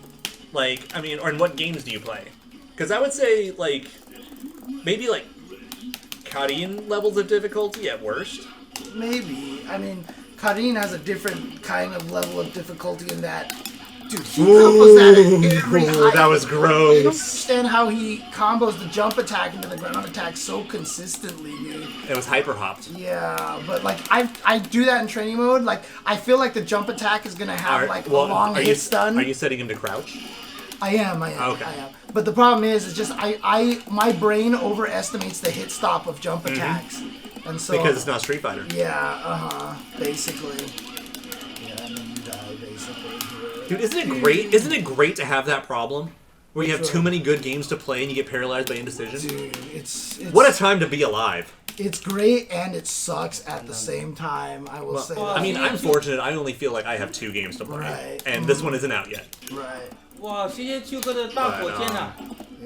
Like, I mean, or in what games do you play? Because I would say, like, maybe, like, Karin levels of difficulty at worst. Maybe. I mean, Karin has a different kind of level of difficulty in that. Dude, he combos that at every height. That was gross. I don't understand how he combos the jump attack into the ground attack so consistently, dude. It was hyper hopped. Yeah, but like I do that in training mode. Like I feel like the jump attack is gonna have a long hit stun. Are you setting him to crouch? I am. Okay. I am. But the problem is just my brain overestimates the hit stop of jump attacks, and so because it's not Street Fighter. Yeah. Basically. Yeah, and then you die basically. Dude, isn't it great? Isn't it great to have that problem? Where you have too many good games to play and you get paralyzed by indecision? Dude, it's what a time to be alive. It's great and it sucks at the same time, I will say that. I mean, I'm fortunate. I only feel like I have 2 games to play. Right. And this one isn't out yet. Right. Wow, 谢谢秋哥的大火箭啊！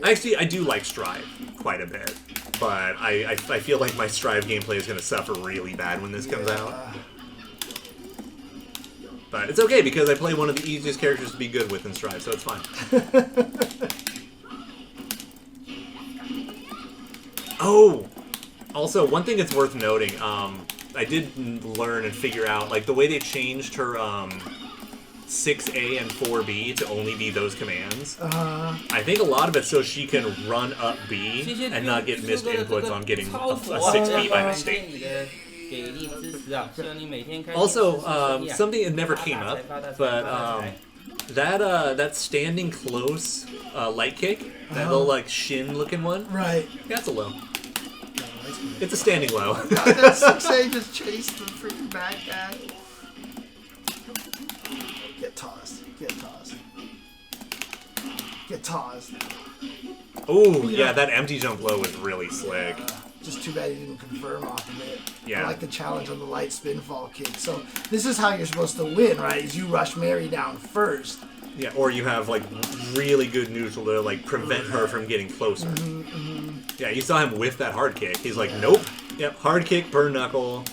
Actually, I do like Strive quite a bit. But I feel like my Strive gameplay is going to suffer really bad when this comes out. But it's okay because I play one of the easiest characters to be good with in Strive, so it's fine. Oh! Also, one thing that's worth noting, I did learn and figure out, like, the way they changed her 6A and 4B to only be those commands. I think a lot of it so she can run up B and not get missed inputs on getting a 6B by mistake. Also, something that never came up, but that standing close light kick, that little like shin looking one, right? That's a low. It's a standing low. That 6A just chased the freaking bad guy. Get tossed. Oh yeah, that empty jump low was really slick. Just too bad he didn't confirm off of it. Yeah. I like the challenge on the light spin fall kick. So this is how you're supposed to win, right? Is you rush Mary down first. Yeah, or you have like really good neutral to like prevent her from getting closer. Yeah, you saw him whiff that hard kick. He's like, nope. Yep, hard kick, burn knuckle.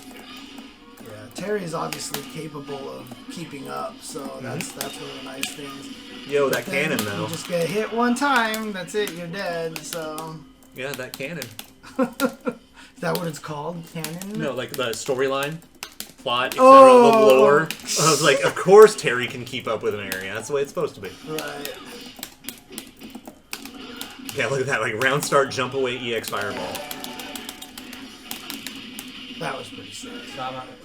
Yeah, Terry is obviously capable of keeping up, so that's one of the nice things. Yo, that cannon though. You just get hit one time, that's it, you're dead. So. Yeah, that cannon. Is that what it's called? Cannon? No, like the storyline, plot, etc. The lore. I was like, of course Terry can keep up with Mary. That's the way it's supposed to be. Right. Yeah, look at that, like round start, jump away, EX fireball. That was pretty sick.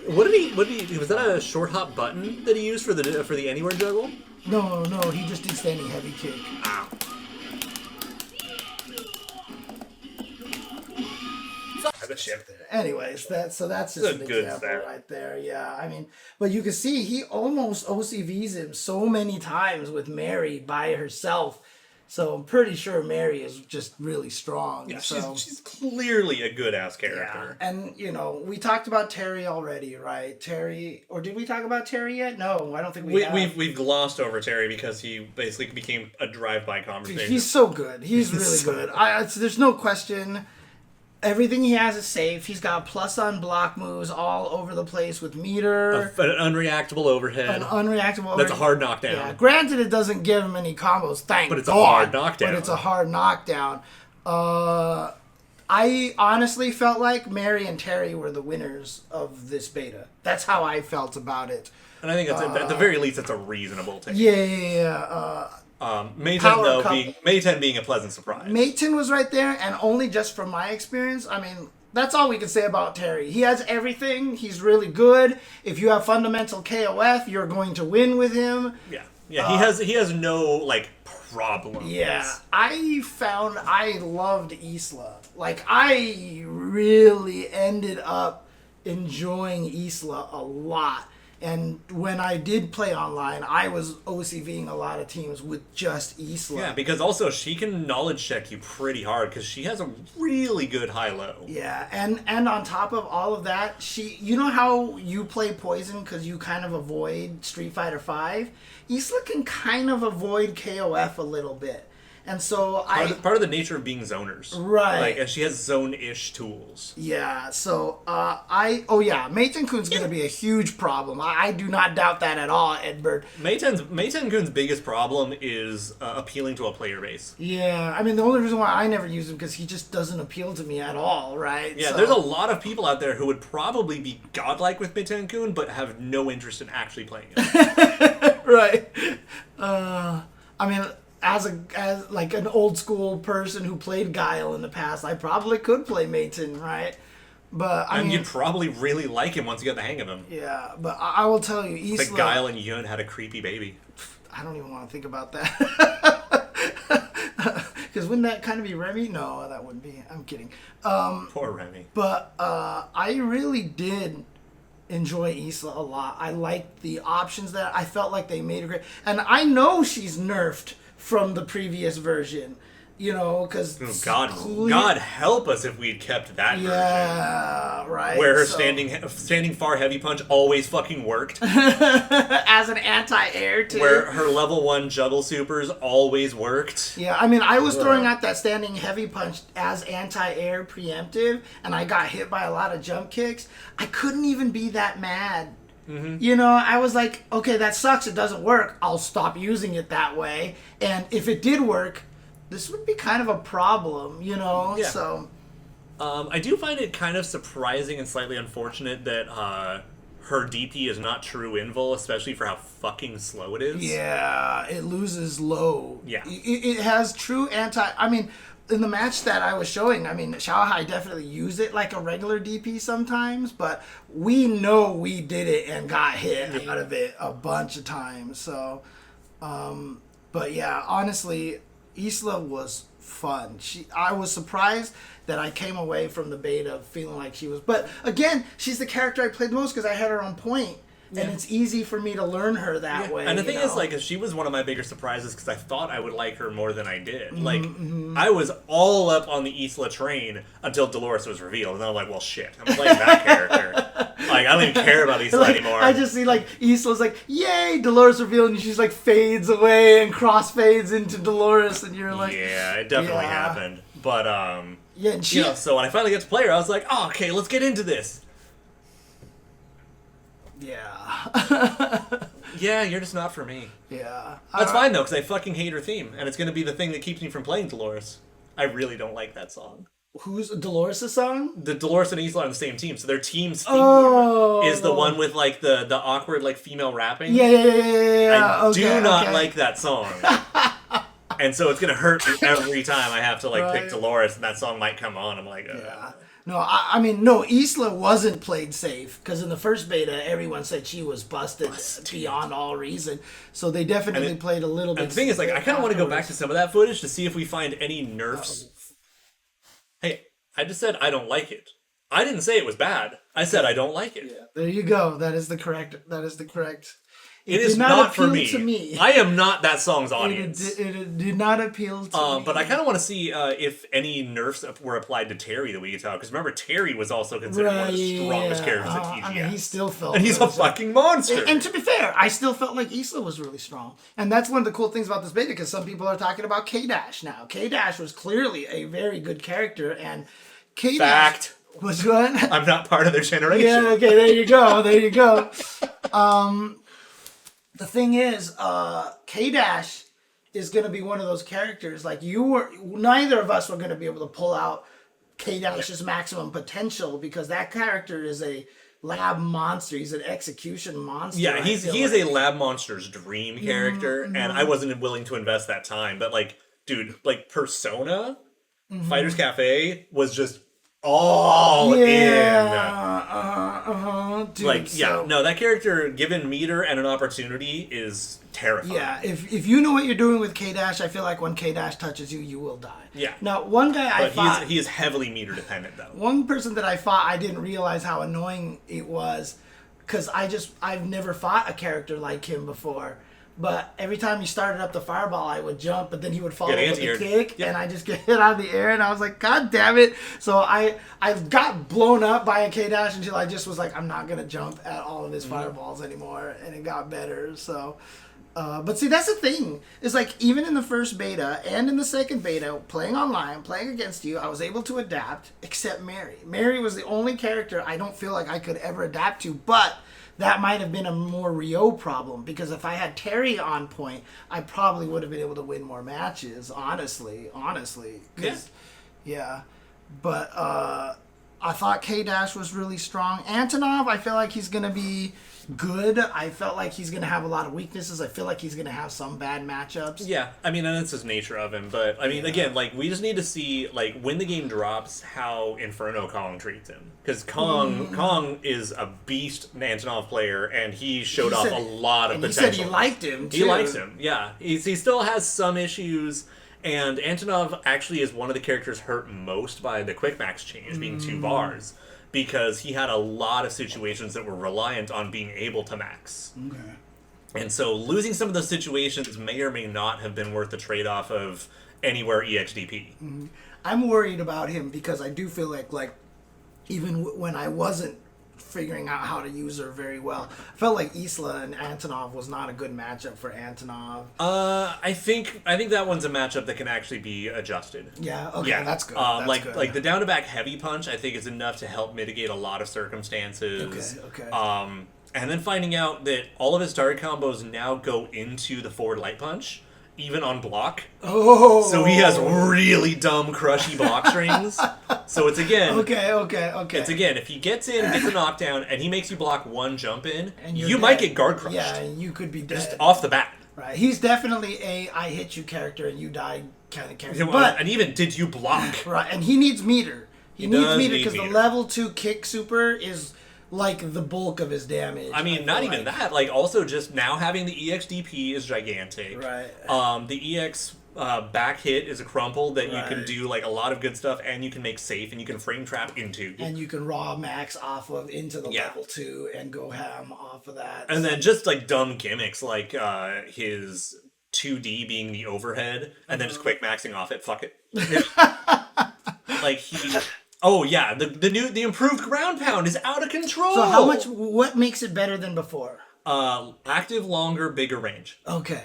What did he? Was that a short hop button that he used for the anywhere juggle? No, he just did standing heavy kick. Ow. Anyways, that's just an example right there. Yeah, I mean, but you can see he almost OCVs him so many times with Mary by herself, So I'm pretty sure Mary is just really strong. Yeah, so. she's clearly a good ass Yeah, character. and we talked about Terry already, right? Terry, or did we talk about Terry yet? No, I don't think we have. We've glossed over Terry because he basically became a drive-by conversation. He's so good. He's really good. There's no question. Everything he has is safe. He's got plus on block moves all over the place with meter. An unreactable overhead. That's a hard knockdown. Yeah. Granted, it doesn't give him any combos, but it's a hard knockdown. But it's a hard knockdown. I honestly felt like Mary and Terry were the winners of this beta. That's how I felt about it. And I think it's at the very least, it's a reasonable take. Yeah. Mayten being a pleasant surprise. Mayten was right there, and only just from my experience, I mean, that's all we can say about Terry. He has everything. He's really good. If you have fundamental KOF, you're going to win with him. Yeah. He has no problems. Yeah, I loved Isla. I really ended up enjoying Isla a lot. And when I did play online, I was OCVing a lot of teams with just Isla. Yeah, because also she can knowledge check you pretty hard because she has a really good high-low. Yeah, and on top of all of that, you know how you play Poison because you kind of avoid Street Fighter V? Isla can kind of avoid KOF a little bit. And so part of the nature of being zoners. Right. And she has zone-ish tools. Yeah, so Mayten-kun's going to be a huge problem. I do not doubt that at all, Edbert. Mayten-kun's biggest problem is appealing to a player base. Yeah, I mean, the only reason why I never use him because he just doesn't appeal to me at all, right? Yeah, there's a lot of people out there who would probably be godlike with Mayten-kun, but have no interest in actually playing it. Right. I mean... As an old school person who played Guile in the past, I probably could play Mayten, right? But I mean, you'd probably really like him once you got the hang of him. Yeah, but I will tell you, Isla. The Guile and Yun had a creepy baby. I don't even want to think about that. Because wouldn't that kind of be Remy? No, that wouldn't be. I'm kidding. Poor Remy. But I really did enjoy Isla a lot. I liked the options that I felt like they made her great. And I know she's nerfed from the previous version, because God help us if we'd kept that version. Yeah, right. Where her standing far heavy punch always fucking worked. As an anti-air too. Where her level 1 juggle supers always worked. Yeah, I mean, I was throwing out that standing heavy punch as anti-air preemptive, and I got hit by a lot of jump kicks. I couldn't even be that mad. Mm-hmm. I was like, okay, that sucks. It doesn't work. I'll stop using it that way. And if it did work, this would be kind of a problem, Yeah. So, I do find it kind of surprising and slightly unfortunate that her DP is not true invul, especially for how fucking slow it is. Yeah, it loses low. Yeah. It has true I mean, in the match that I was showing, I mean, Xiaohai definitely used it like a regular DP sometimes, but we know we did it and got hit out of it a bunch of times. So, but yeah, honestly, Isla was fun. I was surprised that I came away from the beta feeling like she was, but again, she's the character I played the most because I had her on point. Yeah. And it's easy for me to learn her that way. And the thing is, she was one of my bigger surprises because I thought I would like her more than I did. I was all up on the Isla train until Dolores was revealed. And then I'm like, well, shit. I'm playing that character. I don't even care about Isla anymore. I just see, Isla's yay, Dolores revealed, and she's, fades away and crossfades into Dolores, and you're like... Yeah, it definitely happened. But, yeah, and she... so when I finally got to play her, I was like, oh, okay, let's get into this. Yeah. Yeah, you're just not for me. Yeah. That's fine, though, because I fucking hate her theme, and it's going to be the thing that keeps me from playing Dolores. I really don't like that song. Who's Dolores' song? The Dolores and Isla on the same team, so their team's theme is the one with, the awkward, female rapping. Yeah. I do not like that song. And so it's going to hurt me every time I have to, pick Dolores, and that song might come on. I'm like, Yeah. No, I mean, no, Isla wasn't played safe, because in the first beta, everyone said she was busted beyond all reason. So they definitely played a little bit. And the thing is, I kind of want to go back to some of that footage to see if we find any nerfs. Hey, I just said I don't like it. I didn't say it was bad. I said I don't like it. Yeah, there you go. That is the correct It is did not not for appeal to me. I am not that song's audience. It did not appeal to me. But I kind of want to see if any nerfs were applied to Terry that we could talk. Because remember, Terry was also considered one of the strongest characters at TGS. I mean, he still felt... And he's a fucking monster. And to be fair, I still felt like Isla was really strong. And that's one of the cool things about this beta, because some people are talking about K-Dash now. K-Dash was clearly a very good character, and K-Dash... Fact. Was what? I'm not part of their generation. Yeah, okay, there you go. There you go. The thing is, K-Dash is going to be one of those characters. Like, neither of us were going to be able to pull out K-Dash's maximum potential, because that character is a lab monster. He's an execution monster. Yeah, he is a lab monster's dream character, and I wasn't willing to invest that time. But, like, dude, like, Persona, Fighters Cafe was just all in. Dude, like, yeah, no, that character, given meter and an opportunity, is terrifying. Yeah, if you know what you're doing with K-Dash, I feel like when K-Dash touches you, you will die. Yeah. Now, one guy I fought... he is heavily meter dependent, though. One person that I fought, I didn't realize how annoying it was, because I've never fought a character like him before. But every time he started up the fireball, I would jump, but then he would follow with a kick, and I just get hit out of the air, and I was like, God damn it. So I got blown up by a K-Dash until I just was like, I'm not going to jump at all of his fireballs anymore, and it got better. So, but see, that's the thing. It's like, even in the first beta and in the second beta, playing online, playing against you, I was able to adapt, except Mary. Mary was the only character I don't feel like I could ever adapt to, but... that might have been a more Rio problem, because if I had Terry on point, I probably would have been able to win more matches, honestly. Yeah. But I thought K-Dash was really strong. Antonov, I feel like he's going to be good. I felt like he's going to have a lot of weaknesses. I feel like he's going to have some bad matchups. Yeah, I mean, and that's the nature of him. But, I mean, again, like, we just need to see, like, when the game drops, how Inferno Kong treats him. Because Kong is a beast Antonov player, and he showed off a lot of potential. He said he liked him, too. He likes him, yeah. He still has some issues, and Antonov actually is one of the characters hurt most by the quick max change, being 2 bars. Because he had a lot of situations that were reliant on being able to max. Okay. And so losing some of those situations may or may not have been worth the trade-off of anywhere EXDP. I'm worried about him because I do feel like even when I wasn't figuring out how to use her very well, I felt like Isla and Antonov was not a good matchup for Antonov. I think that one's a matchup that can actually be adjusted. Yeah, okay, yeah. That's good. Like the down to back heavy punch, I think is enough to help mitigate a lot of circumstances. Okay. And then finding out that all of his target combos now go into the forward light punch, even on block. Oh. So he has really dumb crushy block strings. So it's again... Okay. It's again, if he gets in, gets a knockdown, and he makes you block one jump in, and you might get guard crushed. Yeah, you could be dead. Just off the bat. Right. He's definitely a I hit you character and you die kind of character. And even did you block. Right, and he needs meter. He needs meter because the meter. Level 2 kick super is... like the bulk of his damage. I mean, not even that. Like, also just now having the EXDP is gigantic. Right. The EX back hit is a crumple that you can do like a lot of good stuff, and you can make safe, and you can frame trap into. And you can raw max off of into the level 2 and go ham off of that. And then just like dumb gimmicks like his 2D being the overhead, and then just quick maxing off it. Fuck it. Like he. Oh yeah, the improved ground pound is out of control. So what makes it better than before? Active longer, bigger range. Okay,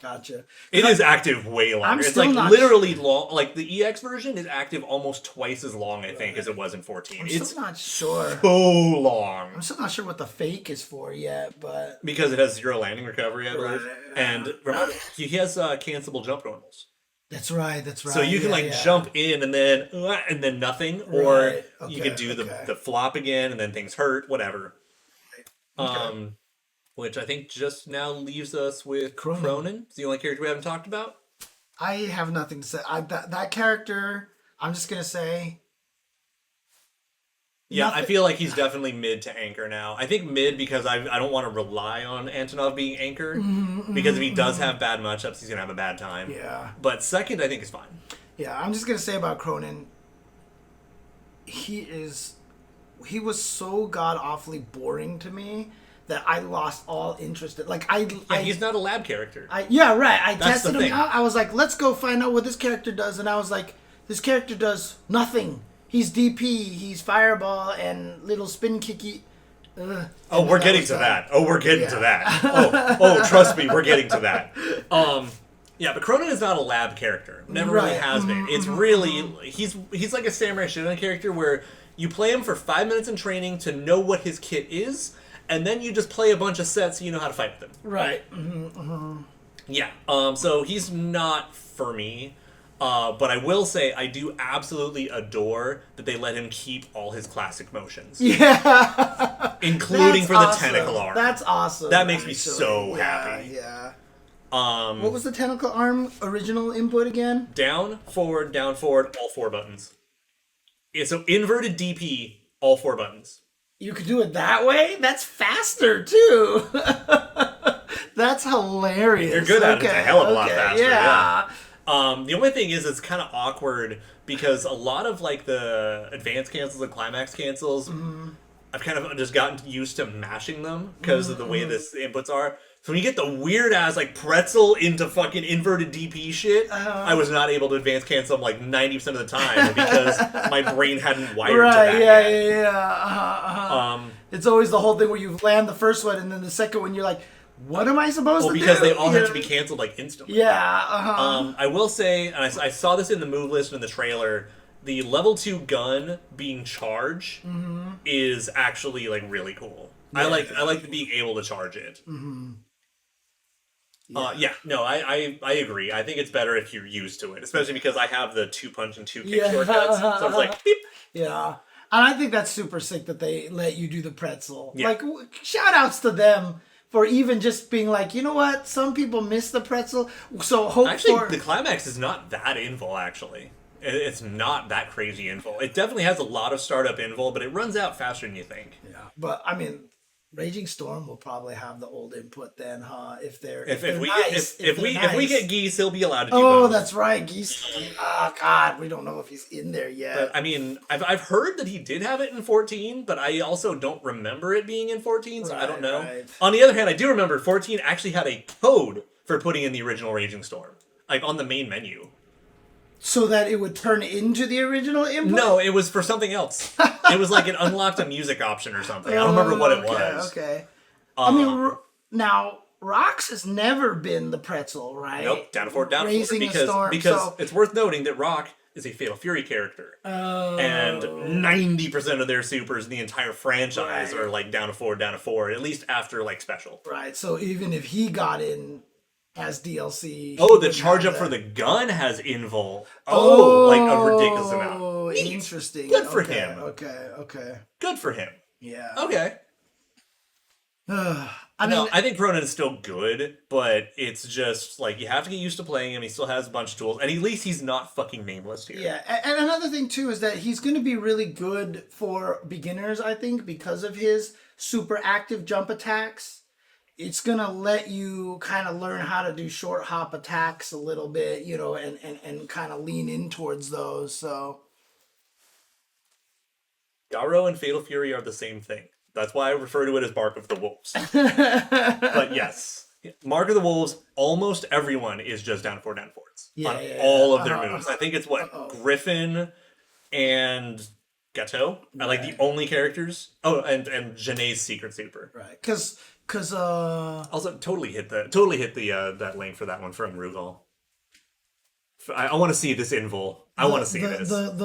gotcha. It is active way longer. It's like literally long. Like the EX version is active almost twice as long, I think, as it was in 14. I'm still not sure. So long. I'm still not sure what the fake is for yet, but because it has 0 landing recovery, I believe. And remember, he has cancelable jump normals. That's right. So you can jump in and then nothing, or you can do the flop again and then things hurt, whatever. Okay. Which I think just now leaves us with Cronin. It's the only character we haven't talked about. I have nothing to say. That character, I'm just gonna say. Yeah, I feel like he's definitely mid to anchor now. I think mid because I don't want to rely on Antonov being anchor. Because if he does have bad matchups, he's going to have a bad time. Yeah. But second, I think is fine. Yeah, I'm just going to say about Cronin, he was so god-awfully boring to me that I lost all interest in. Like he's not a lab character. I tested him out. I was like, let's go find out what this character does, and I was like, this character does nothing. He's DP, he's fireball, and little spin kicky. We're getting to that. We're getting to that. Trust me, we're getting to that. But Cronin is not a lab character. Never really has been. It's really he's like a Samurai Shodown character where you play him for 5 minutes in training to know what his kit is, and then you just play a bunch of sets so you know how to fight with him. Right. Yeah. So he's not for me. But I will say I do absolutely adore that they let him keep all his classic motions. Yeah. Including for the tentacle arm. That's awesome. That makes me so happy. Yeah. What was the tentacle arm original input again? Down, forward, all 4 buttons. So inverted DP, all 4 buttons. You could do it that way? That's faster, too. That's hilarious. You're good at it. It's a hell of a lot faster. Yeah. The only thing is it's kind of awkward because a lot of like the advanced cancels and climax cancels, I've kind of just gotten used to mashing them because of the way the inputs are. So when you get the weird ass like pretzel into fucking inverted DP shit, I was not able to advance cancel them like 90% of the time because my brain hadn't wired to that yet. It's always the whole thing where you land the first one and then the second one you're like, what am I supposed to do? Because they all have to be canceled like instantly. Yeah. I will say, and I saw this in the move list in the trailer, the level 2 gun being charge is actually like really cool. Yeah. I like being able to charge it. I agree. I think it's better if you're used to it, especially because I have the 2 punch and 2 kick shortcuts. So it's like, beep. Yeah. And I think that's super sick that they let you do the pretzel. Yeah. Like, shout outs to them for even just being like, you know what? Some people miss the pretzel. So the climax is not that invul, actually. It's not that crazy invul. It definitely has a lot of startup invul, but it runs out faster than you think. Yeah. But, I mean, Raging Storm will probably have the old input then, huh? If we get Geese, he'll be allowed to do both. both. That's right, Geese. Oh God, we don't know if he's in there yet. But, I mean, I've heard that he did have it in 14, but I also don't remember it being in 14, so I don't know. Right. On the other hand, I do remember 14 actually had a code for putting in the original Raging Storm, like on the main menu. So that it would turn into the original input? No, it was for something else. It was like it unlocked a music option or something. I don't remember what it was. Okay. I mean, now, Rox has never been the pretzel, right? Nope, down forward, Storm, because it's worth noting that Rock is a Fatal Fury character. Oh. And 90% of their supers in the entire franchise are like down to forward, at least after like special. Right, so even if he got in as DLC... Oh, the charge up for the gun has invul. Oh, like a ridiculous amount. Oh, interesting. Good for him. Okay. Good for him. Yeah. Okay. I think Cronin is still good, but it's just like you have to get used to playing him. He still has a bunch of tools, and at least he's not fucking nameless here. Yeah, and another thing too is that he's going to be really good for beginners, I think, because of his super active jump attacks. It's going to let you kind of learn how to do short hop attacks a little bit, you know, and kind of lean in towards those. So Garo and Fatal Fury are the same thing. That's why I refer to it as Mark of the Wolves. But yes, Mark of the Wolves, almost everyone is just down forwards on all of their moves. I think it's Griffin and Gateau are like the only characters. Oh, and Janae's Secret Super. Right, because also totally hit the that link for that one from Rugal. I want to see this invul. I want to see this. What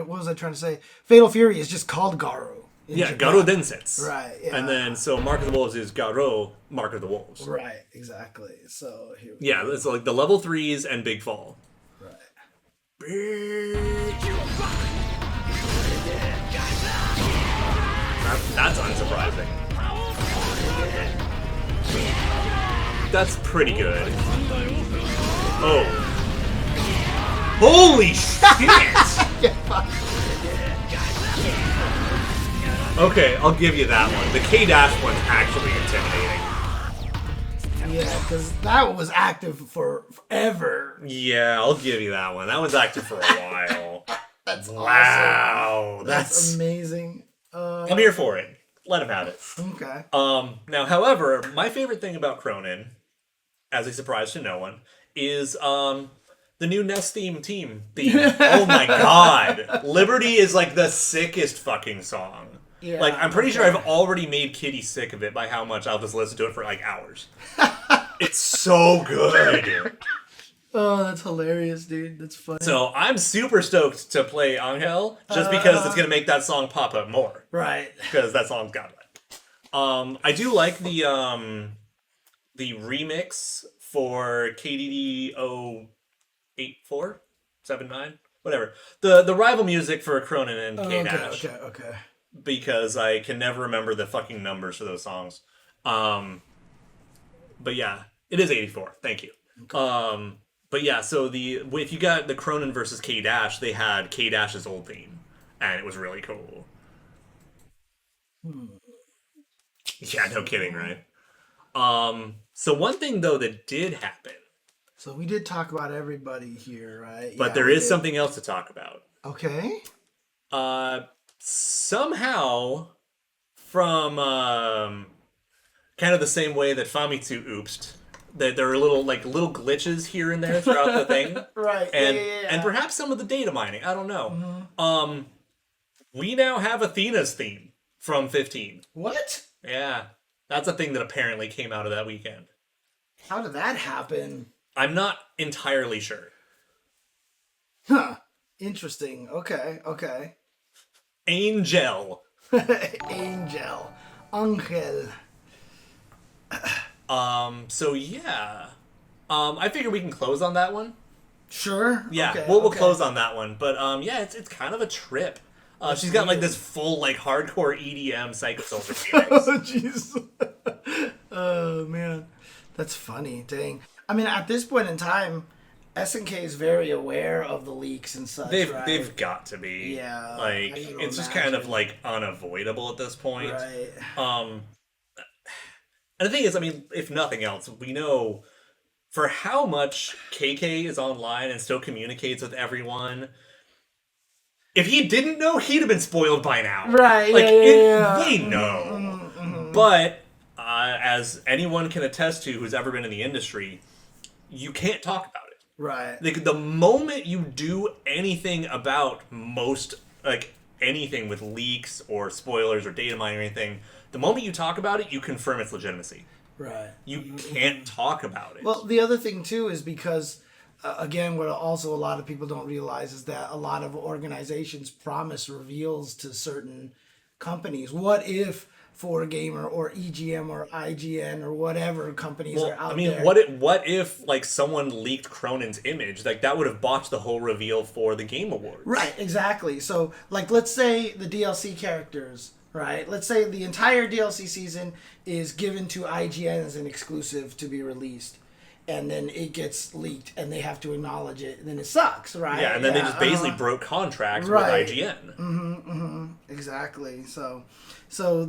was I trying to say? Fatal Fury is just called Garo. Garo Densets. Right, yeah. And then, so Mark of the Wolves is Garo, Mark of the Wolves. Right, exactly. So, here we go. It's like the level 3s and Big Fall. Right. That's unsurprising. That's pretty good. Oh. Holy shit! Okay, I'll give you that one. The K-Dash one's actually intimidating. Yeah, because that one was active for forever. Yeah, I'll give you that one. That one's active for a while. That's wow. Awesome. That's amazing. I'm here for it. let him have it. Okay. Now, however, my favorite thing about Cronin, as a surprise to no one, is the new Nest theme. Oh my god. Liberty is like the sickest fucking song. Yeah, like, I'm pretty sure I've already made Kitty sick of it by how much I'll just listen to it for like hours. It's so good. Oh, that's hilarious, dude. That's funny. So I'm super stoked to play Angel just because it's gonna make that song pop up more. Right. Because that song's got it. I do like the remix for KDD 08479, whatever. The rival music for Cronin and K-Dash. Okay. Because I can never remember the fucking numbers for those songs. But yeah, it is 84. Thank you. Okay. But yeah, so if you got the Cronin versus K-Dash, they had K-Dash's old theme, and it was really cool. Yeah, no kidding, right? So one thing though that did happen. So we did talk about everybody here, right? But there is something else to talk about. Okay. Somehow, from kind of the same way that Famitsu oopsed, that there are little glitches here and there throughout the thing, right? And perhaps some of the data mining. I don't know. Mm-hmm. We now have Athena's theme from 15. What? Yeah, that's a thing that apparently came out of that weekend. How did that happen? I'm not entirely sure. Huh. Interesting. Okay. Angel. Angel. So yeah. I figure we can close on that one. Sure. Yeah, okay, we'll close on that one. But yeah, it's kind of a trip. She's got like this full like hardcore EDM Psycho Soldier remix. Oh jeez. Oh man. That's funny. Dang. I mean, at this point in time, SNK is very aware of the leaks and such. They've got to be. Yeah. Like it's just kind of like unavoidable at this point. Right. And the thing is, I mean, if nothing else, we know for how much KK is online and still communicates with everyone. If he didn't know, he'd have been spoiled by now. Right. Like yeah. they know. Mm-hmm. But as anyone can attest to who's ever been in the industry, you can't talk about it. Right. Like the moment you do anything about anything with leaks or spoilers or data mining or anything, the moment you talk about it, you confirm its legitimacy. Right. You can't talk about it. Well, the other thing too is because again, what also a lot of people don't realize is that a lot of organizations promise reveals to certain companies. What if 4Gamer or EGM or IGN or whatever companies are out there? What if like someone leaked Cronin's image? Like that would have botched the whole reveal for the Game Awards. Right, exactly. So like let's say the DLC characters, right? Let's say the entire DLC season is given to IGN as an exclusive to be released. And then it gets leaked, and they have to acknowledge it, and then it sucks, right? Yeah, and then they just basically broke contracts with IGN. Exactly. So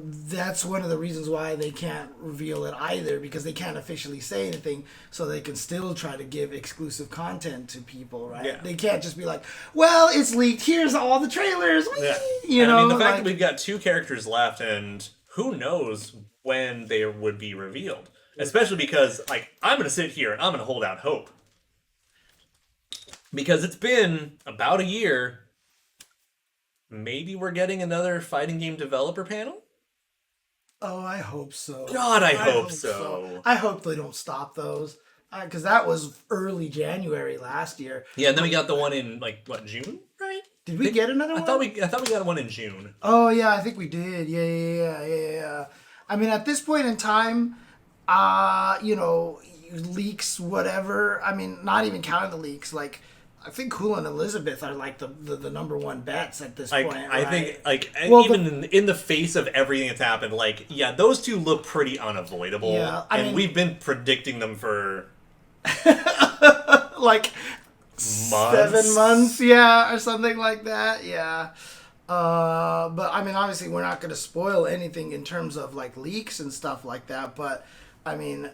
that's one of the reasons why they can't reveal it either, because they can't officially say anything, so they can still try to give exclusive content to people, right? Yeah. They can't just be like, well, it's leaked, here's all the trailers, yeah. You know? I mean, the fact that we've got 2 characters left, and who knows when they would be revealed. Especially because, like, I'm going to sit here and I'm going to hold out hope. Because it's been about a year. Maybe we're getting another fighting game developer panel? Oh, I hope so. God, I hope so. I hope they don't stop those. Because that was early January last year. Yeah, and then we got the one in, like, what, June? Right? Did we get another one? I thought we got one in June. Oh, yeah, I think we did. Yeah. I mean, at this point in time... leaks, whatever. I mean, not even counting the leaks. Like, I think Cool and Elizabeth are like the number one bets at this point. Right? I think, like, well, even in the face of everything that's happened, like, yeah, those two look pretty unavoidable. Yeah, I mean, we've been predicting them for like months? 7 months, yeah, or something like that. Yeah. But I mean, obviously, we're not going to spoil anything in terms of like leaks and stuff like that. But I mean,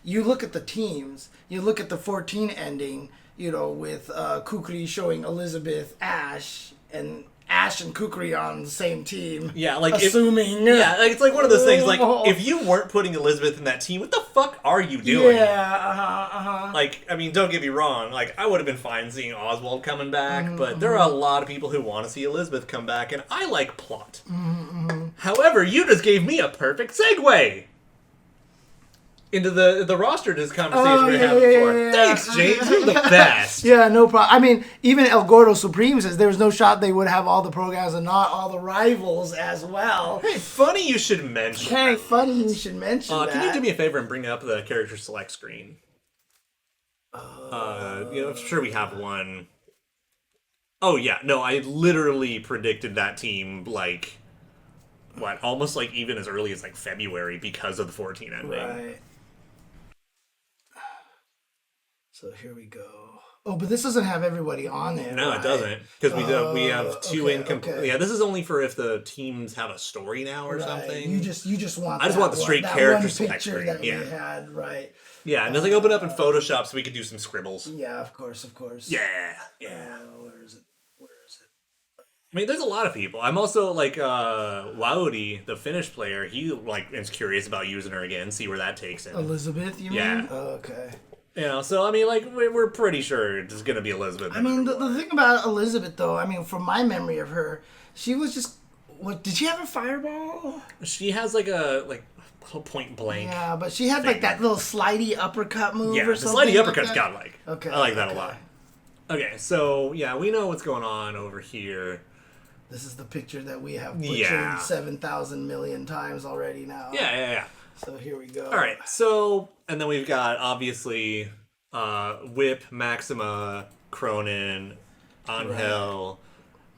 you look at the teams, you look at the 14 ending, with Kukri showing Elizabeth, Ash, and Ash and Kukri on the same team. Yeah, like assuming. Like, it's like one of those things. Like, if you weren't putting Elizabeth in that team, what the fuck are you doing? Yeah. Like, I mean, don't get me wrong. Like, I would have been fine seeing Oswald coming back, but there are a lot of people who want to see Elizabeth come back, and I like plot. However, you just gave me a perfect segue into the roster this conversation we were having before. Yeah. Thanks, James. You're the best. Yeah, no problem. I mean, even El Gordo Supreme says there was no shot they would have all the programs and not all the rivals as well. Hey, funny you should mention Hey, that. funny you should mention that. Can you do me a favor and bring up the character select screen? I'm sure we have one. Oh, yeah. No, I literally predicted that team, like, almost like even as early as, like, February because of the 14 ending. Right. So here we go. Oh, but this doesn't have everybody on there. No, right? it doesn't. Because we have two incomplete. Okay. Yeah, this is only for if the teams have a story now or something. You just want. I just want the straight that character one select picture screen. that Yeah. we had, right? Yeah, and just like open up in Photoshop so we could do some scribbles. Yeah, of course. Yeah. Where is it? I mean, there's a lot of people. I'm also like Wowdy, the Finnish player. He like is curious about using her again, see where that takes him. Elizabeth, you mean? Oh, okay. You know, so I mean, like we're pretty sure it's gonna be Elizabeth. I mean, the thing about Elizabeth, though, I mean, from my memory of her, she was just what? Did she have a fireball? She has like a point blank. Yeah, but she had thing. like that little slidey uppercut move. Yeah, or the something slidey uppercut's like godlike. Okay, I like that a lot. Okay, so yeah, we know what's going on over here. This is the picture that we have butchered Yeah. 7,000 million times already now. Yeah. So here we go. All right, so and then we've got obviously Whip, Maxima, Cronin, Angel,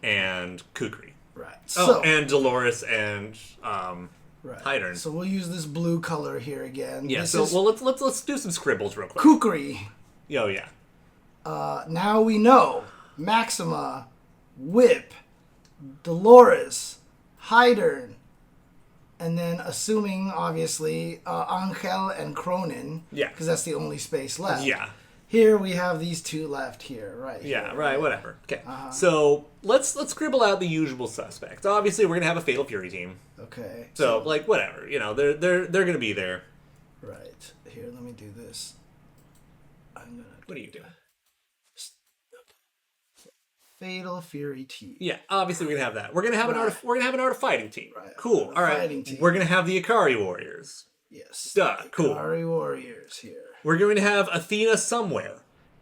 and Kukri. Right. Oh, and Dolores and right. Hydern. So we'll use this blue color here again. Yeah. This So is let's do some scribbles real quick. Kukri. Oh yeah. Now we know Maxima, Whip, Dolores, Hydern, and then assuming obviously Angel and Cronin. Yeah. Because that's the only space left. Yeah. Here we have these two left here, right? Yeah, here, right, whatever. Okay. So let's scribble out the usual suspects. Obviously, we're gonna have a Fatal Fury team. Okay. So like whatever, you know, they're gonna be there. Right. Here, let me do this. What are you doing? Fatal Fury team. Yeah, obviously we're gonna have that. We're gonna have an art of fighting team. Right. Cool. All right. Team. We're gonna have the Ikari Warriors. Yes. Duh. Cool. Ikari Warriors here. We're going to have Athena somewhere.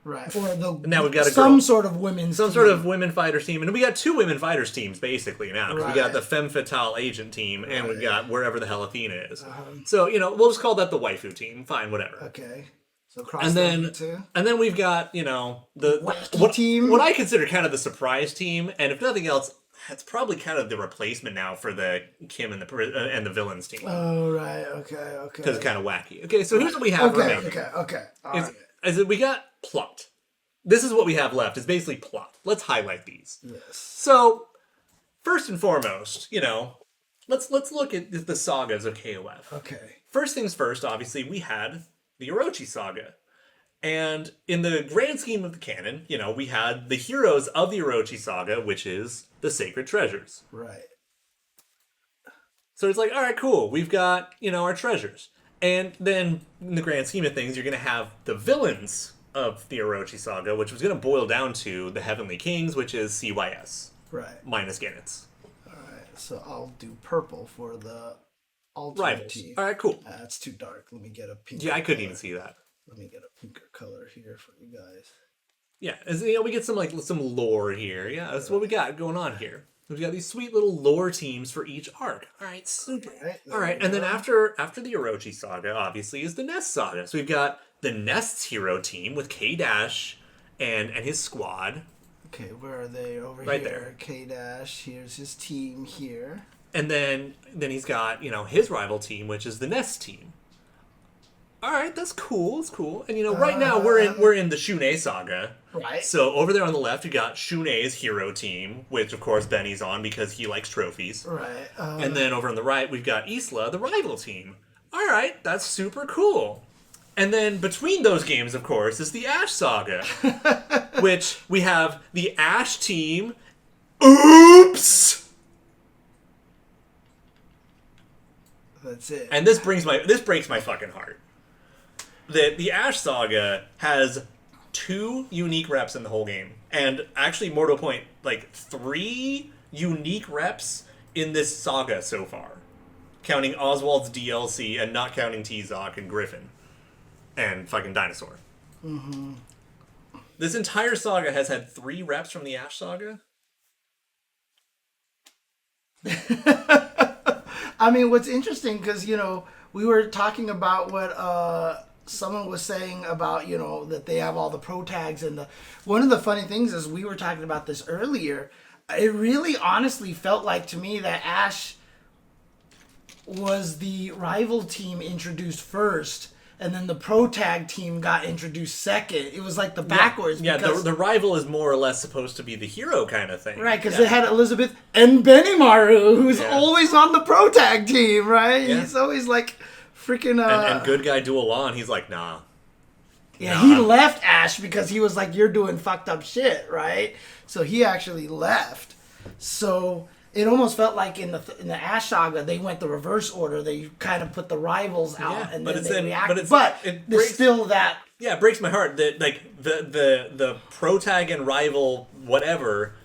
Right. Or the now we've got some sort of women's some team. sort of women fighters team, and we got two women fighters teams basically now. 'Cause we got the Femme Fatale agent team, and we've got wherever the hell Athena is. So we'll just call that the waifu team. Fine, whatever. Okay. So cross And then two. and then we've got the Wacky team. What I consider kind of the surprise team, and if nothing else, it's probably kind of the replacement now for the Kim and the villains team. Oh right. Okay. Because it's kind of wacky. Okay, so here's what we have remaining. Okay. Is that we got plot. This is what we have left. Is basically plot. Let's highlight these. Yes. So, first and foremost, let's look at the sagas of KOF. Okay. First things first, obviously, we had the Orochi saga. And in the grand scheme of the canon, we had the heroes of the Orochi saga, which is the Sacred Treasures. Right. So it's like, all right, cool. We've got, our treasures. And then in the grand scheme of things, you're going to have the villains of the Orochi saga, which was going to boil down to the Heavenly Kings, which is CYS. Right. Minus Ganitz. Alright, so I'll do purple for the ultimate Rivals. team. Alright, cool. That's too dark. Let me get a pink. Yeah, I couldn't even see that. Let me get a pinker color here for you guys. Yeah, we get some lore here. Yeah, that's what we got going on here. We've got these sweet little lore teams for each arc. All right, super. All right, and then after the Orochi saga, obviously, is the Nest saga. So we've got the Nest's hero team with K-Dash and his squad. Okay, where are they? Over right here. There. K-Dash. Here's his team here. And then he's got his rival team, which is the Nest team. All right, that's cool. It's cool. And right now we're in the Shunei saga. Right. So over there on the left, you got Shunei's hero team, which of course Benny's on because he likes trophies. Right. And then over on the right, we've got Isla, the rival team. All right, that's super cool. And then between those games, of course, is the Ash saga, which we have the Ash team, Oops. That's it. And this breaks my fucking heart. The Ash Saga has 2 unique reps in the whole game, and actually, more to a point, like 3 unique reps in this saga so far, counting Oswald's DLC and not counting T-Zoc and Griffin and fucking Dinosaur. Mm-hmm. This entire saga has had 3 reps from the Ash Saga. I mean, what's interesting, because, you know, we were talking about what someone was saying about, you know, that they have all the pro tags, and one of the funny things is we were talking about this earlier. It really honestly felt like to me that Ash was the rival team introduced first, and then the pro tag team got introduced second. It was like the backwards. Yeah, the rival is more or less supposed to be the hero kind of thing. Right, because it had Elizabeth and Benimaru, who's always on the pro tag team, right? Yeah. He's always like freaking... And good guy Dualon, he's like, nah. Yeah, he left Ash because he was like, you're doing fucked up shit, right? So he actually left. So... It almost felt like in the Ash Saga, they went the reverse order. They kind of put the rivals out, and then they reacted. But there's still that... Yeah, it breaks my heart that, like, the pro tag and rival whatever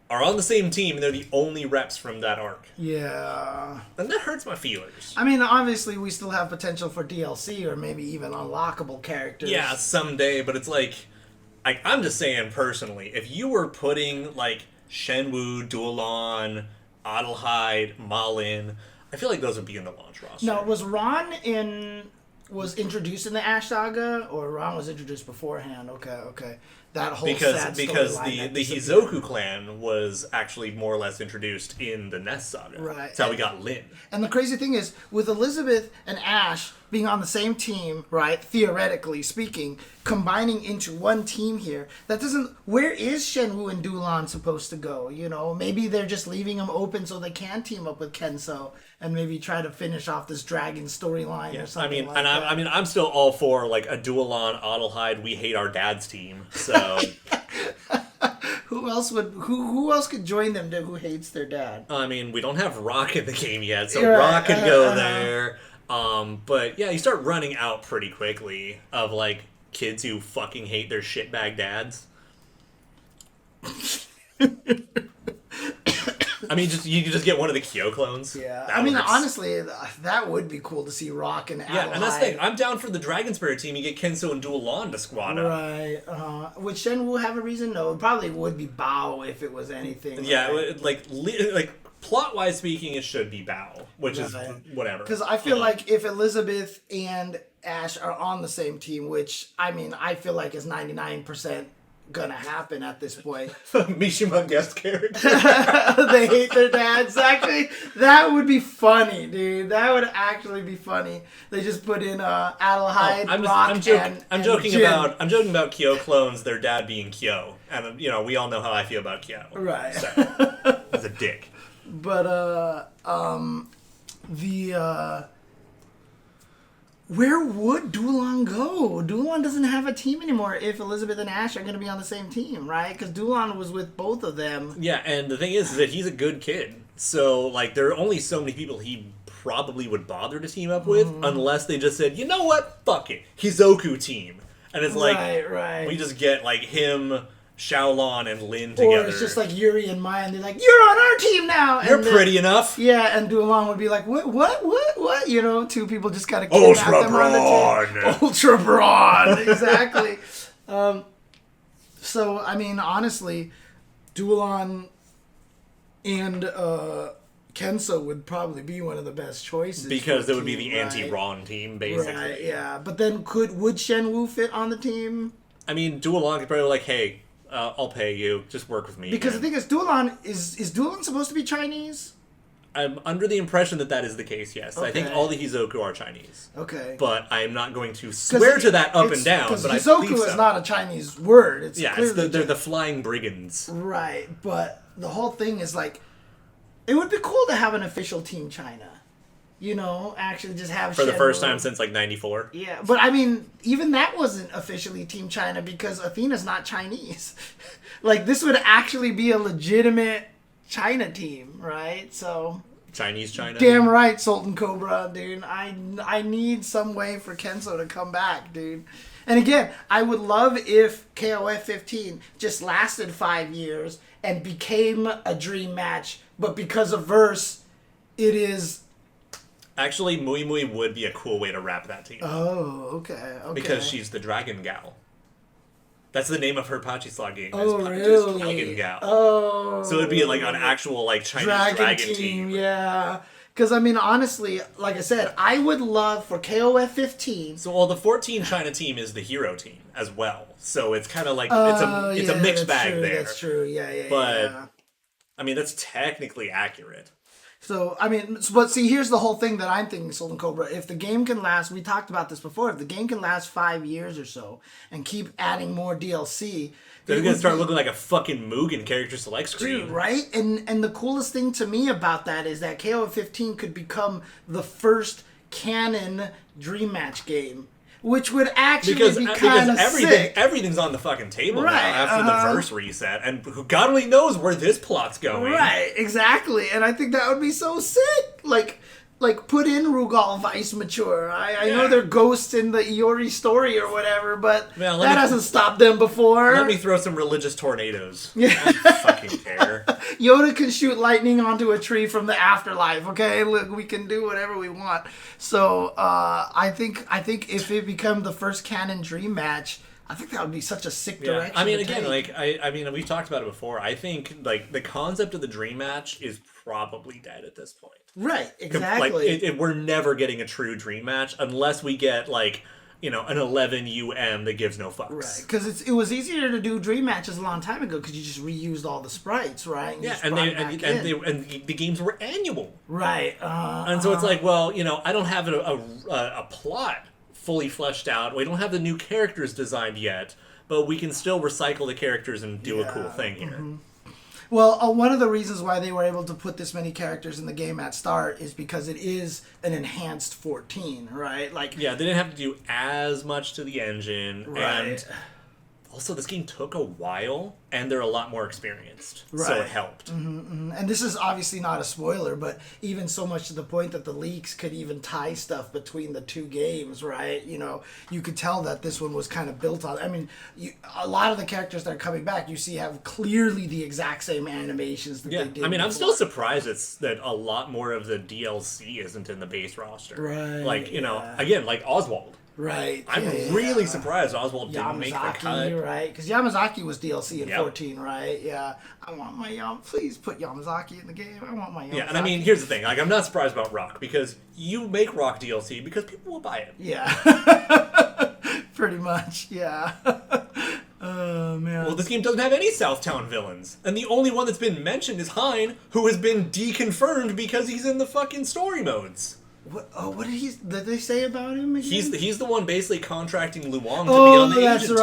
are on the same team, and they're the only reps from that arc. Yeah. And that hurts my feelers. I mean, obviously, we still have potential for DLC or maybe even unlockable characters. Yeah, someday, but it's like... I'm just saying, personally, if you were putting, like... Shenwu, Dualon, Adelheid, Malin. I feel like those would be in the launch roster. No, was introduced in the Ash Saga, or Ron was introduced beforehand? Okay. That whole because the Hizoku clan was actually more or less introduced in the Nest Saga. Right. That's how we got Lin. And the crazy thing is, with Elizabeth and Ash being on the same team, right, theoretically speaking, combining into one team here, that doesn't... Where is Shenwu and Dulan supposed to go, you know? Maybe they're just leaving them open so they can team up with Kenso and maybe try to finish off this dragon storyline or something that. I'm still all for, like, a Dualon, Adelheid, we hate our dad's team, so... Who else could join them who hates their dad? I mean, we don't have Rock in the game yet, so Rock could go there. But yeah, you start running out pretty quickly of, like, kids who fucking hate their shitbag dads. I mean, you just get one of the Kyo clones. Yeah, I mean, honestly, that would be cool to see Rock and Adelheid. Yeah, and that's the thing. I'm down for the Dragon Spirit team. You get Kenso and Dualon to squad up. Right. Would Shenwu have a reason? No, it probably would be Bao if it was anything. Yeah, right? like plot-wise speaking, it should be Bao, which is whatever. Because I feel like if Elizabeth and Ash are on the same team, which, I mean, I feel like is 99% gonna happen at this point. Mishima guest character. They hate their dads. Actually, that would be funny, dude. That would actually be funny. They just put in Adelheid, Rock, I'm joking about Kyo clones. Their dad being Kyo, and you know we all know how I feel about Kyo. Right. So, he's a dick. But where would Dulan go? Dulan doesn't have a team anymore if Elizabeth and Ash are going to be on the same team, right? Because Dulan was with both of them. Yeah, and the thing is that he's a good kid. So, like, there are only so many people he probably would bother to team up with unless they just said, you know what? Fuck it. Hizoku team. And it's like, we just get, like, him... Xiaolon and Lin together. Or it's just like Yuri and Maya, and they're like, you're on our team now! You're pretty enough. Yeah, and Dualon would be like, what? You know, two people just gotta kidnap them on the team. Ultra Brawn! Exactly. So, I mean, honestly, Dualon and Kenso would probably be one of the best choices. Because it would be the anti-Ron team, basically. Right, yeah. But then would Shenwu fit on the team? I mean, Dualon could probably be like, hey, I'll pay you. Just work with me. Because the thing is, Dualon is Dualon supposed to be Chinese? I'm under the impression that is the case, yes. Okay. I think all the Hizoku are Chinese. Okay. But I am not going to swear to that up and down. But Hizoku is not a Chinese word. They're the flying brigands. Right, but the whole thing is like, it would be cool to have an official Team China. you know, actually just have for the first Shenmue. time since like '94. Yeah, but I mean, even that wasn't officially Team China because Athena's not Chinese. Like, this would actually be a legitimate China team, right? So Chinese China. damn right, Sultan Cobra, dude. I need some way for Kenzo to come back, dude. And again, I would love if KOF 15 just lasted 5 years and became a dream match, but because of Verse, it is... Actually, Mui Mui would be a cool way to wrap that team. Oh, okay. Because she's the Dragon Gal. That's the name of her Pachislaw game. Oh, Pachi's really? Dragon Gal. Oh. So it'd be like an actual like Chinese dragon team. Yeah. Because, I mean, honestly, like I said, I would love for KOF 15... So, well, the 14 China team is the hero team as well. So it's kind of like, it's a mixed bag true, there. That's true, yeah. But, I mean, that's technically accurate. So, I mean, but see, here's the whole thing that I'm thinking, Sultan Cobra. If the game can last, we talked about this before, if the game can last 5 years or so and keep adding more DLC... They're going to start looking like a fucking Mugen character select screen. Dude, right? And the coolest thing to me about that is that KOF 15 could become the first canon Dream Match game. Which would actually be kind of sick. Everything's on the fucking table right, now after the verse reset. And God only knows where this plot's going. Right, exactly. And I think that would be so sick. Like put in Rugal Vice Mature. I know they're ghosts in the Iori story or whatever, but that hasn't stopped them before. Let me throw some religious tornadoes. Yeah. I don't fucking care. Yoda can shoot lightning onto a tree from the afterlife, okay? Look, we can do whatever we want. So, I think if it become the first canon Dream Match, I think that would be such a sick direction. I mean, again, like I mean, we've talked about it before. I think like the concept of the Dream Match is probably dead at this point. Right, exactly. Like, we're never getting a true Dream Match unless we get like, you know, an 11 that gives no fucks. Right, because it was easier to do Dream Matches a long time ago because you just reused all the sprites, right? And the games were annual. Right. And so it's like, well, you know, I don't have a plot fully fleshed out. We don't have the new characters designed yet, but we can still recycle the characters and do a cool thing here. Mm-hmm. Well, one of the reasons why they were able to put this many characters in the game at start is because it is an enhanced 14, right? Like, yeah, they didn't have to do as much to the engine, right. And also this game took a while, and they're a lot more experienced, right. So it helped. And this is obviously not a spoiler, but even so much to the point that the leaks could even tie stuff between the two games, right? You know, you could tell that this one was kind of built on. I mean, a lot of the characters that are coming back, you see, have clearly the exact same animations that they did. I mean, before. I'm still surprised that a lot more of the DLC isn't in the base roster. Right. Like, you know, again, like Oswald. Right. I'm really surprised Oswald didn't make the cut. Right? Because Yamazaki was DLC in 14, right? Yeah. I want my please put Yamazaki in the game. I want my Yamazaki. Yeah, and I mean, here's the thing. Like, I'm not surprised about Rock because you make Rock DLC because people will buy it. Yeah. Pretty much, yeah. Oh, man. Well, this game doesn't have any Southtown villains. And the only one that's been mentioned is Hein, who has been deconfirmed because he's in the fucking story modes. What did they say about him again? He's the one basically contracting Luong to be on the agent team.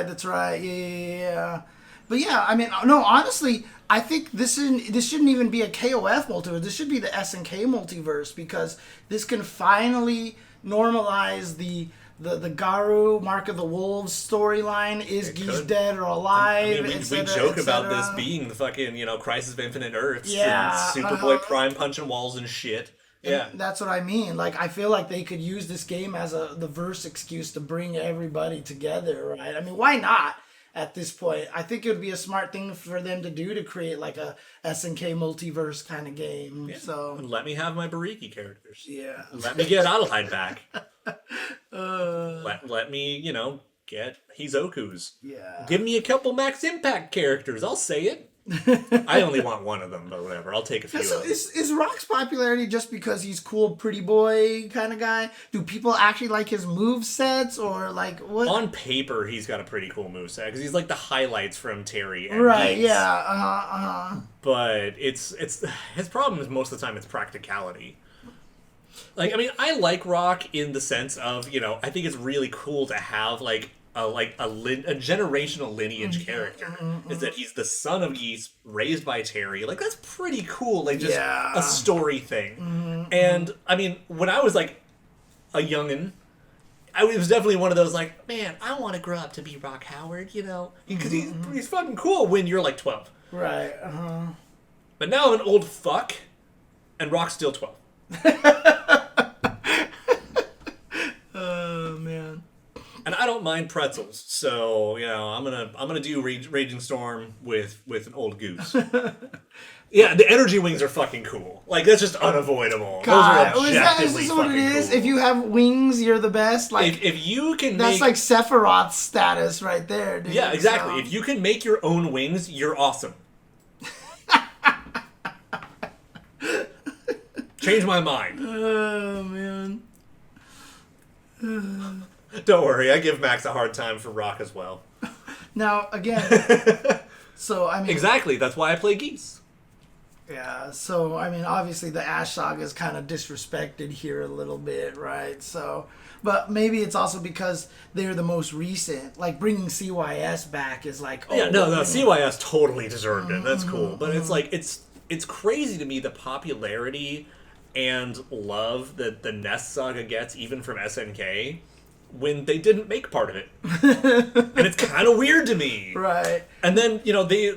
That's right. Yeah. But yeah, I mean, no, honestly, I think this shouldn't even be a KOF multiverse. This should be the SNK multiverse because this can finally normalize the Garu Mark of the Wolves storyline. Is Geese dead or alive? I mean, we joke about this being the fucking, you know, Crisis of Infinite Earths and Superboy Prime punching walls and shit. Yeah, and that's what I mean. Like, I feel like they could use this game as the verse excuse to bring everybody together, right? I mean, why not at this point? I think it would be a smart thing for them to do to create like a SNK multiverse kind of game. Yeah. So let me have my Bariki characters. Yeah. Let me get Adelheid back. Let me, you know, get Hizoku's. Yeah. Give me a couple Max Impact characters. I'll say it. I only want one of them, but whatever. I'll take a few of them. Is Rock's popularity just because he's cool, pretty boy kind of guy? Do people actually like his move-sets, or like what? On paper, he's got a pretty cool moveset because he's like the highlights from Terry and right, Geese. Yeah, But it's his problem is most of the time it's practicality. Like, I mean, I like Rock in the sense of, you know, I think it's really cool to have like a generational lineage character. Is that he's the son of Geese, raised by Terry. Like, that's pretty cool. Like, just a story thing. And I mean, when I was like a youngin', it was definitely one of those like, man, I want to grow up to be Rock Howard, you know, because he's fucking cool when you're like 12. Right. But now I'm an old fuck, and Rock's still 12. Oh man. And I don't mind pretzels, so you know I'm gonna do Raging Storm with an old goose. Yeah, the energy wings are fucking cool. Like that's just unavoidable. God, Those are objectively is this what it fucking is? cool. If you have wings, you're the best. Like if you can, that's like Sephiroth's status right there. Dude. Yeah, exactly. So. If you can make your own wings, you're awesome. Change my mind. Oh man. Don't worry, I give Max a hard time for Rock as well. Now again, so I mean exactly. That's why I play geese. Yeah, so I mean obviously the Ash Saga is kind of disrespected here a little bit, right? So, but maybe it's also because they're the most recent. Like bringing CYS back is like CYS totally deserved it. That's cool, but it's like it's crazy to me the popularity and love that the Nest Saga gets even from SNK when they didn't make part of it. And it's kind of weird to me. Right. And then, you know, they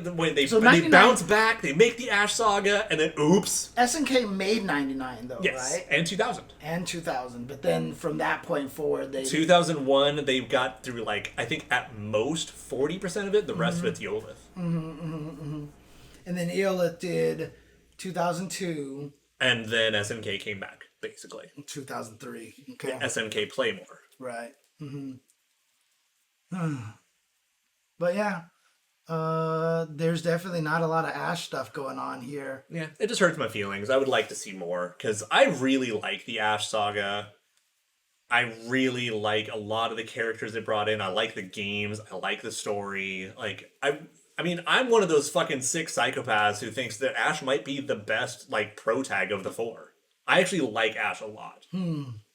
bounce back, they make the Ash Saga, and then oops. SNK made 99 though, yes, right? and 2000. And 2000. But then from that point forward, 2001, they got through, like, I think at most 40% of it. The rest of it's Eolith. And then Eolith did 2002. And then SNK came back, basically. 2003. Okay. SNK Playmore. Right. But yeah, there's definitely not a lot of Ash stuff going on here. Yeah, it just hurts my feelings. I would like to see more, because I really like the Ash Saga. I really like a lot of the characters they brought in. I like the games. I like the story. Like, I mean, I'm one of those fucking sick psychopaths who thinks that Ash might be the best, like, pro tag of the four. I actually like Ash a lot.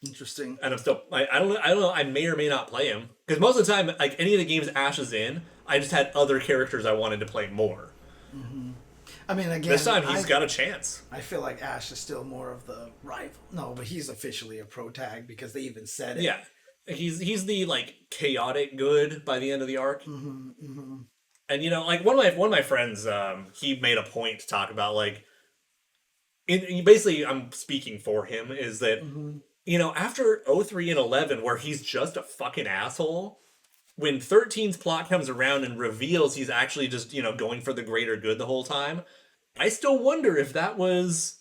Interesting. And I'm still, I don't know, I may or may not play him. Because most of the time, like, any of the games Ash is in, I just had other characters I wanted to play more. I mean, again... This time, he's got a chance. I feel like Ash is still more of the rival. No, but he's officially a pro tag because they even said it. Yeah. He's the, like, chaotic good by the end of the arc. And, you know, like, one of my friends, he made a point to talk about, like, basically, I'm speaking for him, is that, you know, after 03 and 11, where he's just a fucking asshole, when 13's plot comes around and reveals he's actually just, you know, going for the greater good the whole time, I still wonder if that was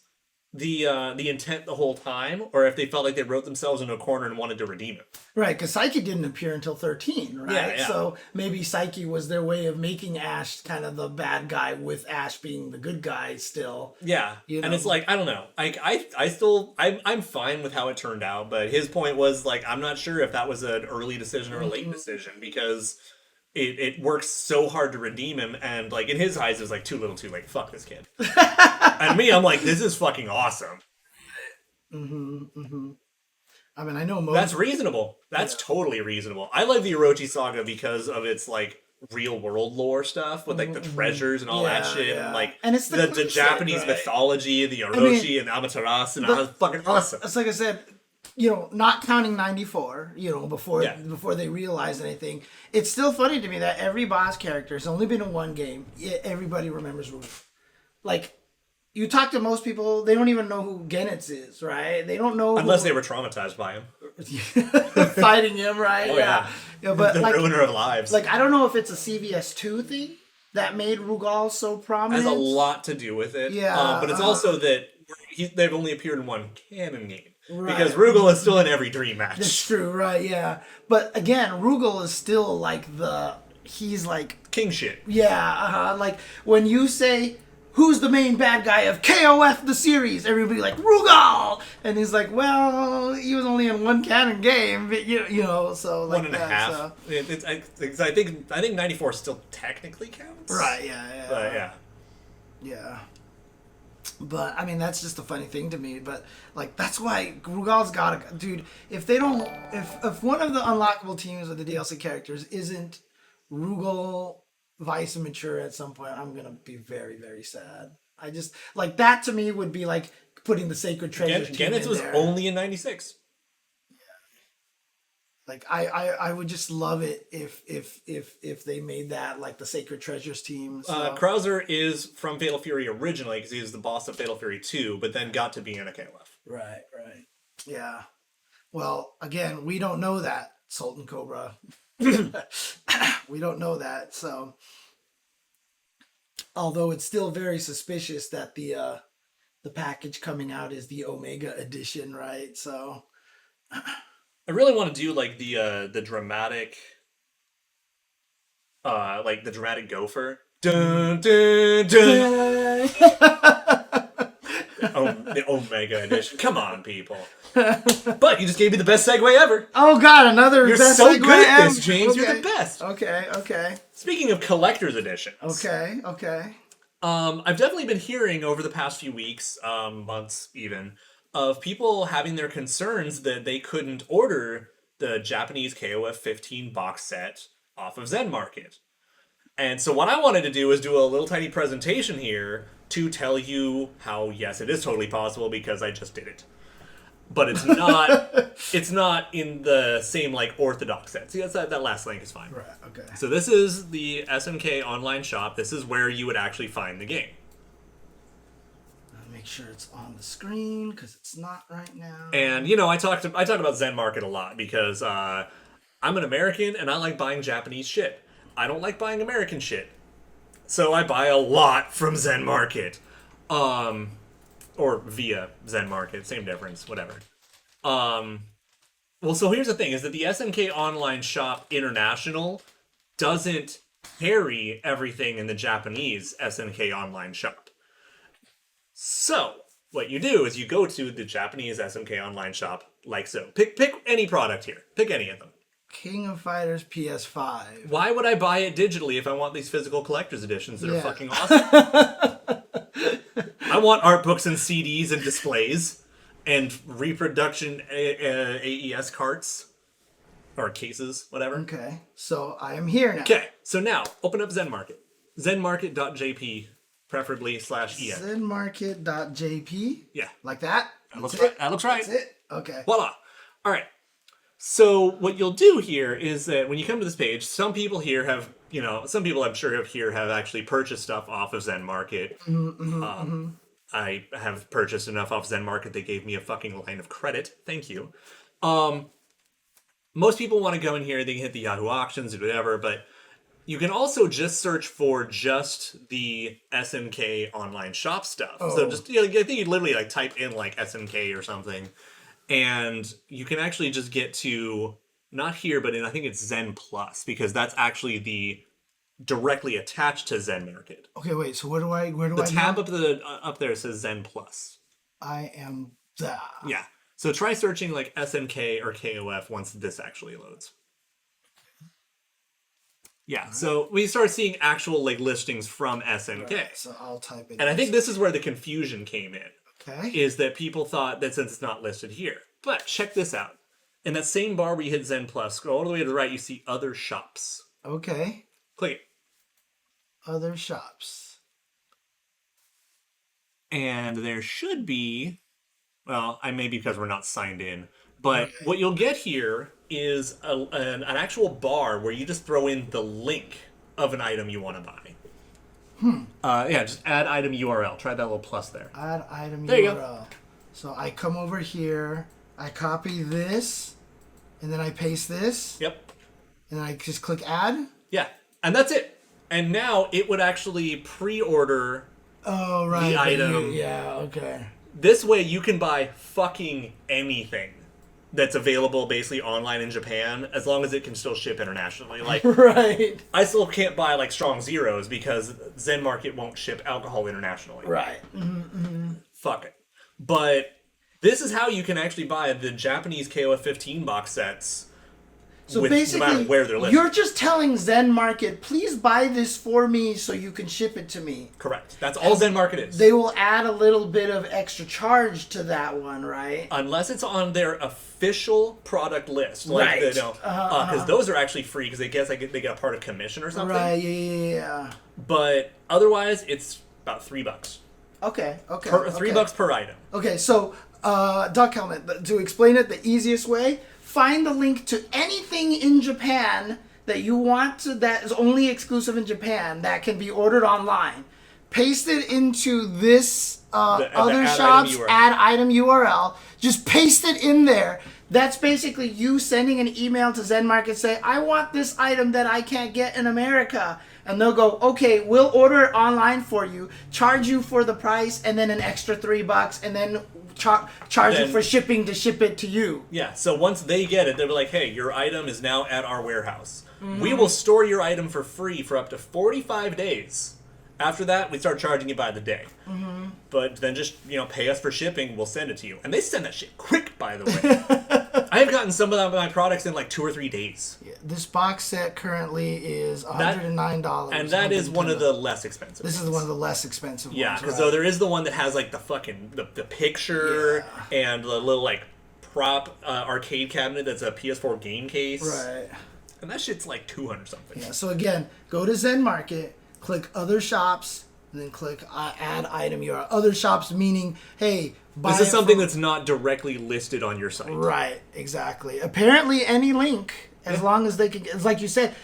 the intent the whole time, or if they felt like they wrote themselves into a corner and wanted to redeem it. Right, because Psyche didn't appear until 13, right? Yeah. So maybe Psyche was their way of making Ash kind of the bad guy with Ash being the good guy still. Yeah, you know? And it's like, I don't know. I'm fine with how it turned out, but his point was, like, I'm not sure if that was an early decision or a late decision, because it works so hard to redeem him, and, like, in his eyes, it was like, too little too late. Fuck this kid. And me, I'm like, this is fucking awesome. I mean, I know most... That's reasonable. That's totally reasonable. I like the Orochi Saga because of its, like, real-world lore stuff, with, like, the treasures and all that shit, and, like, and it's the Japanese mythology, the Orochi and Amaterasu, and it's fucking awesome. It's like I said... You know, not counting 94, you know, before they realized anything, it's still funny to me that every boss character has only been in one game. Everybody remembers Rugal. Like, you talk to most people, they don't even know who Genitz is, right? They don't know unless they were traumatized by him. Fighting him, right? Oh, yeah. But the ruiner of lives. Like, I don't know if it's a CVS2 thing that made Rugal so prominent. It has a lot to do with it. Yeah. But it's also that they've only appeared in one canon game. Right. Because Rugal is still in every dream match. That's true, right, yeah. But again, Rugal is still like he's like... king shit. Yeah, like when you say, who's the main bad guy of KOF the series? Everybody like, Rugal! And he's like, well, he was only in one canon game, but you know, so like one and a half. So. I think 94 still technically counts. Right, yeah. But yeah. Yeah. But, I mean, that's just a funny thing to me. But, like, that's why Rugal's got to... Dude, if one of the unlockable teams with the DLC characters isn't Rugal, Vice, and Mature at some point, I'm going to be very, very sad. I just... Like, that to me would be, like, putting the sacred treasures Again, team it in was there. only in 96. Like I would just love it if they made that like the Sacred Treasures team. So. Krauser is from Fatal Fury originally because he was the boss of Fatal Fury 2, but then got to be in a KOF. Right. Yeah. Well, again, we don't know that, Sultan Cobra. We don't know that. So, although it's still very suspicious that the package coming out is the Omega edition, right? So. I really want to do like the dramatic, like the dramatic gopher. Dun, dun, dun. The Omega edition. Come on, people. But you just gave me the best segue ever. Oh God, another You're best so segue good at this, ever. James. Okay. You're the best. Okay. Speaking of collector's editions. Okay. I've definitely been hearing over the past few weeks, months even, of people having their concerns that they couldn't order the Japanese KOF 15 box set off of Zen Market. And so what I wanted to do is do a little tiny presentation here to tell you how, yes, it is totally possible because I just did it. But it's not in the same like orthodox set. See, that last link is fine. Right, okay. So this is the SNK online shop. This is where you would actually find the game. Make sure it's on the screen because it's not right now. And I talked about Zen Market a lot because I'm an American and I like buying Japanese shit. I don't like buying American shit, so I buy a lot from Zen Market, or via Zen Market, same difference, whatever. Well, so here's the thing: is that the SNK Online Shop International doesn't carry everything in the Japanese SNK Online Shop. So, what you do is you go to the Japanese SNK Online Shop, like so. Pick any product here. Pick any of them. King of Fighters PS5. Why would I buy it digitally if I want these physical collector's editions that are fucking awesome? I want art books and CDs and displays and reproduction AES carts. Or cases, whatever. Okay, so I am here now. Okay, so now, open up Zen Market. Zenmarket.jp. Preferably /en. Zenmarket.jp. Yeah. Like that? That looks right. That looks right. That's it? Okay. Voila. All right. So what you'll do here is that when you come to this page, some people here have, some people I'm sure have actually purchased stuff off of Zen Market. I have purchased enough off Zen Market. They gave me a fucking line of credit. Thank you. Most people want to go in here. They can hit the Yahoo auctions or whatever, but you can also just search for just the SNK online shop stuff. Oh. So just, I think you literally like type in like SNK or something, and you can actually just get to, not here, but I think it's Zen Plus, because that's actually the directly attached to Zen Market. Okay, wait, so where do I The tab up there says Zen Plus. I am there. Yeah. So try searching like SNK or KOF once this actually loads. Yeah, so we start seeing actual like listings from SNK. Right, so I'll type in. And I think this is where the confusion came in. Okay. Is that people thought that since it's not listed here. But check this out. In that same bar where you hit Zen Plus, scroll all the way to the right, you see other shops. Okay. Click it. Other shops. And there should be, well, I may because we're not signed in, but what you'll get here is an actual bar where you just throw in the link of an item you want to buy. Just add item URL. Try that little plus there. Add item there URL. You go. So I come over here, I copy this, and then I paste this. Yep. And I just click add. Yeah, and that's it. And now it would actually pre-order the item. Okay. This way you can buy fucking anything that's available basically online in Japan, as long as it can still ship internationally. Like, right. I still can't buy like Strong Zeros because Zen Market won't ship alcohol internationally. Right. Fuck it. But this is how you can actually buy the Japanese KOF 15 box sets. So basically, no matter where they're listed. You're just telling Zen Market, please buy this for me so you can ship it to me. Correct. That's all Zen Market is. They will add a little bit of extra charge to that one, right? Unless it's on their official product list. Like, right. Because those are actually free because they get a part of commission or something. Right, yeah. But otherwise, it's about $3. Okay. $3 per item. Okay, so Duck Helmet, to explain it the easiest way, find the link to anything in Japan that you want that is only exclusive in Japan that can be ordered online. Paste it into this other shop's add item URL. Just paste it in there. That's basically you sending an email to Zen Market, say, I want this item that I can't get in America. And they'll go, okay, we'll order it online for you, charge you for the price, and then an extra $3, and then charge you for shipping to ship it to you. Yeah, so once they get it, they'll be like, hey, your item is now at our warehouse. We will store your item for free for up to 45 days. After that, we start charging you by the day. But then just, pay us for shipping, we'll send it to you. And they send that shit quick, by the way. I have gotten some of my products in like 2 or 3 days. Yeah, this box set currently is $109. And that is one of the less expensive ones. This is one of the less expensive ones. Yeah, because there is the one that has like the fucking, the picture and the little like prop arcade cabinet that's a PS4 game case. Right. And that shit's like 200 something. Yeah, so again, go to Zen Market, click Other Shops, and then click Add Item URL. Other Shops meaning, hey, buy this is something that's not directly listed on your site. Right, exactly. Apparently, any link, as long as they can, it's like you said,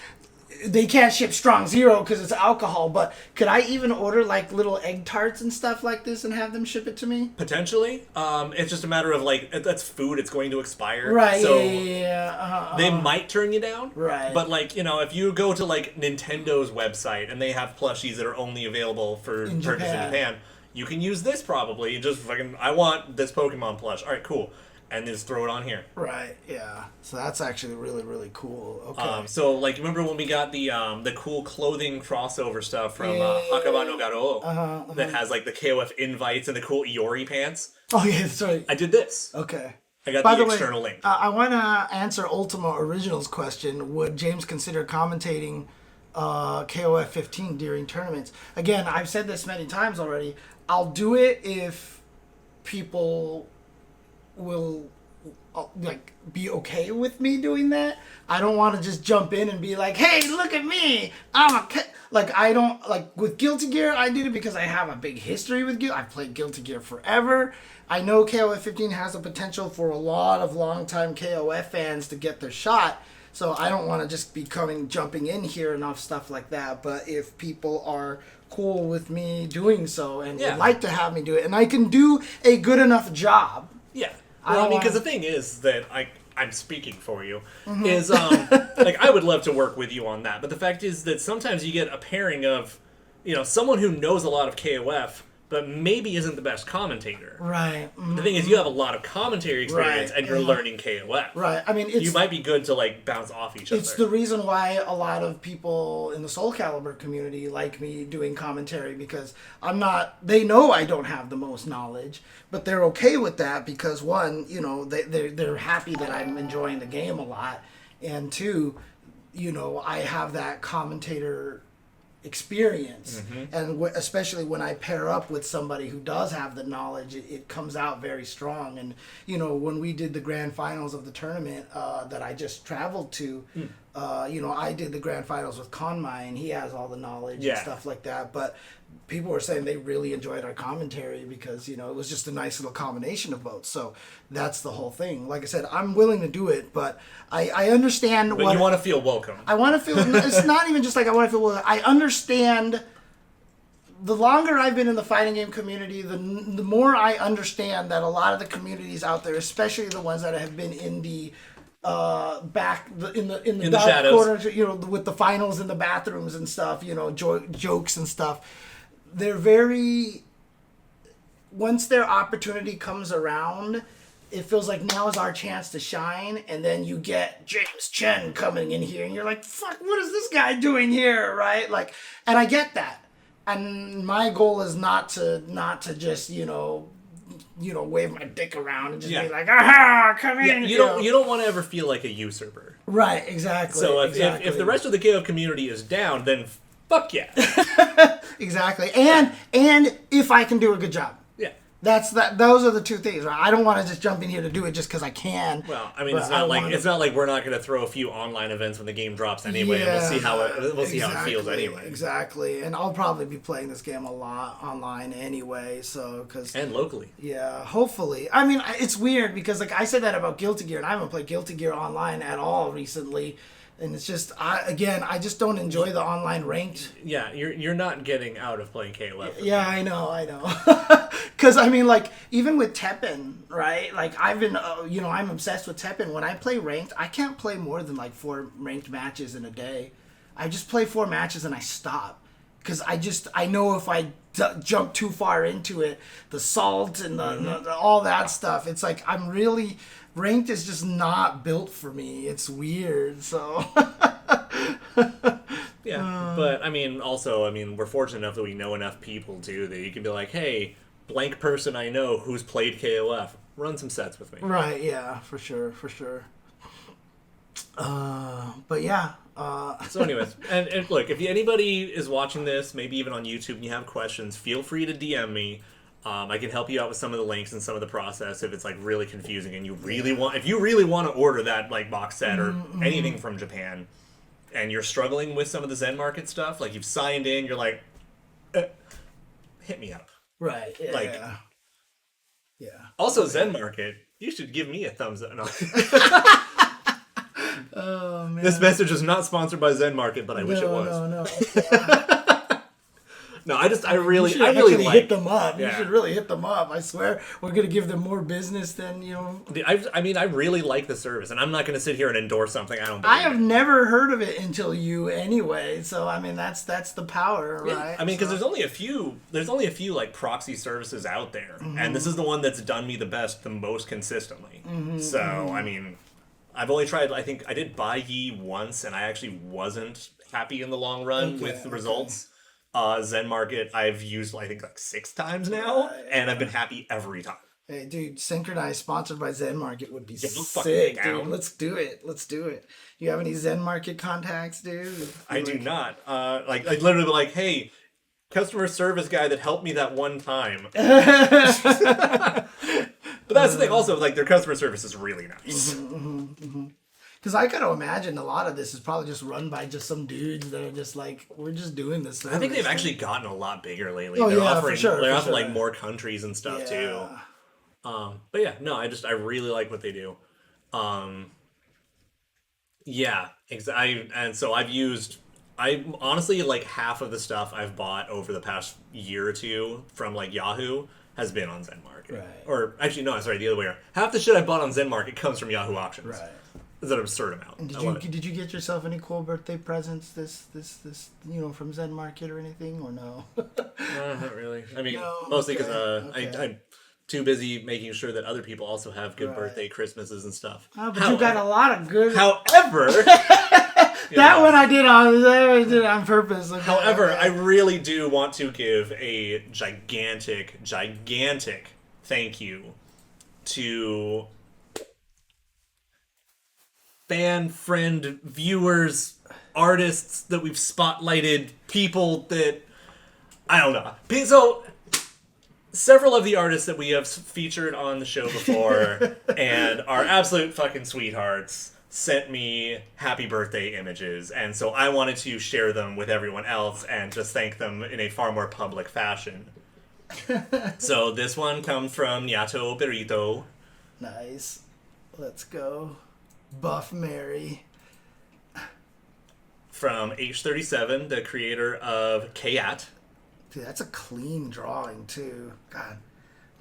they can't ship Strong Zero because it's alcohol, but could I even order like little egg tarts and stuff like this and have them ship it to me? Potentially. It's just a matter of like, that's food, it's going to expire. Right, so yeah. They might turn you down. Right. But like, if you go to like Nintendo's website and they have plushies that are only available for purchase in Japan, you can use this probably. Just fucking, I want this Pokemon plush. All right, cool. And just throw it on here. Right, yeah. So that's actually really, really cool. Okay. So, like, remember when we got the cool clothing crossover stuff from Hakaba no Garo that has, like, the KOF invites and the cool Iori pants? Oh, yeah, that's right. I did this. Okay. I got the external link. I want to answer Ultima Original's question. Would James consider commentating KOF 15 during tournaments? Again, I've said this many times already. I'll do it if people will be okay with me doing that. I don't want to just jump in and be like, hey, look at me, I don't like with Guilty Gear. I did it because I have a big history with I've played Guilty Gear forever. I know KOF 15 has the potential for a lot of longtime KOF fans to get their shot, so I don't want to just be jumping in here and off stuff like that. But if people are cool with me doing so and would like to have me do it, and I can do a good enough job. Yeah. Well, because the thing is that I'm speaking for you, is, like, I would love to work with you on that. But the fact is that sometimes you get a pairing of, someone who knows a lot of KOF, but maybe isn't the best commentator. Right. The thing is, you have a lot of commentary experience, and you're learning KOF. Right. I mean, you might be good to, like, bounce off each other. It's the reason why a lot of people in the Soul Calibur community like me doing commentary, because they know I don't have the most knowledge, but they're okay with that because, one, they're happy that I'm enjoying the game a lot, and two, I have that commentator experience, and especially when I pair up with somebody who does have the knowledge, it comes out very strong. And when we did the grand finals of the tournament that I just traveled to, I did the grand finals with Conmai, and he has all the knowledge and stuff like that. But people were saying they really enjoyed our commentary because it was just a nice little combination of both. So that's the whole thing. Like I said, I'm willing to do it, but I understand. But you want to feel welcome. I want to feel. It's not even just like I want to feel welcome. I understand. The longer I've been in the fighting game community, the more I understand that a lot of the communities out there, especially the ones that have been in the in the dark shadows corners, with the finals in the bathrooms and stuff, jokes and stuff. They're very. Once their opportunity comes around, it feels like now is our chance to shine, and then you get James Chen coming in here, and you're like, "Fuck, what is this guy doing here?" Right? Like, and I get that, and my goal is not to just wave my dick around and just be like, "Aha, come in." You don't want to ever feel like a usurper. Right? Exactly. So if the rest of the KO community is down, then fuck yeah. Exactly. And if I can do a good job. Yeah. Those are the two things. Right? I don't want to just jump in here to do it just because I can. Well, I mean, it's not like we're not going to throw a few online events when the game drops anyway, and we'll see how it feels anyway. Exactly, and I'll probably be playing this game a lot online anyway. And locally. Yeah, hopefully. I mean, it's weird because like I said that about Guilty Gear, and I haven't played Guilty Gear online at all recently. And it's just, I just don't enjoy the online ranked. Yeah, you're not getting out of playing KOF. Yeah, I know. Because, I mean, like, even with Teppen, right? Like, I've been, I'm obsessed with Teppen. When I play ranked, I can't play more than, like, 4 ranked matches in a day. I just play 4 matches and I stop. Because I know if I jump too far into it, the salt and the all that stuff, it's like, I'm really... Ranked is just not built for me. It's weird, so... Yeah, but, I mean, also, we're fortunate enough that we know enough people, too, that you can be like, hey, blank person I know who's played KOF, run some sets with me. Right, yeah, for sure. But, yeah. So, anyways, and look, if anybody is watching this, maybe even on YouTube, and you have questions, feel free to DM me. I can help you out with some of the links and some of the process if it's like really confusing and if you really want to order that like box set or anything from Japan and you're struggling with some of the Zen Market stuff, like you've signed in, you're like, hit me up. Right. Yeah. Like, yeah. Also, Zen Market, you should give me a thumbs up. No. Oh man. This message is not sponsored by Zen Market, but I wish it was. No. No, I really like... hit them up. Yeah. You should really hit them up. I swear, we're going to give them more business than, I really like the service, and I'm not going to sit here and endorse something I don't believe I have never heard of it until you anyway, so, I mean, that's the power, right? I mean, because there's only a few, like, proxy services out there, and this is the one that's done me the most consistently. So, I mean, I've only tried, I think, I did buy Yi once, and I actually wasn't happy in the long run with the results. Zen Market I've used I think like 6 times now, and I've been happy every time. Hey dude, SNKronize sponsored by Zen Market would be sick, dude. Let's do it. You have any Zen Market contacts, dude? I do not. Like literally like, hey, customer service guy that helped me that one time. But that's the thing also, like their customer service is really nice. Because I gotta imagine a lot of this is probably just run by just some dudes that are just like, we're just doing this. I think they've actually gotten a lot bigger lately. Oh, they're yeah, offering, for sure. They're offering like more countries and stuff too. But yeah, no, I really like what they do. Yeah, and so I honestly like half of the stuff I've bought over the past year or two from like Yahoo has been on Zen Market. Right. Or actually, no, sorry, the other way around. Half the shit I bought on Zen Market comes from Yahoo Auctions. Right. It's an absurd amount. And did you get yourself any cool birthday presents this from Zen Market or anything, or no? No, not really. I mean, mostly because I'm too busy making sure that other people also have good birthday Christmases and stuff. Oh, but you got a lot of good. However, that one I did on purpose. Okay, however, I really do want to give a gigantic thank you to fan, friend, viewers, artists that we've spotlighted, people that, I don't know. So, several of the artists that we have featured on the show before and are absolute fucking sweethearts sent me happy birthday images, and so I wanted to share them with everyone else and just thank them in a far more public fashion. So this one comes from Nyato Perito. Nice. Let's go. Buff Mary. From H37, the creator of Kayat. Dude, that's a clean drawing, too. God,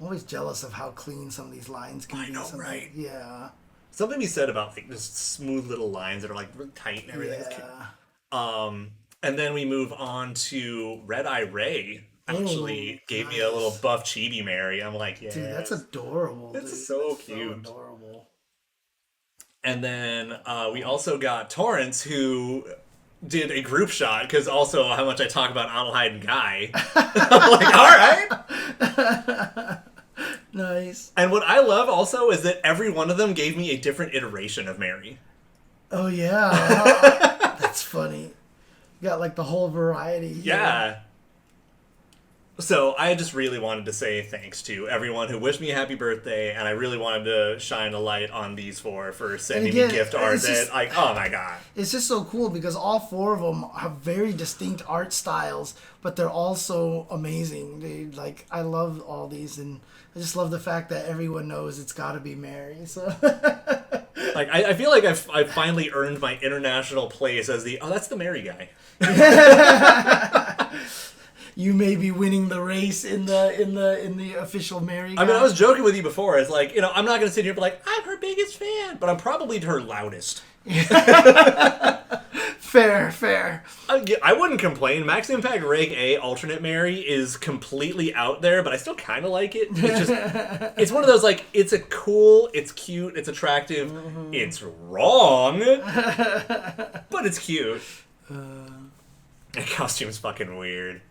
I'm always jealous of how clean some of these lines can be. I know, right? Yeah. Something to be said about like just smooth little lines that are like really tight and everything. Yeah. And then we move on to Red Eye Ray. Actually, gave me a little buff chibi Mary. I'm like, yeah. Dude, that's adorable. It's so cute. So adorable. And then we also got Torrance, who did a group shot, because also how much I talk about Adelheid and Guy. I'm like, alright! Nice. And what I love also is that every one of them gave me a different iteration of Mary. Oh, yeah. That's funny. You got like the whole variety. Yeah. So I just really wanted to say thanks to everyone who wished me a happy birthday, and I really wanted to shine a light on these four for sending me gift art that, oh my god. It's just so cool because all four of them have very distinct art styles, but they're all so amazing. I love all these, and I just love the fact that everyone knows it's got to be Mary. So, I feel like I've finally earned my international place as that's the Mary guy. You may be winning the race in the official Mary guy. I mean, I was joking with you before. It's like, I'm not going to sit here and be like, I'm her biggest fan, but I'm probably her loudest. Fair. I wouldn't complain. Max Impact Reg A alternate Mary is completely out there, but I still kind of like it. It's just, it's one of those, like, it's cool, it's cute, it's attractive, it's wrong, but it's cute. The costume's fucking weird.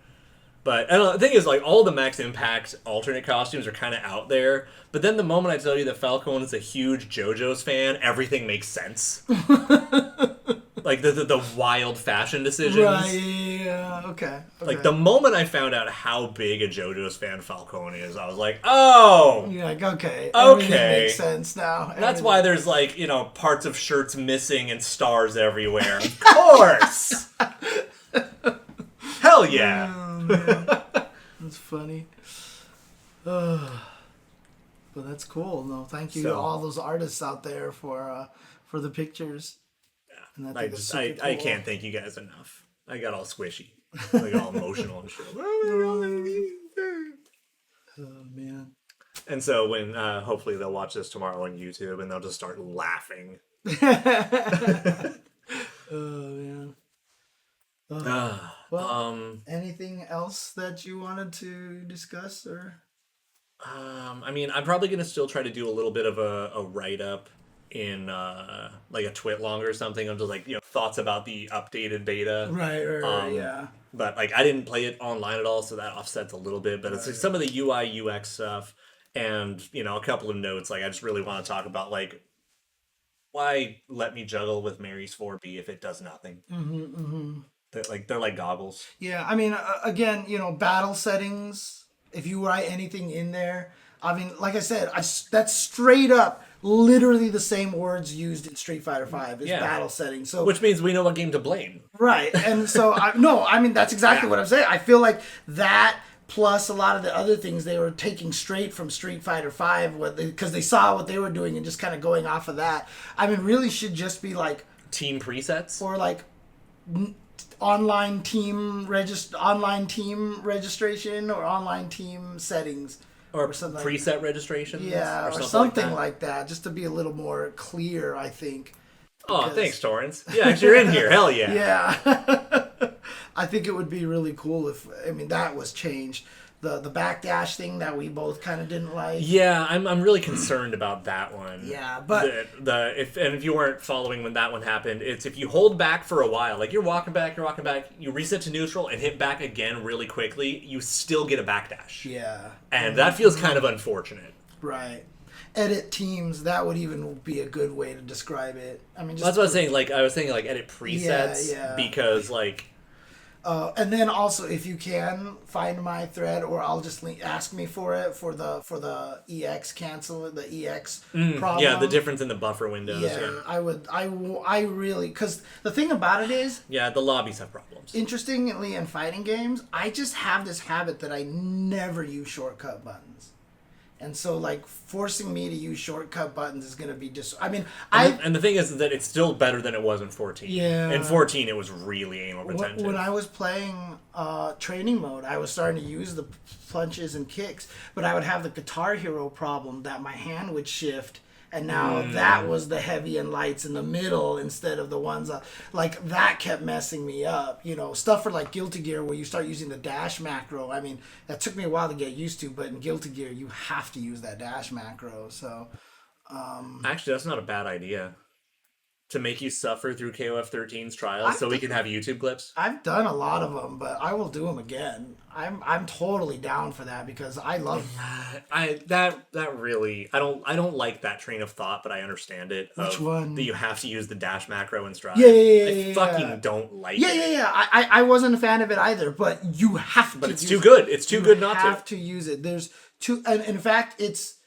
But I don't know, the thing is, like, all the Max Impact alternate costumes are kind of out there, but then the moment I tell you that Falcone is a huge JoJo's fan, everything makes sense. Like, the wild fashion decisions. Right, yeah, okay. Like, the moment I found out how big a JoJo's fan Falcone is, I was like, oh! You're like, okay. Everything makes sense now. That's why there's, like, parts of shirts missing and stars everywhere. Of course! Hell yeah! Oh, man. That's funny. But that's cool. No, thank you to all those artists out there for the pictures. Yeah, I can't thank you guys enough. I got all squishy, I got all emotional and shit. Oh man! And so when hopefully they'll watch this tomorrow on YouTube and they'll just start laughing. Oh man. Anything else that you wanted to discuss, or? I mean, I'm probably gonna still try to do a little bit of a write up in like a twit long or something of just like thoughts about the updated beta. Right, yeah. But like I didn't play it online at all, so that offsets a little bit. But it's like some of the UI UX stuff, and a couple of notes. Like I just really want to talk about like why let me juggle with Mary's 4B if it does nothing. They're like goggles. Yeah, I mean, again, battle settings. If you write anything in there, I mean, like I said, that's straight up, literally the same words used in Street Fighter V as battle settings. So, which means we know what game to blame. Right, and so that's exactly what I'm saying. I feel like that plus a lot of the other things they were taking straight from Street Fighter V, because they saw what they were doing and just kind of going off of that. I mean, really should just be like team presets or like online team registration or online team settings or something preset like registration. Yeah, or something like that, just to be a little more clear, I think. Oh, thanks, Torrance. Yeah, because you're in here. Hell yeah. Yeah. I think it would be really cool if, that was changed. The backdash thing that we both kind of didn't like. Yeah, I'm really concerned about that one. Yeah, but if you weren't following when that one happened, it's if you hold back for a while, like you're walking back, you reset to neutral and hit back again really quickly, you still get a backdash. Yeah. And that feels kind of unfortunate. Right. Edit teams, that would even be a good way to describe it. I mean, that's what I was saying. Like I was saying, like edit presets because like. And then also, if you can find my thread, or I'll just ask me for it for the EX cancel, the EX problem. Yeah, the difference in the buffer windows. Yeah, I really, because the thing about it is, the lobbies have problems. Interestingly, in fighting games, I just have this habit that I never use shortcut buttons. And so, like, forcing me to use shortcut buttons is going to be just... And the thing is that it's still better than it was in 14. Yeah. In 14, it was really anal retentive. When I was playing training mode, I was starting to use the punches and kicks, but I would have the Guitar Hero problem that my hand would shift, and now that was the heavy and lights in the middle instead of the ones like that kept messing me up. Stuff for like Guilty Gear where you start using the dash macro. I mean, that took me a while to get used to, but in Guilty Gear you have to use that dash macro. So actually, that's not a bad idea. to make you suffer through KOF 13's trials so we can have YouTube clips? I've done a lot of them, but I will do them again. I'm totally down for that because I love that really I don't like that train of thought, but I understand it. Which one? That you have to use the dash macro in Stride. Yeah. I fucking don't like it. Yeah. I wasn't a fan of it either, but you have to. But it's too good. It's too good not to. You have to use it. There's two, and in fact, it's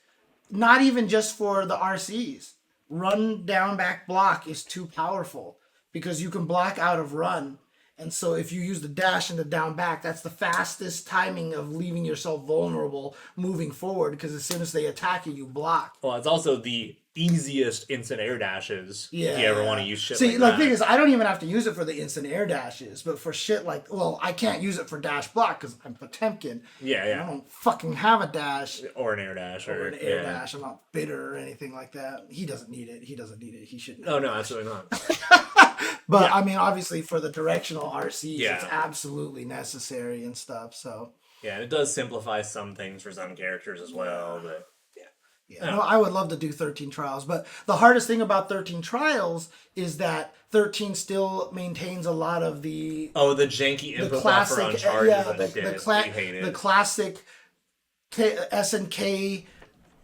not even just for the RCs. Run down back block is too powerful because you can block out of run. And so if you use the dash and the down back, that's the fastest timing of leaving yourself vulnerable moving forward because as soon as they attack you, you block. Well, it's also the easiest instant air dashes if you ever want to use shit See, like that. The thing is, I don't even have to use it for the instant air dashes, but for shit like, well, I can't use it for dash block because I'm Potemkin. Yeah. I don't fucking have a dash. Or an air dash. Or an air dash. I'm not bitter or anything like that. He doesn't need it. He shouldn't. Oh, no, absolutely not. But, I mean, obviously for the directional RCs, Yeah. it's absolutely necessary and stuff, so. Yeah, and it does simplify some things for some characters as well, but... Yeah, no, I would love to do 13 Trials, but the hardest thing about 13 Trials is that 13 still maintains a lot of the... Oh, the janky input buffer on charges. The classic SNK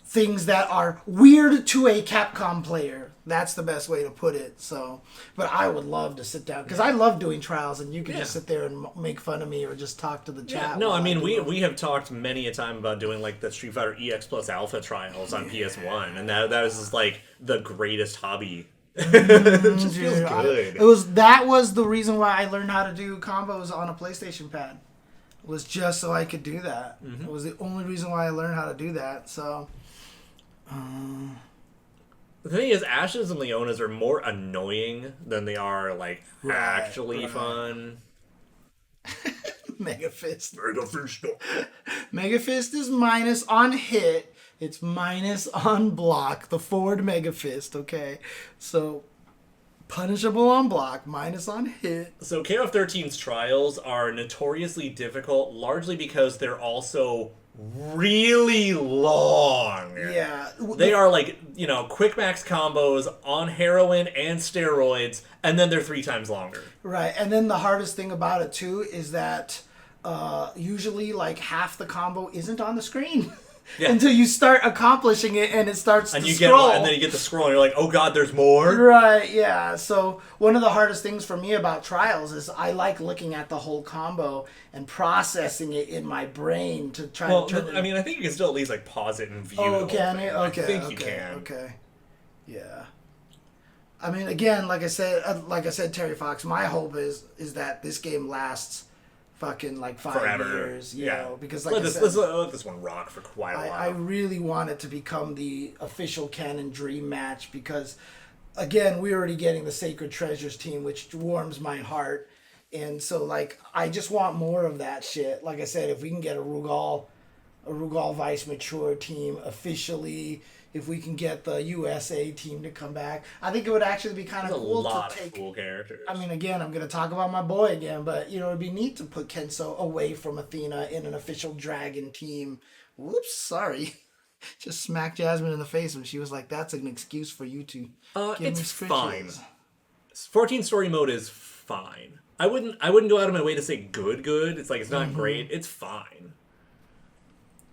things that are weird to a Capcom player. That's the best way to put it. So, but I would love to sit down because I love doing trials, and you can just sit there and make fun of me or just talk to the chat. No, I mean we have talked many a time about doing like the Street Fighter EX Plus Alpha trials on PS1, and that was just like the greatest hobby. It just feels good. That was the reason why I learned how to do combos on a PlayStation pad. Was just so I could do that. It was the only reason why I learned how to do that. So. The thing is, Ashes and Leonas are more annoying than they are, like, actually fun. Mega Fist. Mega Fist is minus on hit. It's minus on block. The forward Mega Fist, okay? So, punishable on block, minus on hit. So, KOF 13's trials are notoriously difficult, largely because they're also really long. Yeah. They are like, quick max combos on heroin and steroids, and then they're 3 times longer. Right. And then the hardest thing about it too is that usually like half the combo isn't on the screen. Yeah. Until you start accomplishing it and it starts to scroll. And then you get the scroll and you're like, oh god, there's more? Right, yeah. So one of the hardest things for me about trials is I like looking at the whole combo and processing it in my brain to try to turn it. I mean, I think you can still at least like pause it and view the whole thing. Okay, I think you can. Okay. Yeah. I mean, again, like I said, Terry Fox, my hope is that this game lasts fucking like 5 years, you know, because like let's let this one rock for quite a while. I really want it to become the official canon dream match because, again, we're already getting the Sacred Treasures team, which warms my heart, and so like I just want more of that shit. Like I said, if we can get a Rugal Vice Mature team officially. If we can get the USA team to come back, I think it would actually be kind of cool to take. Cool characters. I mean, again, I'm going to talk about my boy again, but it'd be neat to put Kenso away from Athena in an official Dragon team. Whoops, sorry. Just smacked Jasmine in the face when she was like, "That's an excuse for you to give me it's fine. scritches." 14 story mode is fine. I wouldn't go out of my way to say good. It's like it's not great. It's fine.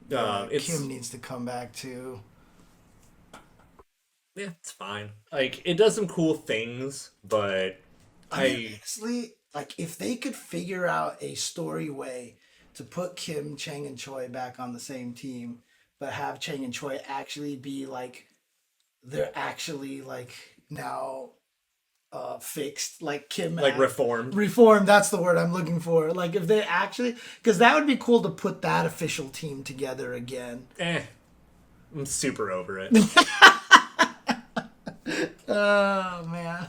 Kim needs to come back too. Yeah, it's fine. Like, it does some cool things, but I mean, honestly, like, if they could figure out a story way to put Kim, Cheng, and Choi back on the same team, but have Cheng and Choi actually be, like, they're actually, like, now fixed, like Kim... Like, reformed. Reformed, that's the word I'm looking for. Like, if they actually... Because that would be cool to put that official team together again. I'm super over it. Oh, man.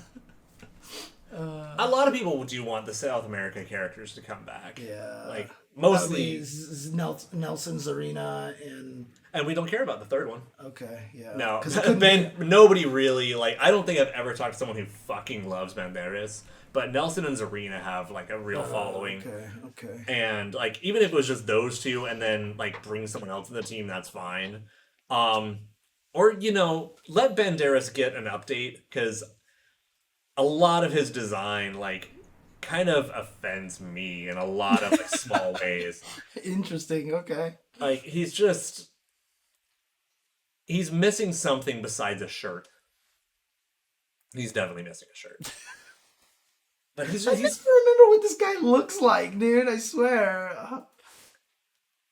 A lot of people do want the South America characters to come back. Yeah. Like, mostly... Nelson, Zarina, and we don't care about the third one. Okay, yeah. No. Nobody really, like... I don't think I've ever talked to someone who fucking loves Banderas. But Nelson and Zarina have, like, a real following. Okay. And, like, even if it was just those two and then, like, bring someone else to the team, that's fine. Or, let Banderas get an update, because a lot of his design, like, kind of offends me in a lot of like, small ways. Interesting. Okay. Like, he's missing something besides a shirt. He's definitely missing a shirt. But I just remember what this guy looks like, dude. I swear.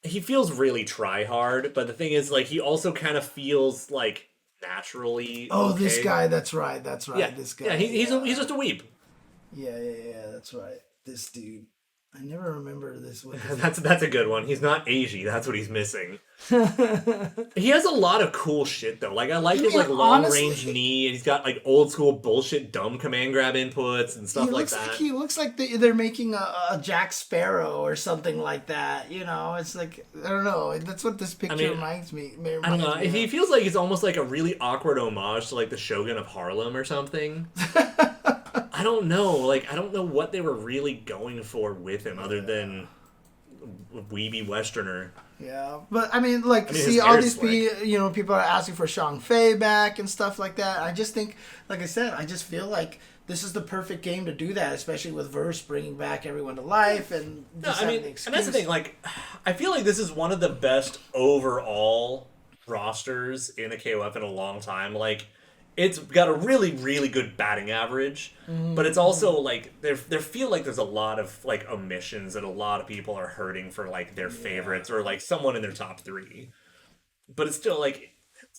He feels really try hard, but the thing is, like, he also kind of feels like naturally. Oh, okay. This guy. That's right. Yeah. This guy. Yeah, he's just a weeb. Yeah. That's right. This dude. I never remember this one. That's a good one. He's not Asian. That's what he's missing. He has a lot of cool shit though. Like I like his like long range knee, and he's got like old school bullshit dumb command grab inputs and stuff like that. He looks like they're making a Jack Sparrow or something like that. You know, it's like I don't know. That's what this picture reminds me. I don't know. He feels like he's almost like a really awkward homage to like the Shogun of Harlem or something. I don't know. Like, I don't know what they were really going for with him other than weeby Westerner. Yeah, but I mean, see, all these people are asking for Shang Fei back and stuff like that. I just think, like I said, I just feel like this is the perfect game to do that, especially with Verse bringing back everyone to life and. No, I mean, and that's the thing. Like, I feel like this is one of the best overall rosters in a KOF in a long time. Like. It's got a really, really good batting average, but it's also, like, there feel like there's a lot of, like, omissions that a lot of people are hurting for, like, their favorites or, like, someone in their top 3. But it's still, like,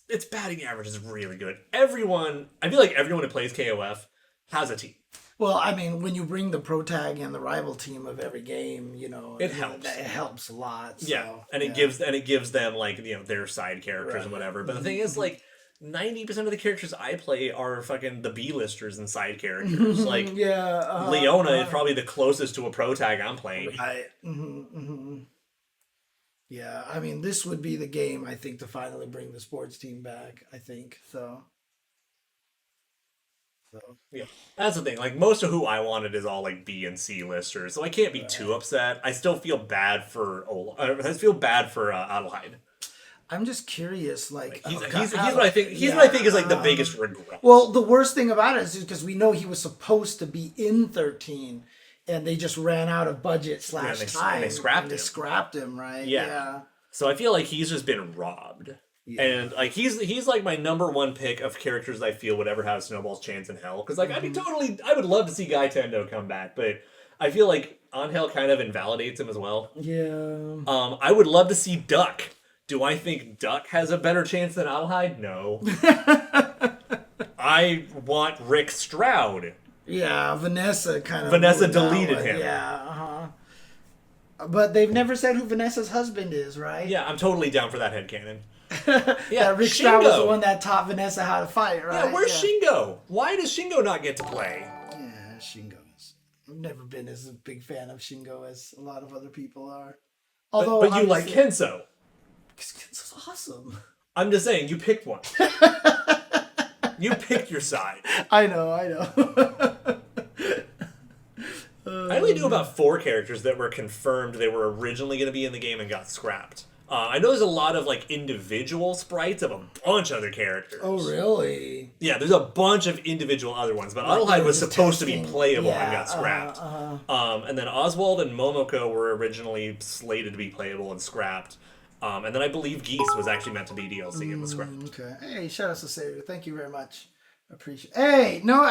its batting average is really good. I feel like everyone who plays KOF has a team. Well, I mean, when you bring the pro tag and the rival team of every game, it helps. It helps a lot. So, yeah, and it gives them, like, their side characters and whatever. But the thing is, like, 90% of the characters I play are fucking the B-listers and side characters. Like, Leona is probably the closest to a pro tag I'm playing. Right. Yeah, I mean, this would be the game, I think, to finally bring the sports team back, I think. So yeah, that's the thing. Like, most of who I wanted is all, like, B and C listers, so I can't be too upset. I still feel bad for Adelheid. I'm just curious, like he's what I think. He's what I think is like the biggest regret. Well, the worst thing about it is because we know he was supposed to be in 13, and they just ran out of budget / time. And they scrapped him, right? Yeah. So I feel like he's just been robbed, and like he's like my number one pick of characters I feel would ever have Snowball's chance in hell. Because like I would love to see Guy Tendo come back, but I feel like Angel kind of invalidates him as well. Yeah. I would love to see Duck. Do I think Duck has a better chance than Adelheid? No. I want Rick Stroud. Yeah, Vanessa deleted him. Yeah, But they've never said who Vanessa's husband is, right? Yeah, I'm totally down for that headcanon. Yeah, Rick Stroud was the one that taught Vanessa how to fight, right? Yeah, where's Shingo? Why does Shingo not get to play? Yeah, I've never been as a big fan of Shingo as a lot of other people are. Although, but you like Kenso. It's awesome. I'm just saying, you picked one. You picked your side. I know. I only knew about 4 characters that were confirmed they were originally going to be in the game and got scrapped. I know there's a lot of like individual sprites of a bunch of other characters. Oh, really? Yeah, there's a bunch of individual other ones, but Adelheid was supposed to be playable and got scrapped. And then Oswald and Momoko were originally slated to be playable and scrapped. And then I believe Geese was actually meant to be DLC and was scrapped. Okay. Hey, shout outs to Savior. Thank you very much. Appreciate. Hey, no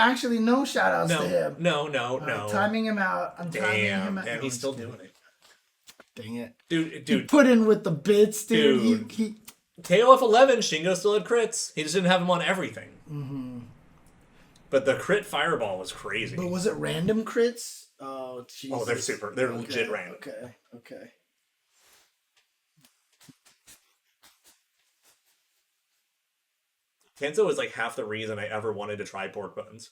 shout outs to him. No. Timing him out. I'm timing him out. Damn, he's still doing it. Dang it. Dude. He put in with the bits, dude. KOF 11, Shingo still had crits. He just didn't have them on everything. Mm-hmm. But the crit fireball was crazy. But was it random crits? Oh, Jesus. Oh, they're legit random. Okay. Kenso is like half the reason I ever wanted to try pork buns.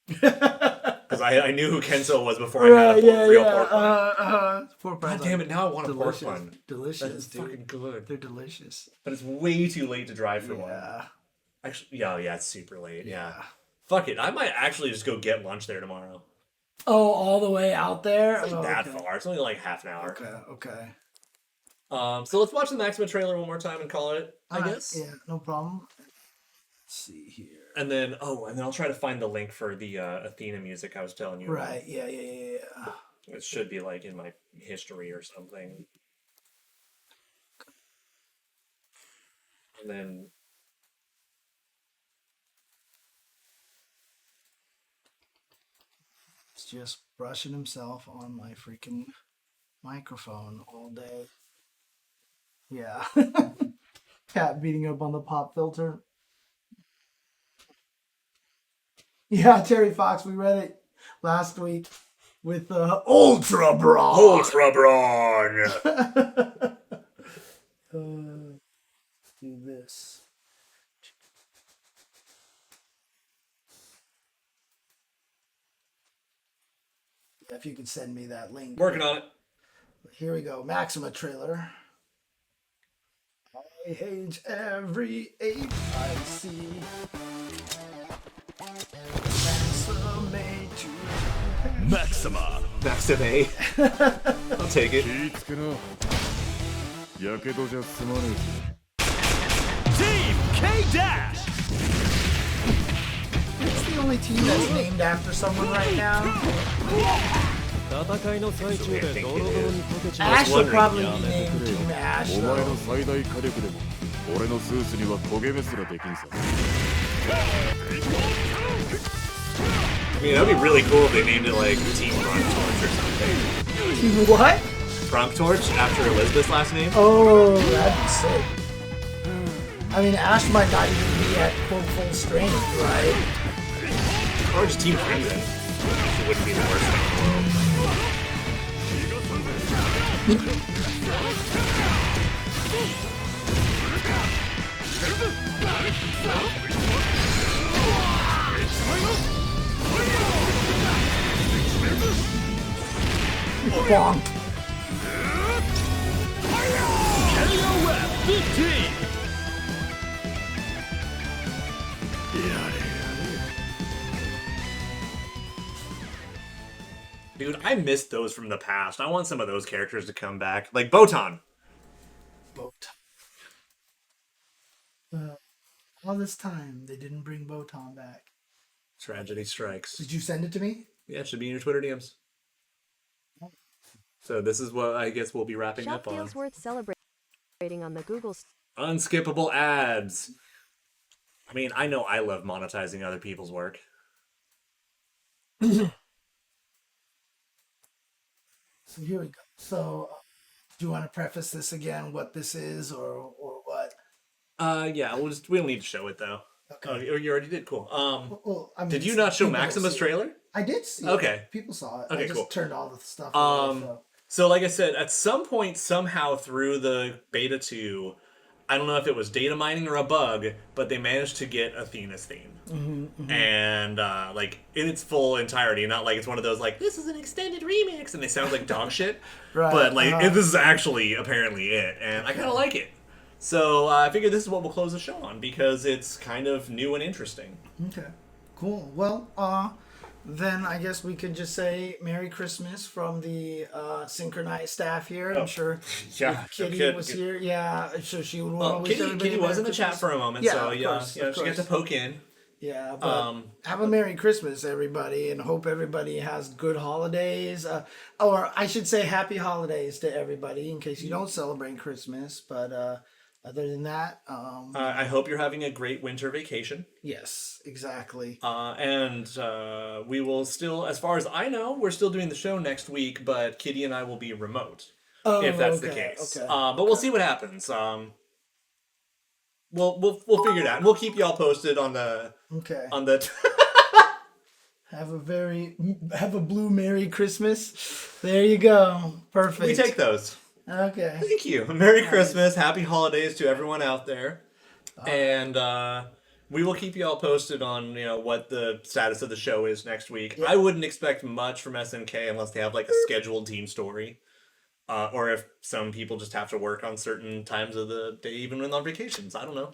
Because I knew who Kenso was before I had a real pork bun. Pork God damn it, now I want a pork delicious. bun. Delicious, That's dude. fucking good. They're delicious. But it's way too late to drive for one. Actually, yeah, it's super late. Yeah. Fuck it, I might actually just go get lunch there tomorrow. Oh, all the way out there? It's not that far. It's only like half an hour. Okay. So let's watch the Maxima trailer one more time and call it, I guess. Yeah, no problem. see here. And then I'll try to find the link for the Athena music I was telling you Right, about. yeah. It should be like in my history or something. And then he's just brushing himself on my freaking microphone all day. Yeah. Cat beating up on the pop filter. Yeah, Terry Fox, we read it last week with Ultra Brawn. Ultra Brawn. Do this. Yeah, if you could send me that link. Working on it. Here we go. Maxima trailer. I hate every ape I see. Maxima. Maxima. I'll take it. Team K-Dash. It's the only team that's named after someone right now. Ash will probably be named Team Ash, though. I mean, that'd be really cool if they named it like Team Bronc Torch or something. What? Bronc Torch after Elizabeth's last name? Oh, that'd be sick. I mean, Ash might not even be at quote full strength, right? Or just Team Crimson. It wouldn't be the worst thing. Bonk. Dude, I missed those from the past. I want some of those characters to come back. Like Botan. All this time, they didn't bring Botan back. Tragedy strikes. Did you send it to me? Yeah, it should be in your Twitter DMs. So this is what I guess we'll be wrapping Shop up on. feels worth celebrating on the Google. Unskippable ads. I mean, I know I love monetizing other people's work. So here we go. So, do you want to preface this again, what this is, or what? Yeah, we don't need to show it though. Okay. Oh, you already did. Cool. Well, I mean, Did you not show people Maxima's see it. trailer? I did see it. Okay. People saw it. Okay, I just cool. turned all the stuff away, so. So like I said, at some point, somehow through the beta 2, I don't know if it was data mining or a bug, but they managed to get Athena's theme. And like in its full entirety, not like it's one of those like, this is an extended remix, and they sound like dog shit. Right. But like, this is actually apparently it, and I kind of like it. So I figured this is what we'll close the show on, because it's kind of new and interesting. Okay. Cool. Well, then I guess we could just say Merry Christmas from the SNKronize staff here. I'm sure Yeah, if Kitty was here. Yeah, I'm sure she would want to wish everybody Kitty Merry was in the chat Christmas. for a moment, Yeah, so of yeah, course, she of got to course. poke in. Yeah, but have a Merry Christmas, everybody, and hope everybody has good holidays. Or I should say Happy Holidays to everybody, in case you don't celebrate Christmas. But other than that, I hope you're having a great winter vacation. yes, exactly. And we will still, as far as I know, we're still doing the show next week, but Kitty and I will be remote, if that's the case. Okay. But we'll see what happens. We'll figure it out. We'll keep y'all posted on the Have a blue Merry Christmas. There you go. Perfect. We take those. Okay. Thank you. Merry Christmas. Happy holidays to everyone out there. And we will keep you all posted on what the status of the show is next week. Yeah. I wouldn't expect much from SNK unless they have like a scheduled team story. Or if some people just have to work on certain times of the day, even when on vacations. I don't know.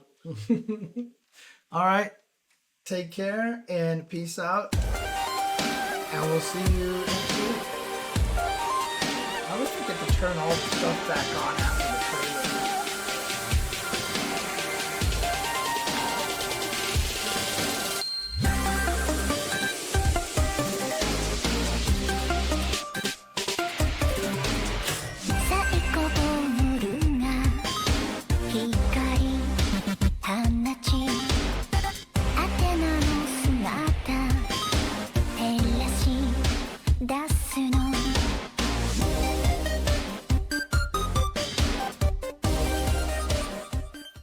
All right. Take care and peace out. And we'll see you next week. I always forget to turn all the stuff back on after the trailer.